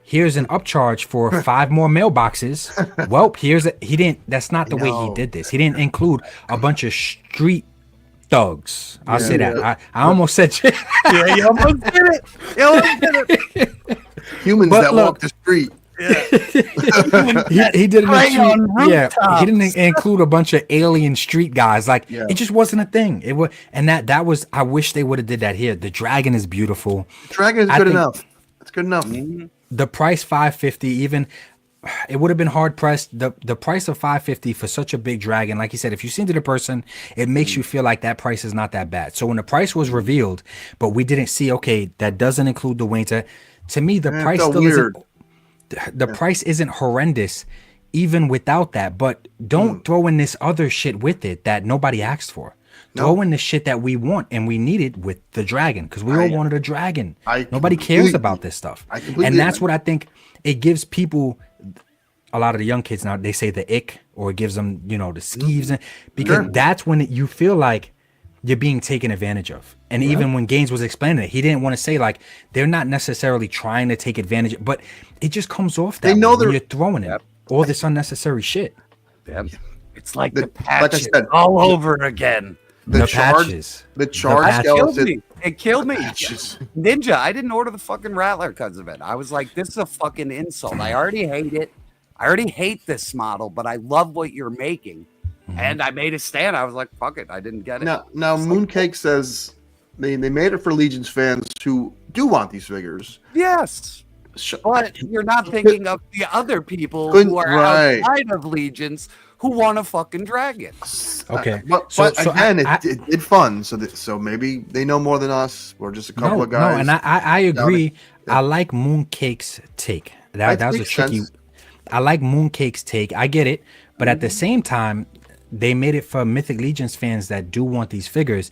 here's an upcharge for 5 more mailboxes. Well, he didn't. That's not the way he did this. He didn't include a bunch of street thugs. I'll say that. I almost said shit. Yeah, you almost did it. You almost did it. Humans that walk the street. he didn't he didn't include a bunch of alien street guys. Like it just wasn't a thing. It was, and that was, I wish they would have did that here. The dragon is beautiful. Dragon is good enough. It's good enough. The price $550, even it would have been hard pressed. The price of $550 for such a big dragon, like you said, if you send it to a person, it makes you feel like that price is not that bad. So when the price was revealed, but we didn't see, okay, that doesn't include the wings. To me, the price still isn't. The price isn't horrendous, even without that. But don't throw in this other shit with it that nobody asked for. Throw in the shit that we want and we needed with the dragon, because we all wanted a dragon. Nobody cares about this stuff, and that's what I think. It gives people, a lot of the young kids now, they say the ick, or it gives them, you know, the skeeves, and because that's when you feel like you're being taken advantage of. And even when Gaines was explaining it, he didn't want to say like they're not necessarily trying to take advantage, but it just comes off that way when you're throwing it all this unnecessary shit. It's like the patches all over again. The patches. The charge skeleton. It killed me. Ninja, I didn't order the fucking Rattler because of it. I was like, this is a fucking insult. I already hate it. I already hate this model, but I love what you're making. And I made a stand. I was like, fuck it. I didn't get it. Now Mooncake says they made it for Legions fans who do want these figures. Yes. But you're not thinking of the other people who are outside of Legions who want a fucking dragon. Okay. But again, it did fun. So maybe they know more than us. We're just a couple of guys. No, and I agree. I like Mooncake's take. That was a tricky. I like Mooncake's take. I get it. But at the same time, they made it for Mythic Legions fans that do want these figures.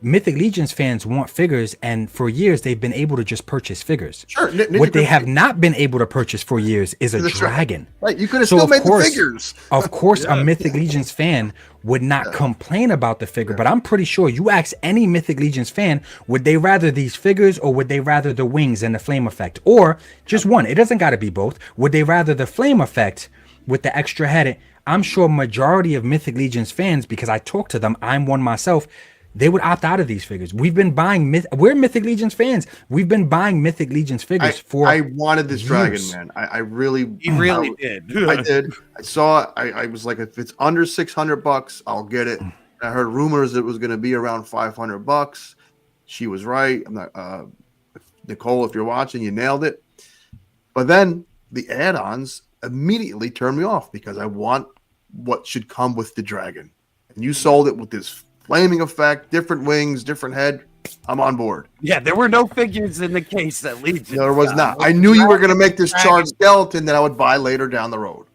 Mythic Legions fans want figures, and for years they've been able to just purchase figures. Sure. What they have not been able to purchase for years is a dragon. Right. You could have still made the figures. Of course, a Mythic Legions fan would not complain about the figure, but I'm pretty sure you ask any Mythic Legions fan, would they rather these figures or would they rather the wings and the flame effect? Or just one. It doesn't got to be both. Would they rather the flame effect with the extra head? I'm sure majority of Mythic Legions fans, because I talk to them, I'm one myself, they would opt out of these figures. We've been buying we're Mythic Legions fans. We've been buying Mythic Legions figures for I wanted this dragon, years. man. I really You really did. I did. I saw it. I was like, if it's under $600, I'll get it. I heard rumors it was going to be around $500. She was right. I'm not Nicole, if you're watching, you nailed it. But then the add-ons immediately turned me off because I want what should come with the dragon. And you sold it with this flaming effect, different wings, different head. I'm on board. Yeah, there were no figures in the case that Legion. No, there was not. I knew you were going to make this charred skeleton that I would buy later down the road.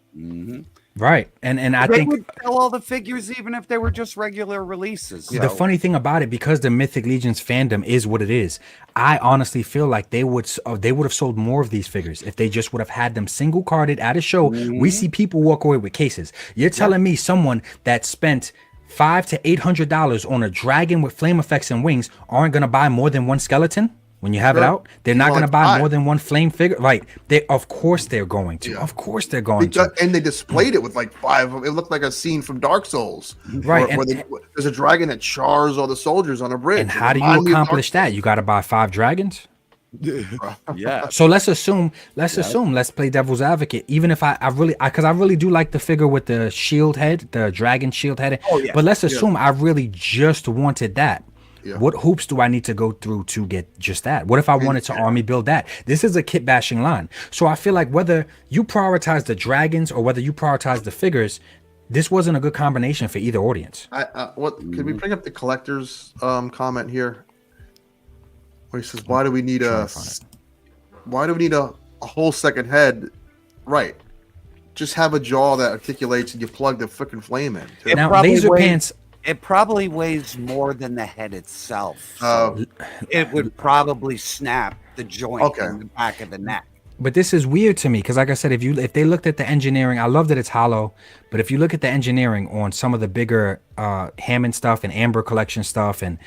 Right. And I they think would sell all the figures even if they were just regular releases. the funny thing about it, because the Mythic Legions fandom is what it is, I honestly feel like they would have sold more of these figures if they just would have had them single carded at a show. We see people walk away with cases. You're telling me someone that spent $500 to $800 on a dragon with flame effects and wings aren't gonna buy more than one skeleton when you have it out? They're not gonna buy more than one flame figure, right? Of course they're going to. Of course they're going to. And they displayed it with like 5 of them. It looked like a scene from Dark Souls, right? Where there's a dragon that chars all the soldiers on a bridge. And how do you accomplish that? You got to buy 5 dragons. Yeah. So let's play devil's advocate. Even if I really do like the figure with the shield head, the dragon shield head. But let's assume I really just wanted that. What hoops do I need to go through to get just that? What if I wanted to army build that? This is a kit bashing line. So I feel like whether you prioritize the dragons or whether you prioritize the figures, this wasn't a good combination for either audience. Could we bring up the collector's comment here? Where he says, "Why do we need a whole second head?" Right, just have a jaw that articulates and you plug the freaking flame in. Too. Now, laser pants. It probably weighs more than the head itself. So it would probably snap the joint in the back of the neck. But this is weird to me because, like I said, if they looked at the engineering, I love that it's hollow. But if you look at the engineering on some of the bigger Hammond stuff and Amber Collection stuff, and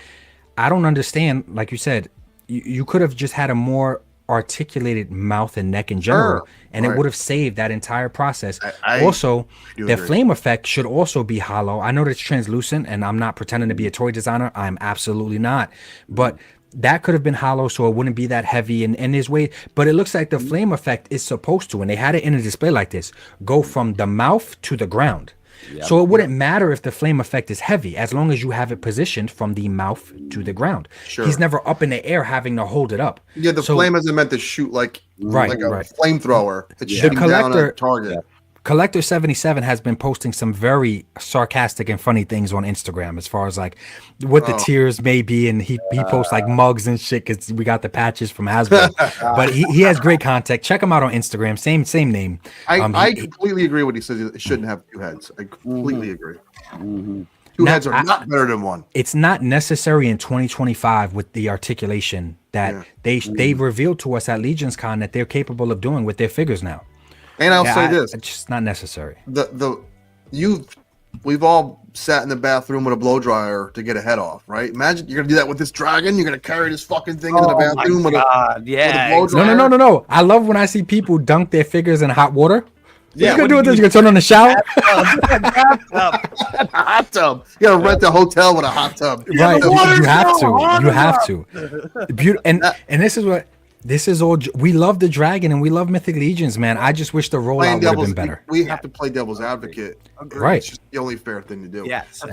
I don't understand, like you said, you could have just had a more articulated mouth and neck in general, and it would have saved that entire process. Also, the flame effect should also be hollow. I know that it's translucent, and I'm not pretending to be a toy designer. I'm absolutely not. But that could have been hollow, so it wouldn't be that heavy in his way. But it looks like the flame effect is supposed to, and they had it in a display like this, go from the mouth to the ground. So it wouldn't matter if the flame effect is heavy as long as you have it positioned from the mouth to the ground. He's never up in the air having to hold it up. Yeah, the flame isn't meant to shoot like a flamethrower. It's shooting down a target. Collector 77 has been posting some very sarcastic and funny things on Instagram as far as like what the tiers may be, and he posts like mugs and shit because we got the patches from Hasbro. But he has great content. Check him out on Instagram. Same name. I completely agree with what he says. It shouldn't have 2 heads. I completely agree. 2 heads are not better than 1. It's not necessary in 2025 with the articulation that they revealed to us at Legions Con that they're capable of doing with their figures now. And I'll say this: it's just not necessary. We've all sat in the bathroom with a blow dryer to get a head off, right? Imagine you're gonna do that with this dragon. You're gonna carry this fucking thing into the bathroom with a blow dryer. No. I love when I see people dunk their figures in hot water. Yeah, you gonna do with this? You gonna turn on the shower? Hot tub. You gotta rent a hotel with a hot tub. Right? You have to. And this is all. We love the dragon and we love Mythic Legions, man. I just wish the rollout would have been better. We have to play devil's advocate. Right. It's just the only fair thing to do. Yes. If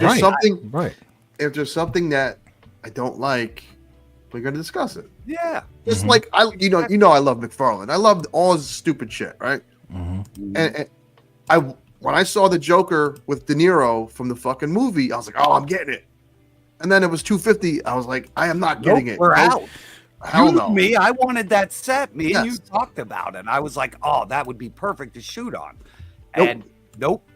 there's something that I don't like, we're gonna discuss it. Yeah. Just like I love McFarlane. I love all his stupid shit, right? And when I saw the Joker with De Niro from the fucking movie, I was like, oh, I'm getting it. And then it was $250. I was like, I am not getting it. We're out. Hell no. Me, I wanted that set. Me and you talked about it. I was like, oh, that would be perfect to shoot on. And nope.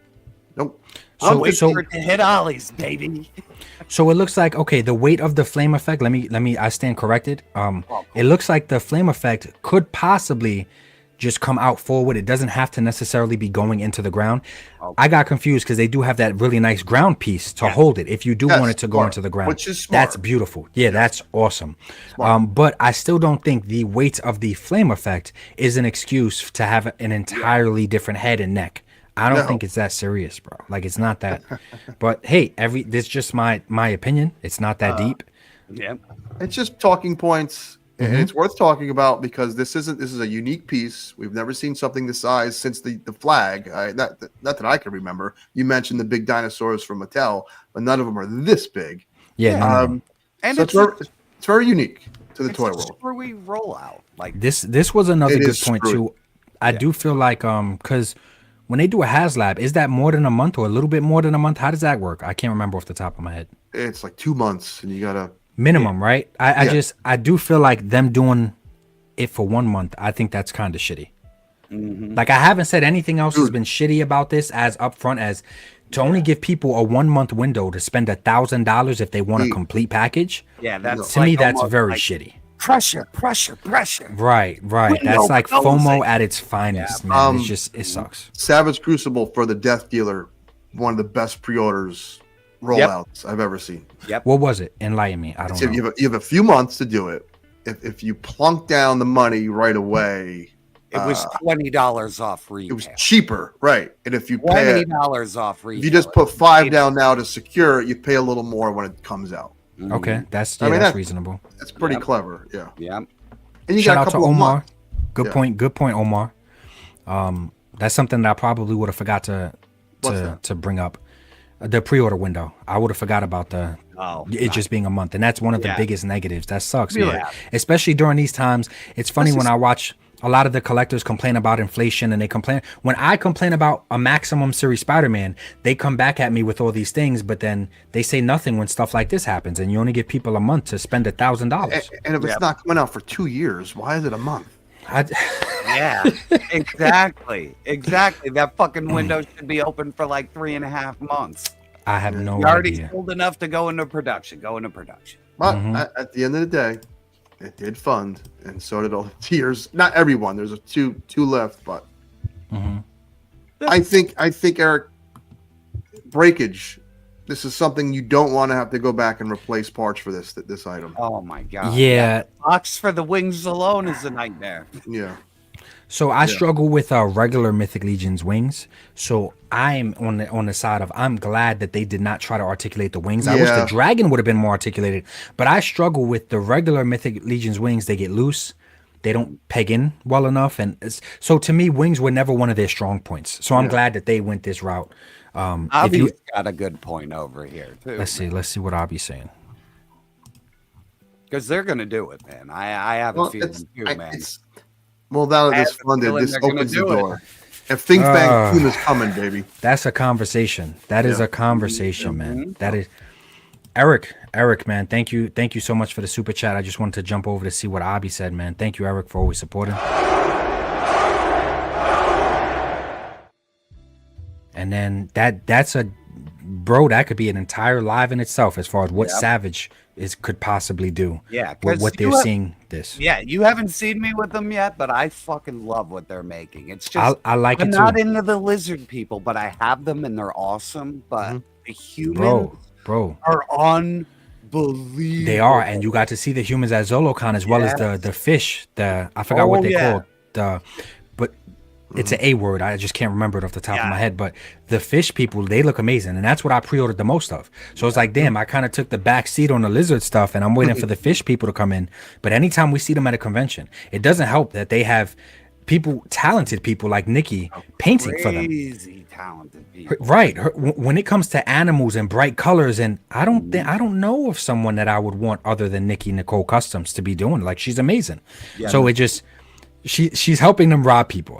Nope. I'm waiting for it to hit Ollie's, baby. So it looks like, okay, the weight of the flame effect, let me I stand corrected. It looks like the flame effect could possibly just come out forward. It doesn't have to necessarily be going into the ground. I got confused because they do have that really nice ground piece to hold it if you do want it to go into the ground. Which is smart. That's beautiful. Yeah, that's awesome. But I still don't think the weight of the flame effect is an excuse to have an entirely different head and neck. I don't think it's that serious, bro. Like, it's not that. But hey, this is just my opinion. It's not that deep. Yeah. It's just talking points, and it's worth talking about because this is a unique piece. We've never seen something this size since the flag. Not that I can remember. You mentioned the big dinosaurs from Mattel, but none of them are this big. Yeah. And so it's very unique to the toy world. Where we roll out like this was another good point too. I do feel like because when they do a HasLab, is that more than a month or a little bit more than a month? How does that work? I can't remember off the top of my head. It's like 2 months, and you gotta minimum, right? I do feel like them doing it for 1 month. I think that's kind of shitty. Like, I haven't said anything else has been shitty about this as upfront as to only give people a 1 month window to spend $1,000 if they want a complete package. Yeah, that's to me that's very shitty. Pressure. Right. That's like FOMO at its finest, man. It sucks. Savage Crucible for the Death Dealer, one of the best pre-orders rollouts I've ever seen. Yep. What was it? Enlighten me. I don't know. You have a few months to do it. If you plunk down the money right away, it was $20 off retail. It was cheaper, right? And if you pay $20 off retail, if you just put $5 down now to secure it, you pay a little more when it comes out. Okay, that's reasonable. That's pretty clever. Yeah. And you shout got a out to couple of Omar. months. Good point, Omar. That's something that I probably would have forgot to bring up. The pre-order window. I would have forgot about it just being a month, and that's one of the biggest negatives. That sucks, man. Especially during these times. It's funny when I watch a lot of the collectors complain about inflation, and they complain when I complain about a maximum series Spider-Man, they come back at me with all these things, but then they say nothing when stuff like this happens, and you only give people a month to spend $1,000. And if it's not coming out for 2 years, why is it a month? Yeah, exactly. That fucking window should be open for like 3.5 months. I have no You're already idea. old enough to go into production. But at the end of the day, it did fund, and so did all the tiers. Not everyone. There's two left, but I think Eric, breakage. This is something you don't want to have to go back and replace parts for this item. Oh my god. Yeah. Box for the wings alone is a nightmare. Yeah. So I struggle with regular Mythic Legions wings. So I'm on the side of I'm glad that they did not try to articulate the wings. I wish the dragon would have been more articulated. But I struggle with the regular Mythic Legions wings. They get loose. They don't peg in well enough. And so to me, wings were never one of their strong points. So I'm glad that they went this route. Abby's got a good point over here too. Let's see what Abby's saying. Because they're gonna do it, man. I have a feeling too, man. Well, now that this funded, this opens the door. If Think Bang 2 is coming, baby. That's a conversation. That is a conversation, man. That is Eric, man. Thank you so much for the super chat. I just wanted to jump over to see what Abby said, man. Thank you, Eric, for always supporting. And then that's a bro, that could be an entire live in itself as far as what Savage could possibly do. Yeah, what they're seeing this. Yeah, you haven't seen me with them yet, but I fucking love what they're making. It's just I like I'm it too. not into the lizard people, but I have them and they're awesome. But the humans bro are unbelievable. They are, and you got to see the humans at ZoloCon as well as the fish. I forgot what they called. It's an A word. I just can't remember it off the top of my head. But the fish people, they look amazing. And that's what I pre-ordered the most of. So it's like, damn, I kind of took the back seat on the lizard stuff and I'm waiting for the fish people to come in. But anytime we see them at a convention, it doesn't help that they have talented people like Nikki painting for them. Crazy talented people. Right. When it comes to animals and bright colors, and I don't know of someone that I would want other than Nikki Nicole Customs to be doing. Like, she's amazing. Yeah, so it just... She's helping them rob people.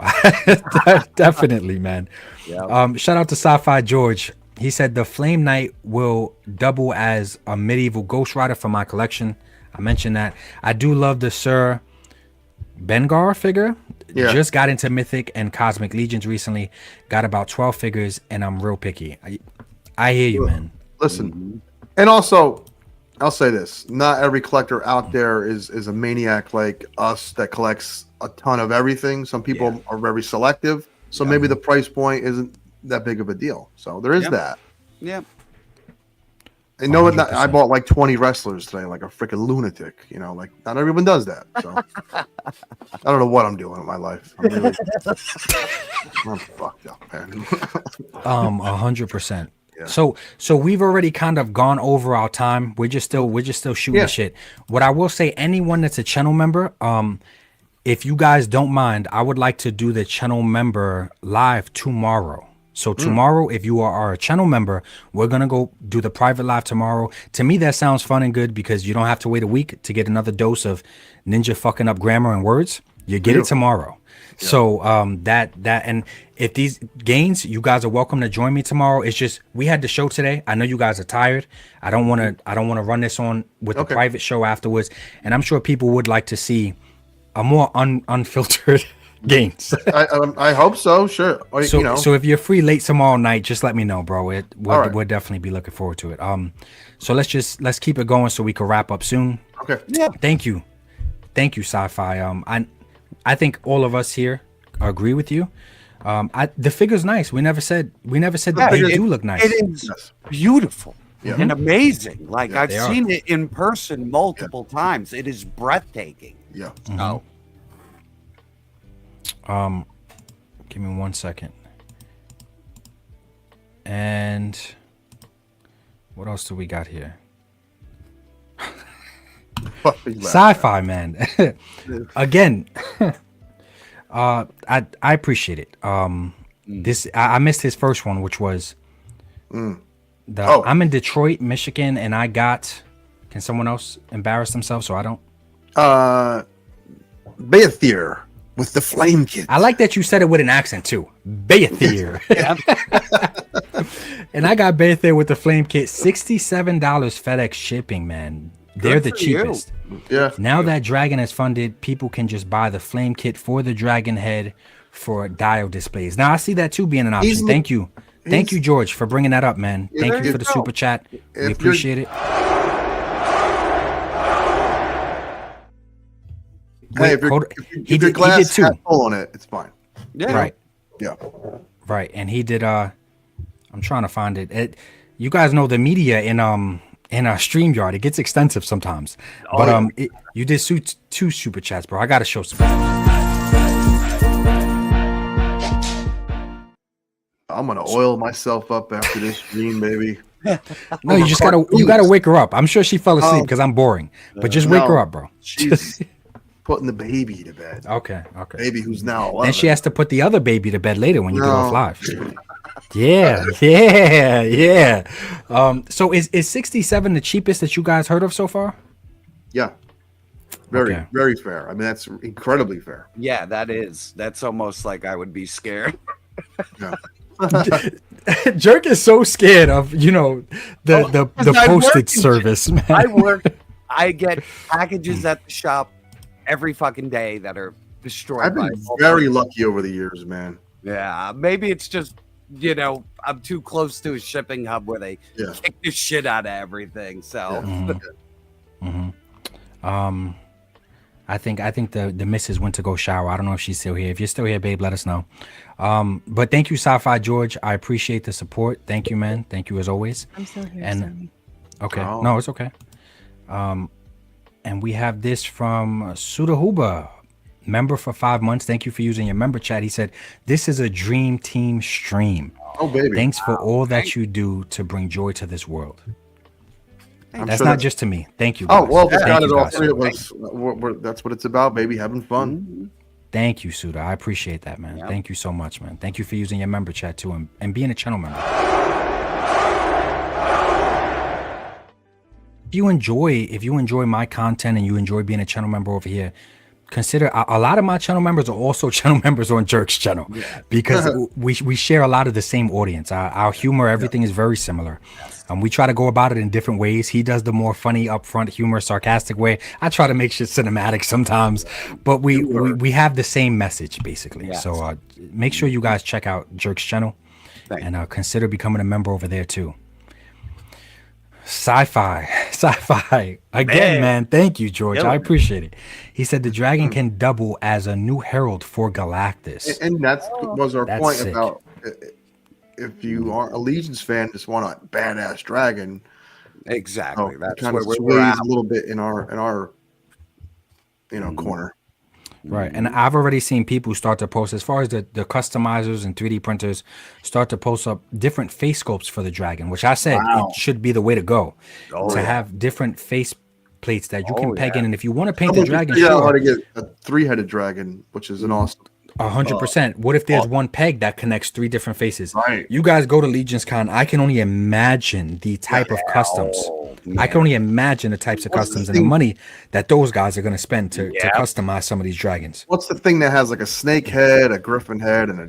Definitely, man. Shout out to Sci-Fi George. He said the Flame Knight will double as a medieval Ghost Rider for my collection. I mentioned that. I do love the Sir Bengar figure. just got into Mythic and Cosmic Legions recently. Got about 12 figures, and I'm real picky. I hear you, man. Listen, and also, I'll say this: not every collector out there is a maniac like us that collects a ton of everything. Some people are very selective, so maybe the price point isn't that big of a deal. So there is that. Yeah. I know I bought like 20 wrestlers today, like a freaking lunatic. You know, like not everyone does that. So I don't know what I'm doing in my life. I'm fucked up, man. 100%. So we've already kind of gone over our time. We're just still shooting the shit. What I will say, anyone that's a channel member, if you guys don't mind, I would like to do the channel member live tomorrow. So tomorrow, if you are a channel member, we're gonna go do the private live tomorrow. To me, that sounds fun and good because you don't have to wait a week to get another dose of ninja fucking up grammar and words. You get it tomorrow. Yeah. So that and if these gains, you guys are welcome to join me tomorrow. It's just we had the show today. I know you guys are tired. I don't want to run this on with the private show afterwards. And I'm sure people would like to see a more unfiltered gains. I hope so. Sure. Or, so if you're free late tomorrow night, just let me know, bro. We'll definitely be looking forward to it. So let's keep it going so we can wrap up soon. Okay. Yeah. Thank you, Sci-Fi. I think all of us here agree with you. The figure's nice. We never said that they do look nice. It is beautiful and amazing. Like I've seen it in person multiple times. It is breathtaking. Yeah. Oh. Give me 1 second. And what else do we got here? Sci-Fi, man. Again, I appreciate it. This I missed his first one, which was I'm in Detroit, Michigan, and I got. Can someone else embarrass themselves so I don't? Beathir with the flame kit. I like that you said it with an accent too. Beathir. And I got Beathir with the flame kit. $67 FedEx shipping, man. They're the cheapest. Yeah. Now that Dragon is funded, people can just buy the flame kit for the Dragon head for dial displays. Now I see that too being an option. Thank you, George, for bringing that up, man. Thank you for the super chat. We appreciate it. Hey, if your glass he did too. Full on it, it's fine. Yeah. Right. Yeah. Right, and he did. I'm trying to find it. You guys know the media in StreamYard, it gets extensive sometimes. But you did two super chats, bro. I gotta show some. I'm gonna oil myself up after this stream, baby. No, you gotta wake her up. I'm sure she fell asleep because I'm boring. But just wake her up, bro. She's putting the baby to bed. Okay. Baby who's now 11. Then she has to put the other baby to bed later when you get off live. Yeah. So is 67 the cheapest that you guys heard of so far? Yeah. Very fair. I mean, that's incredibly fair. Yeah, that is. That's almost like I would be scared. Yeah. Jerk is so scared of the postage service, man. I get packages at the shop every fucking day that are destroyed. I've been very lucky over the years, man. Yeah, maybe it's just I'm too close to a shipping hub where they kick the shit out of everything. So, I think the missus went to go shower. I don't know if she's still here. If you're still here, babe, let us know. But thank you, Sci-Fi George. I appreciate the support. Thank you, man. Thank you as always. I'm still here. And okay, no, it's okay. And we have this from Sudahuba, member for 5 months. Thank you for using your member chat. He said, "This is a dream team stream. Oh, baby. Thanks for all that you do to bring joy to this world." That's not just to me. Thank you, guys. Oh, well, all three of us. That's what it's about, baby. Having fun. Thank you, Suda. I appreciate that, man. Yep. Thank you so much, man. Thank you for using your member chat too and being a channel member. If you enjoy my content and you enjoy being a channel member over here, consider a lot of my channel members are also channel members on Jerk's channel because we share a lot of the same audience. Our humor, everything is very similar. We try to go about it in different ways. He does the more funny, upfront humor, sarcastic way. I try to make shit cinematic sometimes, but we have the same message basically. Yes. So make sure you guys check out Jerk's channel and consider becoming a member over there too. Sci-fi again, man. Thank you, George. I appreciate it. He said the dragon can double as a new herald for Galactus, and that was our point sick. About if you are a Legions fan, just want a badass dragon. Exactly. That's kind where of we're at a little bit in our corner. Right. And I've already seen people start to post, as far as the customizers and 3D printers, start to post up different face sculpts for the dragon, which I said it should be the way to go. Have different face plates that you can peg in. And if you want to paint the dragon, how to get a 3-headed dragon, which is an awesome. 100%. What if there's one peg that connects 3 different faces? Right. You guys go to Legions Con. I can only imagine the type of customs. I can only imagine the types of customs and the money that those guys are going to spend to customize some of these dragons. What's the thing that has like a snake head, a griffin head, and I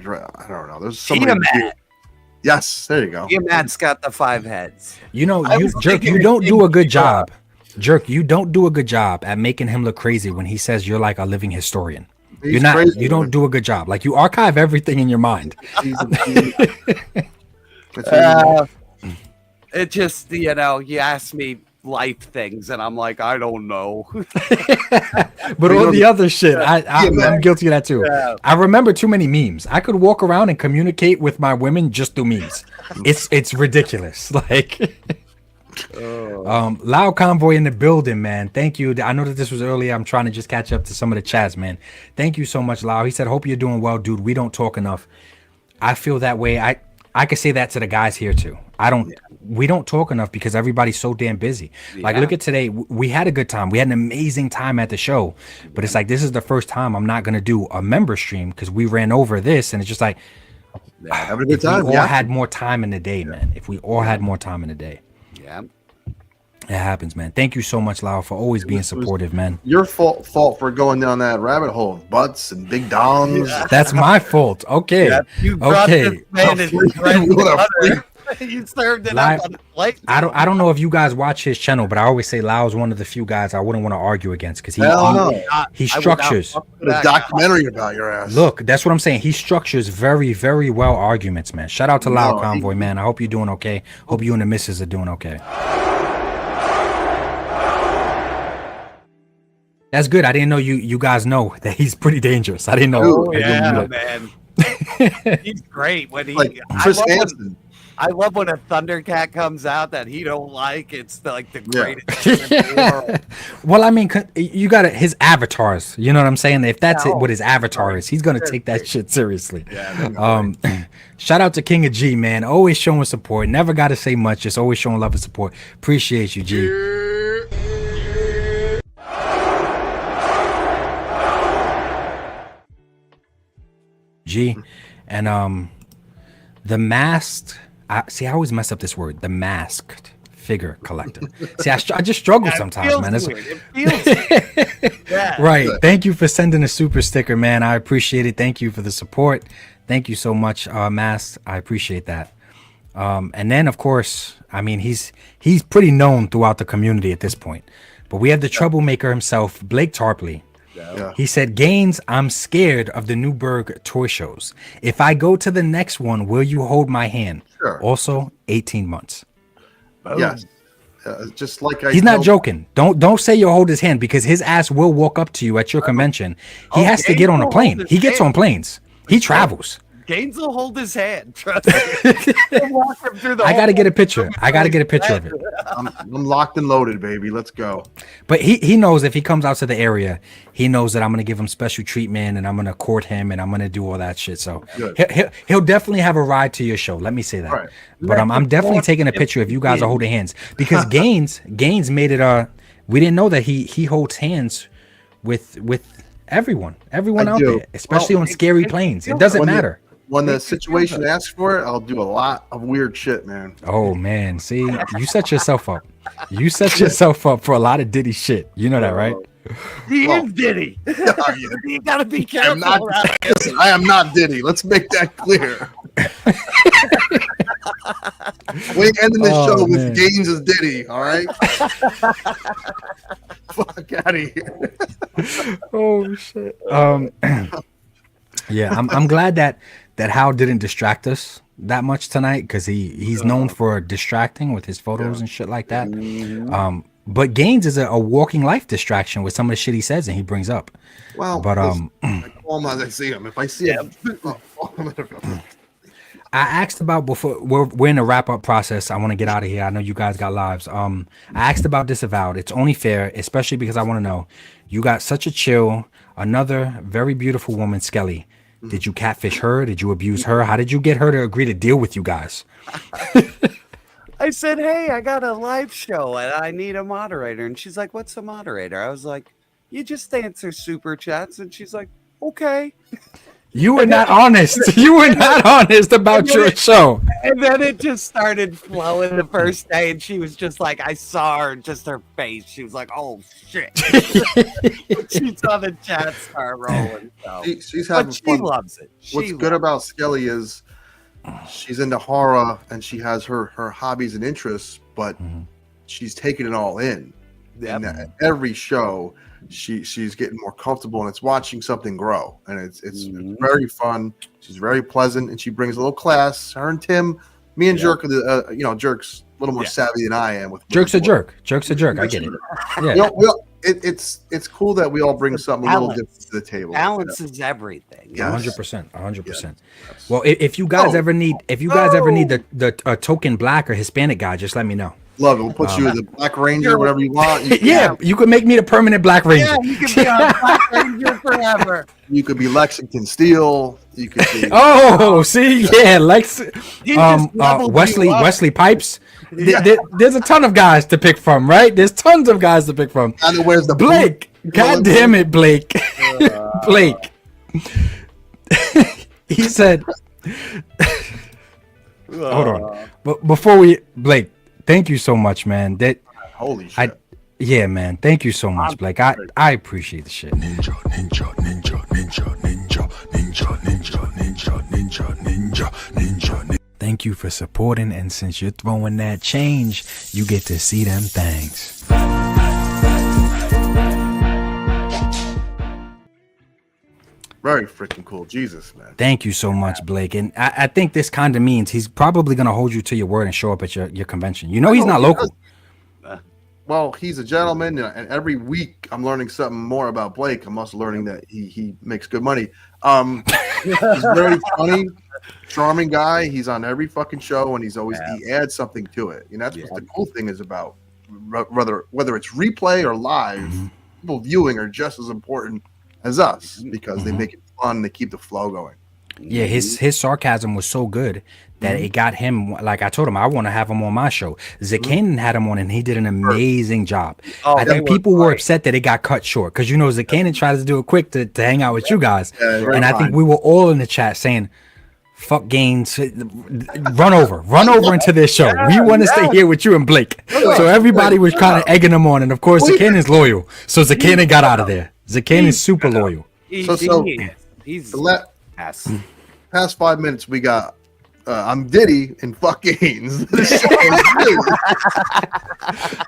don't know. There's so many. Yes, there you go. Tiamat's got the 5 heads. You know, Jerk, you don't do a good job. Jerk, you don't do a good job at making him look crazy when he says you're like a living historian. You're not. Crazy, you don't do a good job. Like, you archive everything in your mind. It just, you ask me life things, and I'm like, I don't know. But all the other shit, I'm guilty of that too. Yeah. I remember too many memes. I could walk around and communicate with my women just through memes. It's ridiculous. Like. Loud Convoy in the building, man. Thank you. I know that this was earlier. I'm trying to just catch up to some of the chats, man. Thank you so much, Loud. He said, hope you're doing well, dude. We don't talk enough. I feel that way. I could say that to the guys here too. We don't talk enough because everybody's so damn busy. Like, look at today. We had a good time. We had an amazing time at the show, but it's like, this is the first time I'm not going to do a member stream because we ran over this, and it's just like, having a good time. We all had more time in the day, man. If we all had more time in the day. Yeah. It happens, man. Thank you so much, Lau, for always being supportive, man. Your fault for going down that rabbit hole of butts and big dongs. That's my fault. Okay. Yeah, okay. You served it up on the plate. I don't know if you guys watch his channel, but I always say Lau's one of the few guys I wouldn't want to argue against because he structures a documentary about your ass. Look, that's what I'm saying. He structures very, very well arguments, man. Shout out to Loud Convoy, man. I hope you're doing okay. Hope you and the missus are doing okay. That's good. I didn't know you guys know that he's pretty dangerous. I didn't know. Man. He's great when he like Chris Hansen. I love when a Thundercat comes out that he don't like. It's like the greatest in the world. Well, I mean, you got his avatars. You know what I'm saying? If that's what his avatar is, he's gonna take that shit seriously. Shout out to King of G, man. Always showing support. Never got to say much. Just always showing love and support. Appreciate you, G. And the masked. I always mess up this word. The masked figure collector. See, I just struggle sometimes, man. It feels right. Thank you for sending a super sticker, man. I appreciate it. Thank you for the support. Thank you so much, Masked. I appreciate that. And then, of course, I mean, he's pretty known throughout the community at this point. But we have the troublemaker himself, Blake Tarpley. Yeah. He said, Gaines, I'm scared of the Newburgh Toy Shows. If I go to the next one, will you hold my hand? Sure. Also, 18 months. Yes. Just like he's not joking. Don't say you'll hold his hand because his ass will walk up to you at your convention. He has to get on a plane. He gets on planes. He travels. Gaines will hold his hand. Trust me. Walk him through the I gotta get a picture. I gotta get a picture of it. I'm locked and loaded, baby. Let's go. But he knows if he comes out to the area, he knows that I'm gonna give him special treatment and I'm gonna court him and I'm gonna do all that shit. So he'll definitely have a ride to your show. Let me say that. Right. But I'm definitely taking a picture if you guys are holding hands because Gaines made it. We didn't know that he holds hands with everyone out there, especially on scary planes. It doesn't matter. When the situation asks for it, I'll do a lot of weird shit, man. Oh man, see, you set yourself up. You set yourself up for a lot of Diddy shit. You know that, right? He is Diddy. You gotta be careful. I am not Diddy. Let's make that clear. We ending the show with Gaines as Diddy. All right. Fuck out of here. Oh shit. Yeah, I'm glad that Hal didn't distract us that much tonight, because he's known for distracting with his photos and shit like that. But Gaines is a walking life distraction with some of the shit he says and he brings up. Well, but I call him as I see him. If I see him, I asked about, before we're in the wrap up process, I want to get out of here. I know you guys got lives. I asked about Disavowed. It's only fair, especially because I want to know, you got such a chill, another very beautiful woman, Skelly. Did you catfish her? Did you abuse her? How did you get her to agree to deal with you guys? I said, hey, I got a live show and I need a moderator. And she's like, what's a moderator? I was like, you just answer super chats. And she's like, okay. You were not honest. You were not honest about your show. And then it just started flowing the first day. And she was just like, I saw her, just her face. She was like, oh, shit. She saw the chat start rolling. So. She's having fun. She loves it. What's good about Skelly is she's into horror and she has her hobbies and interests, but she's taking it all in. Yep. And every show, she's getting more comfortable and it's watching something grow. And it's very fun. She's very pleasant and she brings a little class. Her and Tim, me and Jerk, Jerk's a little more savvy than I am. Jerk's a jerk. Jerk's a jerk. I get it. Yeah. It's cool that we all bring something a little different to the table. Balance is everything. 100%. 100%. Well, if you guys ever need, the token black or Hispanic guy, just let me know. Love it. We'll put you as a Black Ranger, whatever you want. You could make me the permanent Black Ranger. Yeah, you could be on Black Ranger forever. You could be Lexington Steel. You could be. Wesley Pipes. There's a ton of guys to pick from, right? There's tons of guys to pick from. And where's the Blake? God damn it, Blake. Blake. He said. Hold on. But before Blake. Thank you so much, man. Holy shit. Man. Thank you so much, Blake. I appreciate the shit. Ninja. Thank you for supporting, and since you're throwing that change, you get to see them things. Very freaking cool. Jesus, man. Thank you so much, Blake. And I think this kind of means he's probably going to hold you to your word and show up at your convention. You know he's not local. Well, he's a gentleman, and every week I'm learning something more about Blake. I'm also learning that he makes good money. He's very funny, charming guy. He's on every fucking show, and he adds something to it. And that's what the cool thing is about. Whether it's replay or live, people viewing are just as important as us because they make it fun. They keep the flow going. Yeah, his sarcasm was so good that it got him. Like I told him, I want to have him on my show. Zakanin had him on, and he did an amazing job. I think people were upset that it got cut short because Zakanin tried to do it quick to hang out with you guys, and I think we were all in the chat saying, "Fuck Gaines, run over into this show. We want to stay here with you and Blake." So everybody was kind of egging him on, and of course Zakanin's loyal, so Zakanin got out of there. Zakanin's super loyal. He's past 5 minutes we got I'm Diddy and fuck Gaines.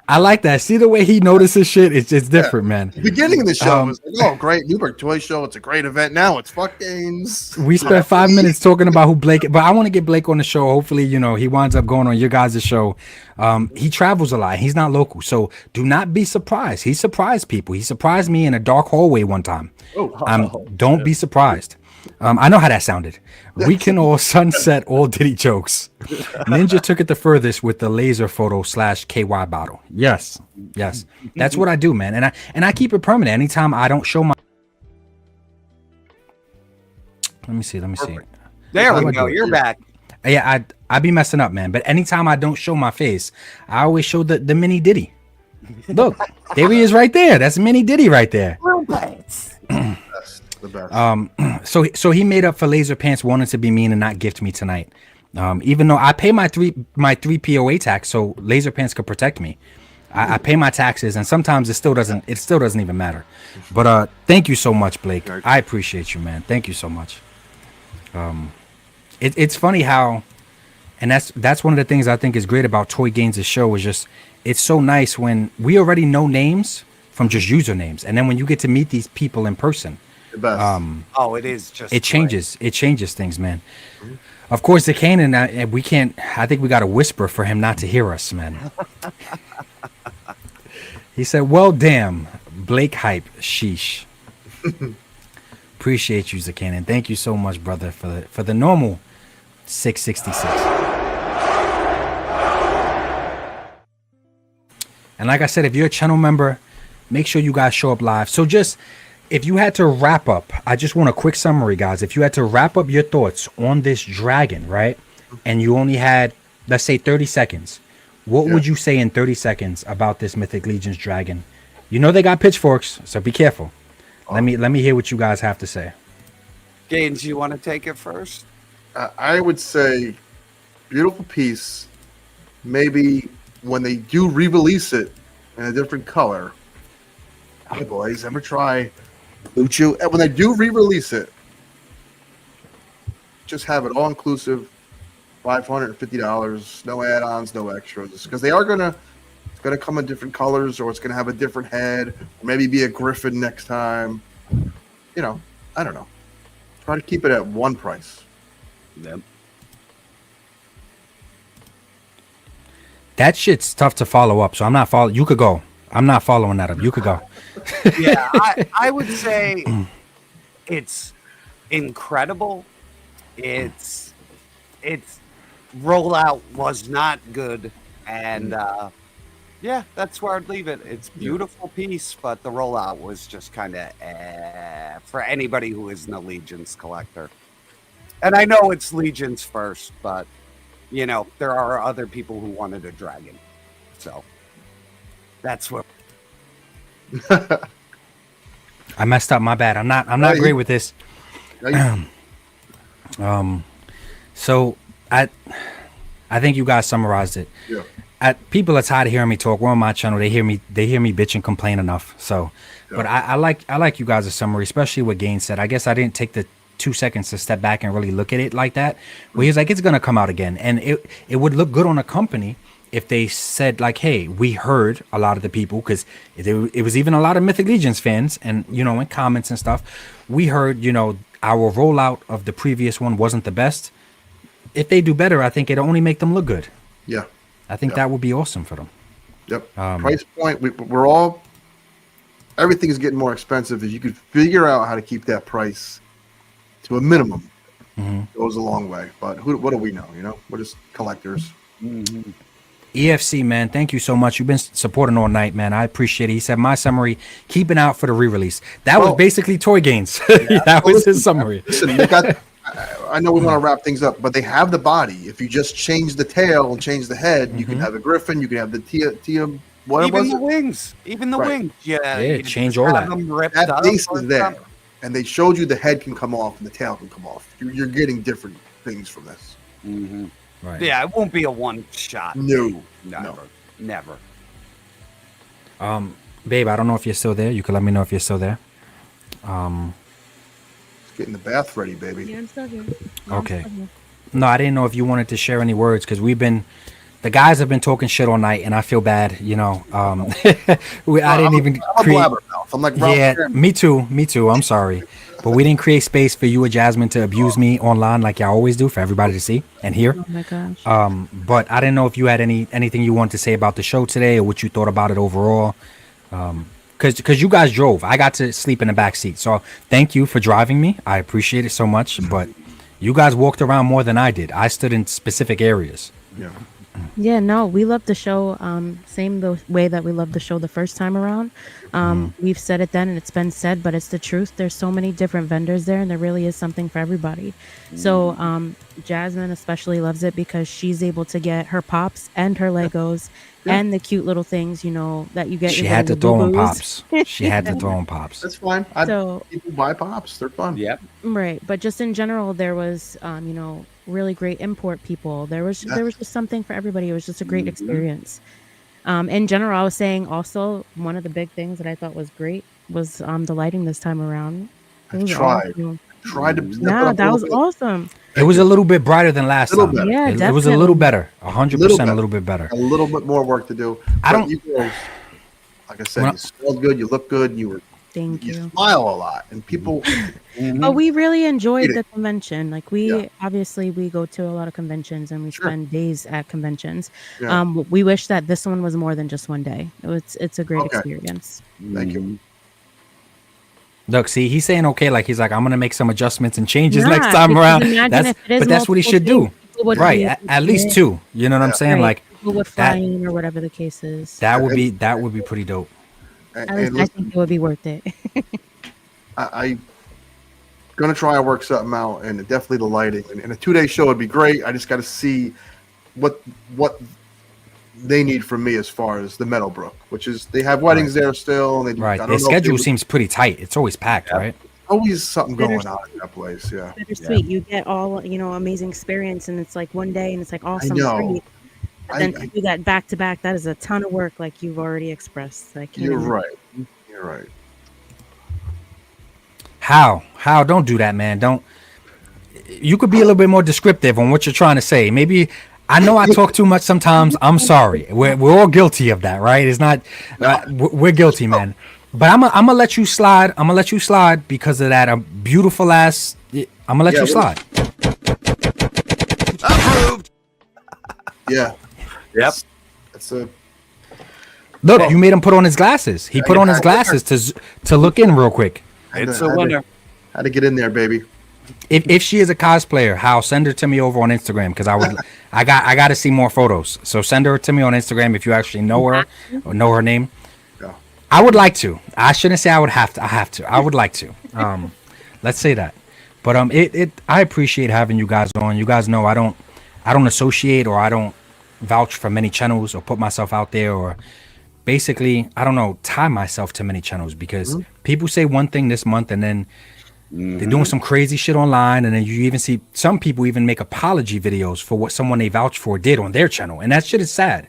I like that. See the way he notices shit? It's different, man. The beginning of the show was like, oh, great, Newburgh Toy Show. It's a great event. Now it's fuck Gaines. We spent 5 minutes talking about who Blake, but I want to get Blake on the show. Hopefully, he winds up going on your guys' show. He travels a lot. He's not local. So do not be surprised. He surprised people. He surprised me in a dark hallway one time. Don't be surprised. I know how that sounded. We can all sunset all Diddy jokes. Ninja took it the furthest with the laser photo / KY bottle. Yes. That's what I do, man. And I keep it permanent. Anytime I don't show my. Let me see. There we go. You're back. Yeah, I be messing up, man. But anytime I don't show my face, I always show the mini Diddy. Look, there he is right there. That's mini Diddy right there. The best. So he made up for Laser Pants wanting to be mean and not gift me tonight. Even though I pay my three POA tax so Laser Pants could protect me. I pay my taxes, and sometimes it still doesn't even matter. But thank you so much, Blake. I appreciate you, man. Thank you so much. It's funny how, and that's one of the things I think is great about Toy Gaines' show is just it's so nice when we already know names from just usernames, and then when you get to meet these people in person, it is just it changes things, man. Of course, the Kanan, we can't. I think we got to whisper for him not to hear us, man. He said, "Well, damn, Blake hype, sheesh." Appreciate you, Zakanan. Thank you so much, brother, for the normal 666. And like I said, if you're a channel member, make sure you guys show up live. So just if you had to wrap up, I just want a quick summary, guys. If you had to wrap up your thoughts on this dragon, right? And you only had, let's say, 30 seconds. What would you say in 30 seconds about this Mythic Legions dragon? You know they got pitchforks, so be careful. Let me hear what you guys have to say. Gaines, you want to take it first? I would say beautiful piece. Maybe when they do re-release it in a different color. Hey, boys, ever try Luchu? And when they do re-release it, just have it all-inclusive, $550, no add-ons, no extras. Because they are it's gonna come in different colors, or it's gonna have a different head, or maybe be a griffin next time. You know, I don't know. Try to keep it at one price. Yep. That shit's tough to follow up, so I'm not following. You could go. I'm not following that up. You could go. Yeah, I would say it's incredible. Its rollout was not good, and yeah, that's where I'd leave it. It's a beautiful piece, but the rollout was just kind of for anybody who isn't a Legions collector. And I know it's Legions first, but you know there are other people who wanted a dragon, so that's what. I messed up. My bad. I'm not great with this. So I think you guys summarized it. Yeah. People are tired of hearing me talk. We're on my channel. They hear me bitch and complain enough. So, but I like you guys' summary, especially what Gaines said. I guess I didn't take the 2 seconds to step back and really look at it like that. Where he's like, it's gonna come out again, and it would look good on a company if they said like, hey, we heard a lot of the people, because it was even a lot of Mythic Legions fans, and you know, in comments and stuff, we heard, you know, our rollout of the previous one wasn't the best. If they do better, I think it'll only make them look good. Yeah, I think that would be awesome for them. Yep. Price point, we're all, everything is getting more expensive. If you could figure out how to keep that price to a minimum, goes a long way. But what do we know? You know, we're just collectors. EFC, man, thank you so much. You've been supporting all night, man. I appreciate it. He said my summary, keeping out for the re-release. That was basically Toy Gaines. That was his summary. Listen, they got, I know we want to wrap things up, but they have the body. If you just change the tail and change the head, you can have a griffin, you can have the Tia what even was the it? Wings. Even the wings. Yeah, change all that. That base is there. And they showed you the head can come off and the tail can come off. You're getting different things from this. Right. Yeah, it won't be a one shot. No. Never. Babe, I don't know if you're still there. You can let me know if you're still there. Getting the bath ready, baby. Yeah, I'm still here. Okay. No, I didn't know if you wanted to share any words, because the guys have been talking shit all night, and I feel bad, you know. I didn't even create. I'm like, me too. I'm sorry, but we didn't create space for you or Jasmine to abuse me online like y'all always do, for everybody to see and hear. Oh my gosh. But I didn't know if you had anything you wanted to say about the show today, or what you thought about it overall. Because you guys drove. I got to sleep in the back seat, so thank you for driving me. I appreciate it so much. But you guys walked around more than I did. I stood in specific areas. Yeah. Yeah, no, we love the show. Same the way that we loved the show the first time around. We've said it then, and it's been said, but it's the truth. There's so many different vendors there, and there really is something for everybody. So Jasmine especially loves it because she's able to get her pops and her Legos and the cute little things, you know, that you get. She had to throw in pops. She had to throw in pops. That's fine. People buy pops. They're fun. Yep. Right, but just in general, there was, you know, really great import people. There was just something for everybody. It was just a great experience. In general, I was saying also one of the big things that I thought was great was the lighting this time around. It was awesome. Tried to step it Yeah, up a that little was bit. awesome. It was a little bit brighter than last Little time. better. Yeah, It was a little definitely. better. 100%, a little bit better. A little bit more work to do. I But don't- You girls, like I said, Well- you smelled good. You look good. You Thank you. smile a lot, and people. But we really enjoyed Eat it. the convention. Like obviously we go to a lot of conventions and we spend days at conventions. Yeah. We wish that this one was more than just one day. It's a great experience. Thank you. Look, see, he's saying okay, like he's like, I'm gonna make some adjustments and changes Yeah, next time because around. imagine if it is That's what he multiple should do. days, people would Right. be- At least two. You know what I'm saying? Right, Like people would fly that in or whatever the case is. that would be pretty dope. At least I think it would be worth it. I gonna try to work something out, and definitely the lighting. And a 2-day show would be great. I just got to see what they need from me as far as the Meadowbrook, which is they have weddings there still. And they, Right. I don't Their know if schedule they- seems pretty tight. It's always packed, right? always something going Bittersweet. on in that place. Yeah. Bittersweet. You get all amazing experience, and it's like one day, and it's like awesome. know. Great. But then to do that back to back, that is a ton of work, like you've already expressed. I can't. You're imagine. right. You're right. How? Don't do that, man. Don't. You could be a little bit more descriptive on what you're trying to say. Maybe I know I talk too much sometimes. I'm sorry. We're all guilty of that, right? It's not. We're guilty, man. But I'm gonna let you slide. I'm gonna let you slide because of that beautiful ass. I'm gonna let you slide. Approved. Yeah. Yep. That's a. Look, you made him put on his glasses. He put on his glasses to look in real quick. It's a winner. Had to get in there, baby. If she is a cosplayer, Hal, send her to me over on Instagram because I got to see more photos. So send her to me on Instagram if you actually know her or know her name. Yeah. I would like to. I shouldn't say I would have to. I have to. I would like to. Let's say that. But I appreciate having you guys on. You guys know I don't associate or I don't vouch for many channels or put myself out there or basically I don't know tie myself to many channels because people say one thing this month and then they're doing some crazy shit online, and then you even see some people even make apology videos for what someone they vouch for did on their channel, and that shit is sad.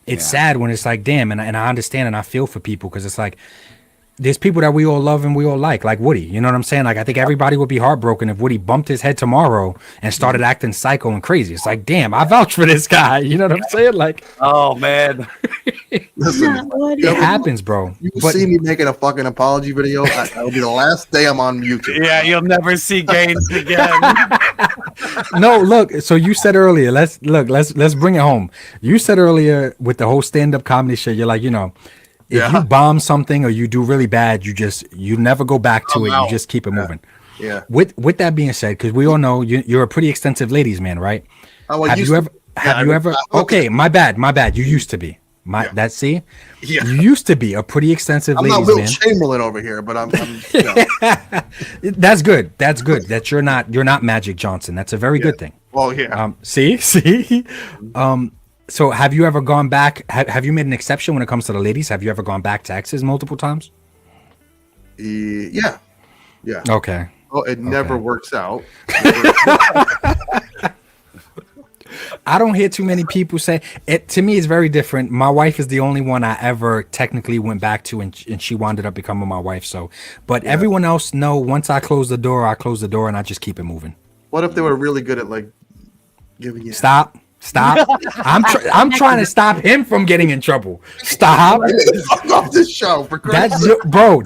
It's sad when it's like, damn, and I understand and I feel for people because it's like there's people that we all love and we all like Woody. You know what I'm saying? Like I think everybody would be heartbroken if Woody bumped his head tomorrow and started acting psycho and crazy. It's like, damn, I vouch for this guy. You know what I'm saying? Like, oh man, Listen, it happens, bro. You But- see me making a fucking apology video. That'll be the last day I'm on YouTube. yeah, you'll never see Gaines again. No, look. So you said earlier. Let's bring it home. You said earlier with the whole stand-up comedy shit. You're like, if you bomb something or you do really bad, you never go back to it. You just keep it moving. Yeah. With that being said, because we all know you're a pretty extensive ladies man, right? Oh, well, have used you to- ever? Yeah, Have you ever? Okay, my bad. You used to be. See, Yeah. you used to be a pretty extensive I'm not ladies Will man. Chamberlain over here, but I'm That's good. That's good. That you're not Magic Johnson. That's a very good thing. Well, yeah. See. So have you ever gone back? Have you made an exception when it comes to the ladies? Have you ever gone back to exes multiple times? Yeah. Okay. Well, it never works out. I don't hear too many people say it. To me, it's very different. My wife is the only one I ever technically went back to, and she wound up becoming my wife. So, but everyone else, no. Once I close the door, and I just keep it moving. What if they were really good at like giving you? Stop. I'm trying to stop him from getting in trouble. Stop. Fuck off this show for Christ's sake.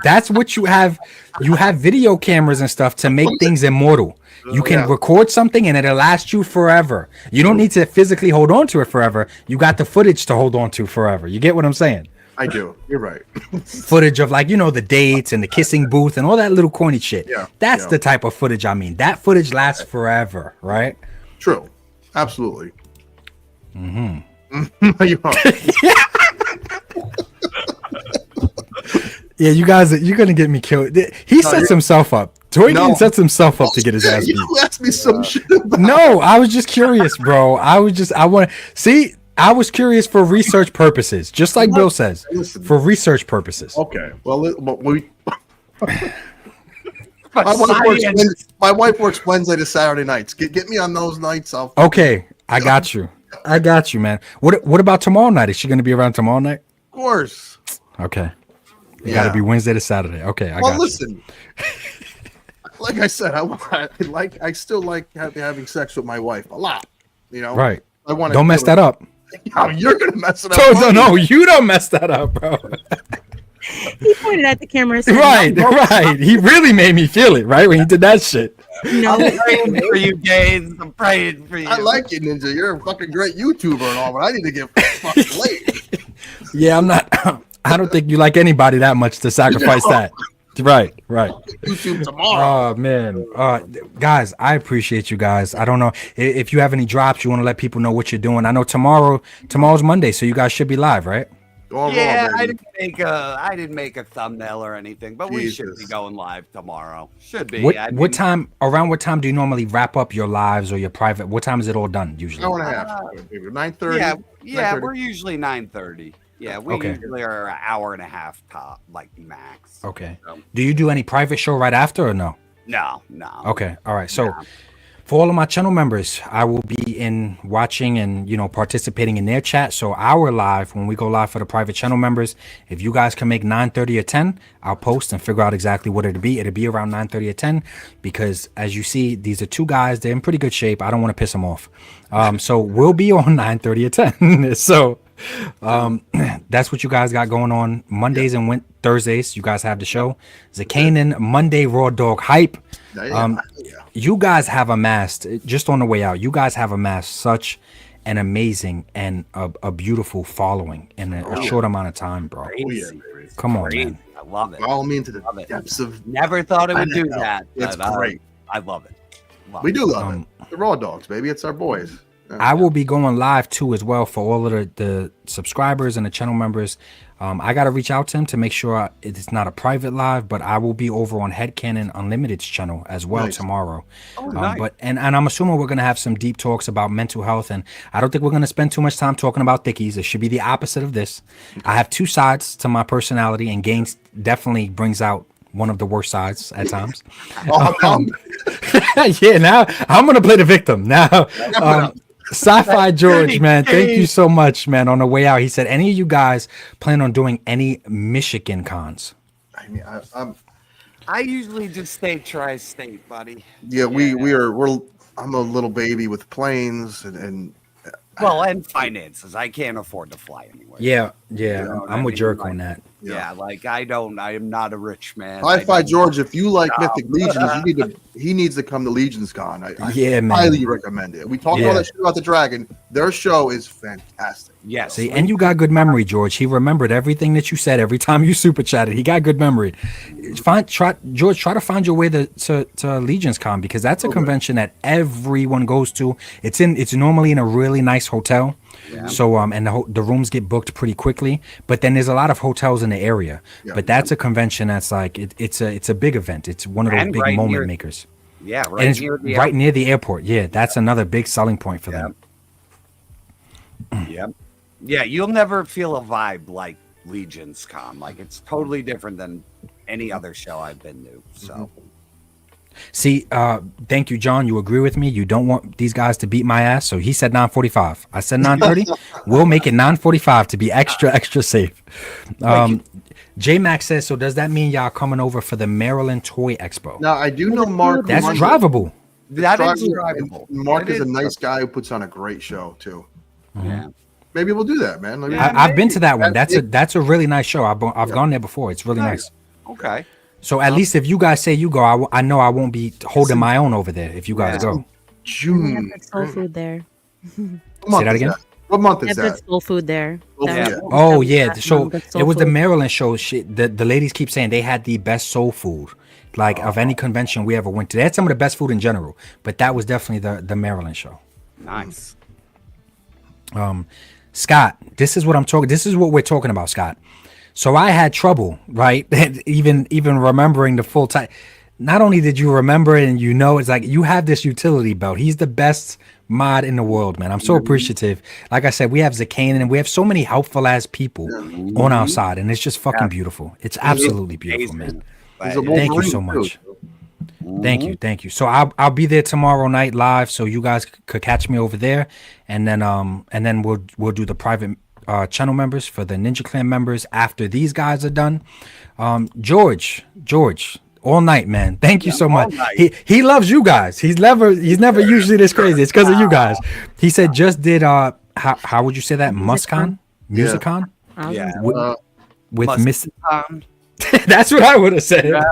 That's what you have. You have video cameras and stuff to make things immortal. You can record something and it'll last you forever. You don't need to physically hold on to it forever. You got the footage to hold on to forever. You get what I'm saying? I do. You're right. Footage of the dates and the kissing booth and all that little corny shit. Yeah. That's the type of footage I mean. That footage lasts forever, right? True. Absolutely. Mm-hmm. You are. Yeah, you guys, you're gonna get me killed. He sets himself up. Toygan sets himself up to get his ass beat. You asked me some shit about. No, I was just curious, bro. I was curious for research purposes, just like Bill says, for research purposes. Okay. Well, my wife works Wednesday to Saturday nights. Get me on those nights. Okay, I got you. I got you, man. What about tomorrow night? Is she going to be around tomorrow night? Of course. Okay. It got to be Wednesday to Saturday. Okay, I got listen. Like I said, I still like having sex with my wife a lot. You know, right? I want. Don't mess that up. You're gonna mess it up. No, you don't mess that up, bro. He pointed at the camera. And said, Right. He really made me feel it, right, when he did that shit. No. I'm praying for you, Gaines. I'm praying for you. I like you, Ninja. You're a fucking great YouTuber and all, but I need to get fucking late. Yeah, I'm not. I don't think you like anybody that much to sacrifice that. Right. YouTube tomorrow. Oh man, guys, I appreciate you guys. I don't know if you have any drops. You want to let people know what you're doing. I know tomorrow's Monday, so you guys should be live, right? Yeah, I didn't make a thumbnail or anything, but we should be going live tomorrow. Should be. What time? Around what time do you normally wrap up your lives or your private? What time is it all done usually? Hour and a half. 9:30. Yeah, we're usually 9:30. Yeah, we usually are an hour and a half top, like max. Okay. So. Do you do any private show right after or no? No. Okay. All right. So for all of my channel members, I will be in watching and, participating in their chat. So our live, when we go live for the private channel members, if you guys can make 9:30 or 10, I'll post and figure out exactly what it'll be. It'll be around 9:30 or 10 because as you see, these are two guys. They're in pretty good shape. I don't want to piss them off. So we'll be on 9:30 or 10. So that's what you guys got going on Mondays and Thursdays. You guys have the show Zakanin Monday Raw Dog Hype. You guys have amassed, just on the way out, you guys have amassed such an amazing and a beautiful following in a short amount of time, bro. Come on, man. I love it. Follow me into the depths of. Never thought it would do that. It's great. I love it. We do love it. The Raw Dogs, baby. It's our boys. I will be going live too as well for all of the subscribers and the channel members. I got to reach out to him to make sure it's not a private live, but I will be over on Headcanon Unlimited's channel as well tomorrow. Nice. And I'm assuming we're going to have some deep talks about mental health, and I don't think we're going to spend too much time talking about thickies. It should be the opposite of this. I have two sides to my personality, and Gaines definitely brings out one of the worst sides at times. Yeah, now I'm going to play the victim. Now, Sci-Fi George, man, thank you so much, man. On the way out, he said, any of you guys plan on doing any Michigan cons? I mean, I usually just stay tri-state, buddy. Yeah, we're I'm a little baby with planes and finances. I can't afford to fly anywhere. Yeah, I'm with Jerk on that. Yeah, like I am not a rich man. Sci-Fi George, if you like Mythic Legions, he needs to come to Legions Con. I highly recommend it. We talked all that shit about the Dragon. Their show is fantastic. Yes. See, and you got good memory, George. He remembered everything that you said every time you super chatted. He got good memory. Try to find your way to Legions Con because that's a convention that everyone goes to. It's normally in a really nice hotel. Yeah. So and the rooms get booked pretty quickly, but then there's a lot of hotels in the area. Yeah. But that's a convention that's like it's a big event. It's one of those big moment makers. Yeah, right near the airport. Yeah, that's another big selling point for them. Yeah, you'll never feel a vibe like Legions Con. Like it's totally different than any other show I've been to. So. See, thank you, John. You agree with me. You don't want these guys to beat my ass. So he said 9:45. I said 9:30. We'll make it 9:45 to be extra safe. J Max says, so does that mean y'all coming over for the Maryland Toy Expo? Now I do know Mark. That's drivable. That is drivable. Mark is a nice guy who puts on a great show too. Yeah. Maybe we'll do that, man. I've been to that one. That's a really nice show. I've gone there before. It's really nice. Okay. So at least if you guys say you go, I know I won't be holding my own over there if you guys go. June. Soul food there. Say that again. What month is that? Soul food there. Oh yeah. So it was the Maryland show. The ladies keep saying they had the best soul food, of any convention we ever went to. They had some of the best food in general, but that was definitely the Maryland show. Nice. Scott, this is what I'm talking. This is what we're talking about, Scott. So I had trouble, right? even remembering the full time. Not only did you remember it and it's like you have this utility belt. He's the best mod in the world, man. I'm so appreciative. Like I said, we have Zakanin and we have so many helpful ass people on our side, and it's just fucking beautiful. It's absolutely beautiful, man. Thank you so much. Thank you. So I'll be there tomorrow night live, so you guys could catch me over there, and then we'll do the private channel members for the Ninja Clan members after these guys are done. George, all night, man. Thank you so much. He loves you guys. He's never usually this crazy. It's because of you guys. He said just did how would you say that? Musicon? Musicon? Yeah. With Miss. That's what I would have said. Yeah.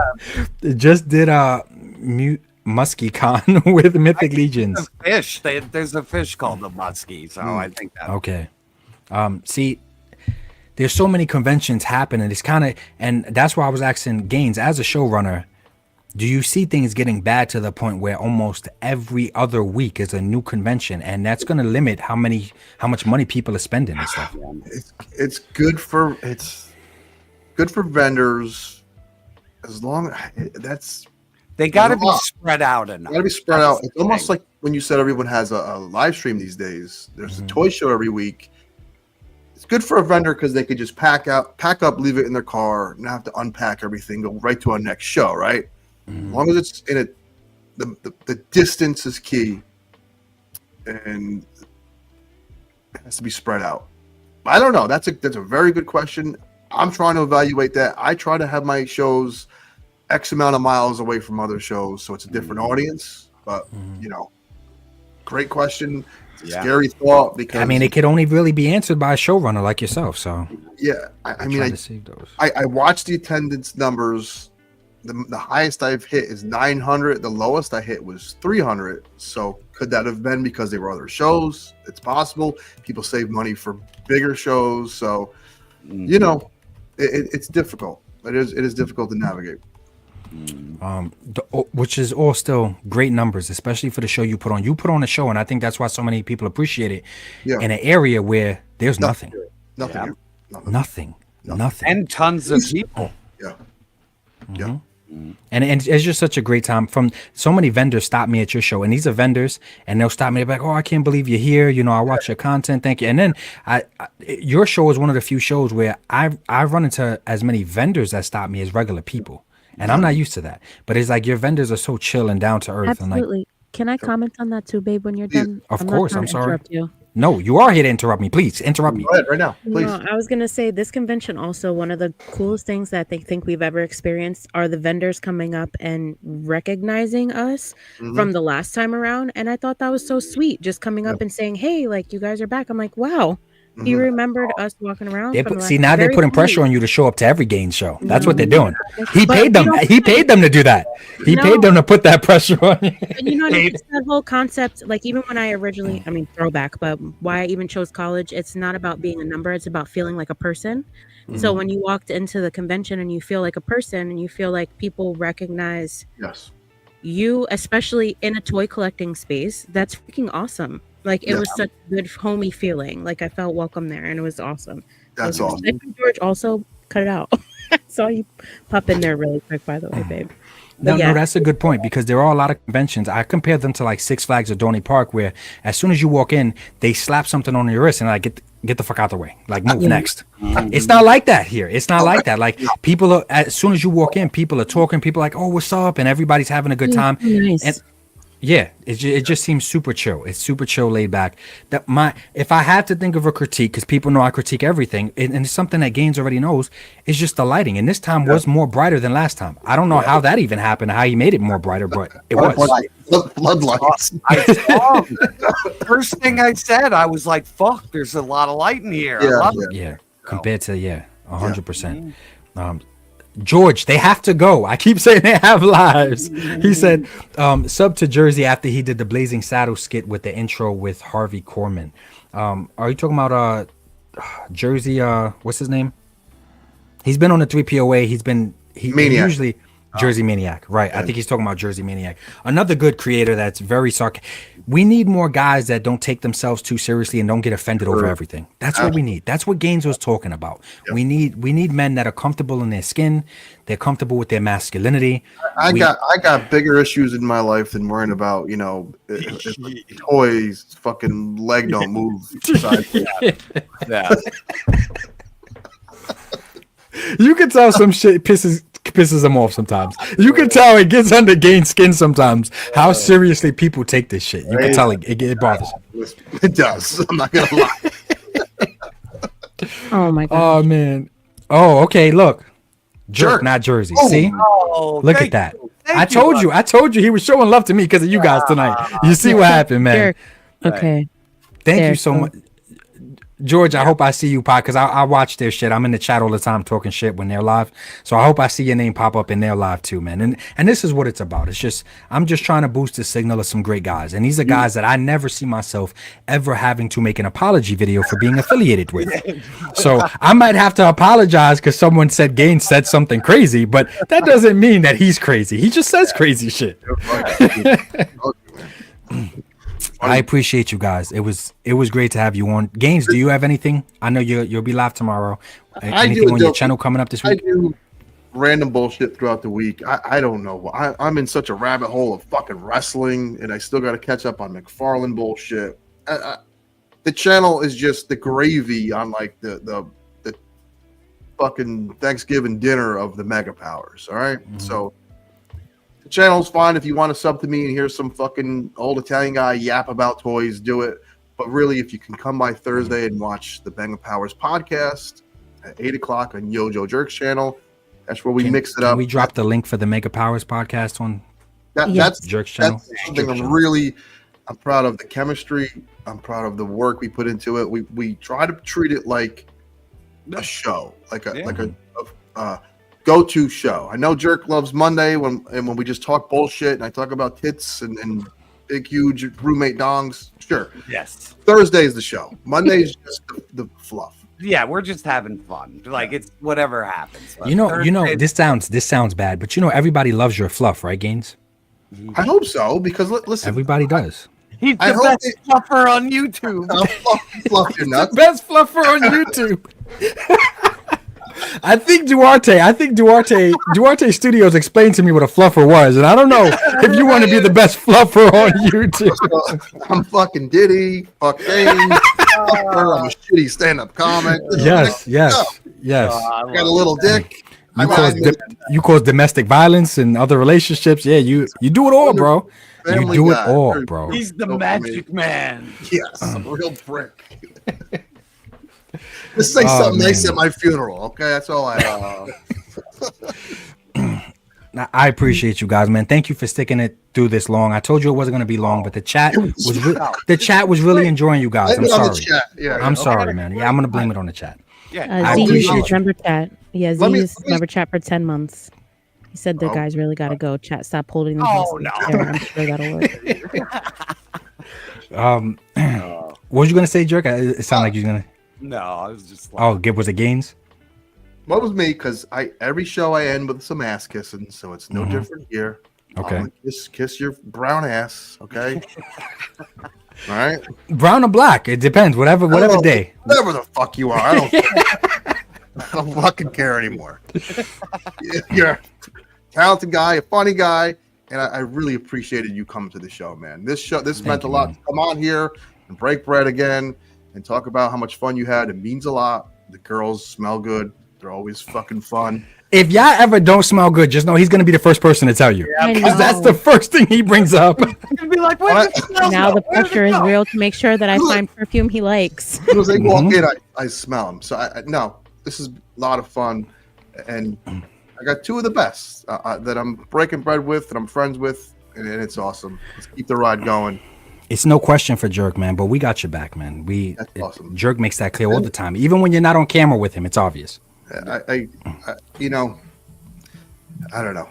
Just did MuskyCon with Mythic Legions. Fish. There's a fish called the muskie, so I think that. Okay. See, there's so many conventions happening. It's kind of, and that's why I was asking Gaines, as a showrunner, do you see things getting bad to the point where almost every other week is a new convention, and that's going to limit how much money people are spending and stuff? It's good for vendors, as long they got to be spread out enough. Got to be spread out. It's almost like when you said everyone has a live stream these days. There's a toy show every week. It's good for a vendor because they could just pack up, leave it in their car, not have to unpack everything, go right to our next show, right? As long as it's in it, the distance is key, and it has to be spread out. I don't know. That's a very good question. I'm trying to evaluate that. I try to have my shows X amount of miles away from other shows, so it's a different audience. But great question. It's a scary thought because I mean, it could only really be answered by a showrunner like yourself. So yeah, I watch the attendance numbers. The highest I've hit is 900. The lowest I hit was 300. So could that have been because they were other shows? It's possible. People save money for bigger shows, so it's difficult. It is difficult to navigate. Which is all still great numbers, especially for the show you put on. You put on a show, and I think that's why so many people appreciate it. Yeah. In an area where there's nothing, and tons of people. Yeah. And it's just such a great time. From so many vendors stop me at your show, and these are vendors, and they'll stop me. They're like, "Oh, I can't believe you're here. I watch your content. Thank you." And then your show is one of the few shows where I run into as many vendors that stop me as regular people, and I'm not used to that. But it's like your vendors are so chill and down to earth. Absolutely. And like, can I comment on that too, babe? When you're done, of course. I'm sorry. Interrupt you. No, you are here to interrupt me. Please interrupt me. Go ahead, right now, please. No, I was gonna say this convention also, one of the coolest things that they think we've ever experienced are the vendors coming up and recognizing us from the last time around. And I thought that was so sweet, just coming up and saying, "Hey, like you guys are back." I'm like, wow. He remembered us walking around. Now they're putting pressure on you to show up to every Gaines show. That's what they're doing. He paid them. He paid them to do that. He paid them to put that pressure on you. And it's that whole concept. Like even when I originally, throwback, but why I even chose college, it's not about being a number. It's about feeling like a person. So when you walked into the convention and you feel like a person and you feel like people recognize you, especially in a toy collecting space, that's freaking awesome. Like it was such a good homey feeling. Like I felt welcome there, and it was awesome. That's awesome. George, also cut it out. I saw you pop in there really quick, by the way, babe. No, that's a good point because there are a lot of conventions. I compare them to like Six Flags or Dorney Park, where as soon as you walk in, they slap something on your wrist and like get the fuck out the way, like move next. It's not like that here. It's not like that. Like people are, as soon as you walk in, people are talking. People are like, "Oh, what's up?" and everybody's having a good time. Nice. And yeah, it just seems super chill. It's super chill, laid back. If I had to think of a critique, because people know I critique everything, and it's something that Gaines already knows, is just the lighting. And this time was more brighter than last time. I don't know how that even happened, how he made it more brighter, but it was. Floodlights. First thing I said, I was like, "Fuck, there's a lot of light in here." Yeah, compared to 100%. George, they have to go. I keep saying they have lives. He said, sub to Jersey after he did the Blazing Saddle skit with the intro with Harvey Korman. Are you talking about Jersey? What's his name? He's been on the 3POA. He usually Jersey Maniac, right? I think he's talking about Jersey Maniac. Another good creator that's very sarcastic. We need more guys that don't take themselves too seriously and don't get offended over everything. That's what we need. That's what Gaines was talking about. Yep. We need men that are comfortable in their skin. They're comfortable with their masculinity. I got bigger issues in my life than worrying about if toys fucking leg don't move. You can tell some shit pisses pisses him off sometimes. You can tell it gets under Gain's skin sometimes how seriously people take this shit. You can tell it bothers him. It does. I'm not gonna lie. Oh my god. Oh man. Oh, okay. Look, Jerk, not Jersey. See, look at that. I told you he was showing love to me because of you guys tonight. You see what happened, man. Jerk. Okay. Thank There, you so so- much. George, I hope I see you pop because I watch their shit. I'm in the chat all the time talking shit when they're live. So I hope I see your name pop up in their live too, man. And this is what it's about. It's just I'm just trying to boost the signal of some great guys. And these are guys that I never see myself ever having to make an apology video for being affiliated with. So I might have to apologize because someone said Gaines said something crazy, but that doesn't mean that he's crazy. He just says crazy shit. I appreciate you guys. It was great to have you on. Gaines, do you have anything? I know you'll be live tomorrow. Anything on your channel coming up this week? I do random bullshit throughout the week. I don't know. I'm in such a rabbit hole of fucking wrestling, and I still got to catch up on McFarlane bullshit. The channel is just the gravy on like the fucking Thanksgiving dinner of the mega powers. All right? So the channel's fine if you want to sub to me and hear some fucking old Italian guy yap about toys, do it. But really, if you can come by Thursday and watch the Bang of Powers podcast at 8 o'clock on Yojo Jerk's channel, that's where we mix it up. Can we drop the link for the Mega Powers podcast on that's Jerk's channel? That's something I'm proud of the chemistry. I'm proud of the work we put into it. We try to treat it like a show, like a go-to show. I know Jerk loves Monday when we just talk bullshit and I talk about tits and big huge roommate dongs. Sure. Yes. Thursday is the show. Monday is just the fluff. Yeah, we're just having fun. Like it's whatever happens. But You know, this sounds bad, but everybody loves your fluff, right, Gaines? I hope so because listen, everybody does. He's the best fluffer on YouTube. Fluff your nuts. Best fluffer on YouTube. I think Duarte Studios explained to me what a fluffer was, and I don't know if you want to be the best fluffer on YouTube. I'm fucking Diddy, fuck Gaines, fluffer, I'm a shitty stand-up comic. Yes. I got a little dick. You cause domestic violence and other relationships. Yeah, you do it all, bro. You do it all, bro. He's the magic man. Yes, I'm a real prick. Just say something nice at my funeral, okay? That's all I. I appreciate you guys, man. Thank you for sticking it through this long. I told you it wasn't going to be long, but the chat was really enjoying you guys. I'm sorry. I'm sorry, man. Yeah, I'm going to blame it on the chat. Z uses member chat. Yeah, Z uses member chat for 10 months. He said the guys really got to go. Chat, stop holding them. Oh no! I'm sure that'll work. What was you gonna say, Jerk? It sounded like you were gonna. No, I was just. Like... Was it Gaines? What was me? Because every show I end with some ass kissing, so it's no different here. Okay. Kiss your brown ass, okay? All right. Brown or black? It depends. Whatever day. Whatever the fuck you are, I don't fucking care anymore. You're a talented guy, a funny guy, and I really appreciated you coming to the show, man. This meant a lot. Come on here and break bread again and talk about how much fun you had. It means a lot. The girls smell good. They're always fucking fun. If y'all ever don't smell good, just know he's gonna be the first person to tell you. Because that's the first thing he brings up. Be like, now the pressure is real to make sure that I find perfume he likes. As soon as they walk in, I smell them. So no, this is a lot of fun, and I got two of the best that I'm breaking bread with, that I'm friends with, and it's awesome. Let's keep the ride going. It's no question for Jerk, man, but we got your back, man. That's awesome. Jerk makes that clear all the time, even when you're not on camera with him. It's obvious. I don't know.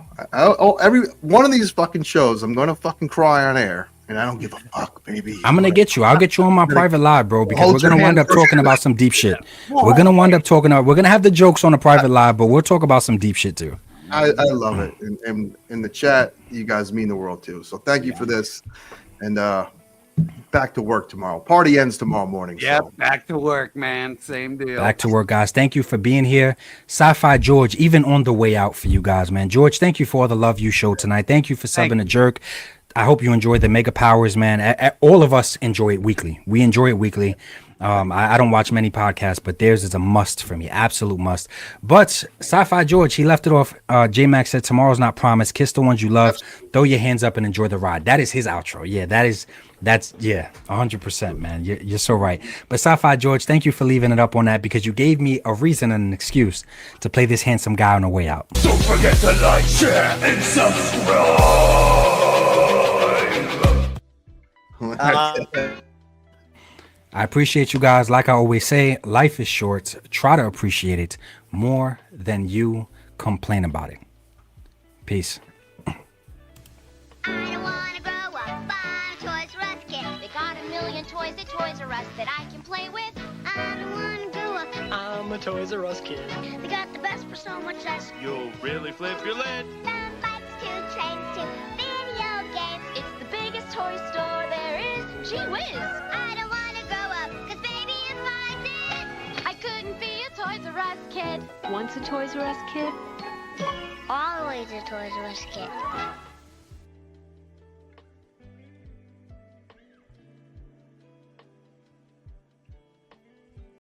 Every one of these fucking shows, I'm gonna fucking cry on air, and I don't give a fuck, baby. I'm gonna get you. I'll get you on my private live, bro, because we're gonna wind up talking about some deep shit. We're gonna wind up talking. We're gonna have the jokes on the private live, but we'll talk about some deep shit too. I love it, and in the chat, you guys mean the world too. So thank you for this, and back to work tomorrow. Party ends tomorrow morning. Yep, so. Back to work, man. Same deal. Back to work, guys. Thank you for being here. Sci-Fi George, even on the way out for you guys, man. George, thank you for all the love you showed tonight. Thank you for subbing a Jerk. I hope you enjoy the Mega Powers, man. All of us enjoy it weekly. We enjoy it weekly. I don't watch many podcasts, but theirs is a must for me, absolute must. But Sci-Fi George, he left it off. J-Max said, tomorrow's not promised. Kiss the ones you love. Throw your hands up and enjoy the ride. That is his outro. Yeah, that's 100%, man. You're so right. But Sci-Fi George, thank you for leaving it up on that, because you gave me a reason and an excuse to play this handsome guy on the way out. Don't forget to like, share, and subscribe. I appreciate you guys. Like I always say, life is short. Try to appreciate it more than you complain about it. Peace. I don't wanna grow up. I'm a Toys R Us kid. They got a million toys at Toys R Us that I can play with. I don't wanna grow up. I'm a Toys R Us kid. They got the best for so much less. You'll really flip your lid. Some bikes to trains to video games. It's the biggest toy store there is. Gee whiz. I don't wanna grow up, 'cause baby, if I did, I couldn't be a Toys R Us kid. Once a Toys R Us kid? Always a Toys R Us kid.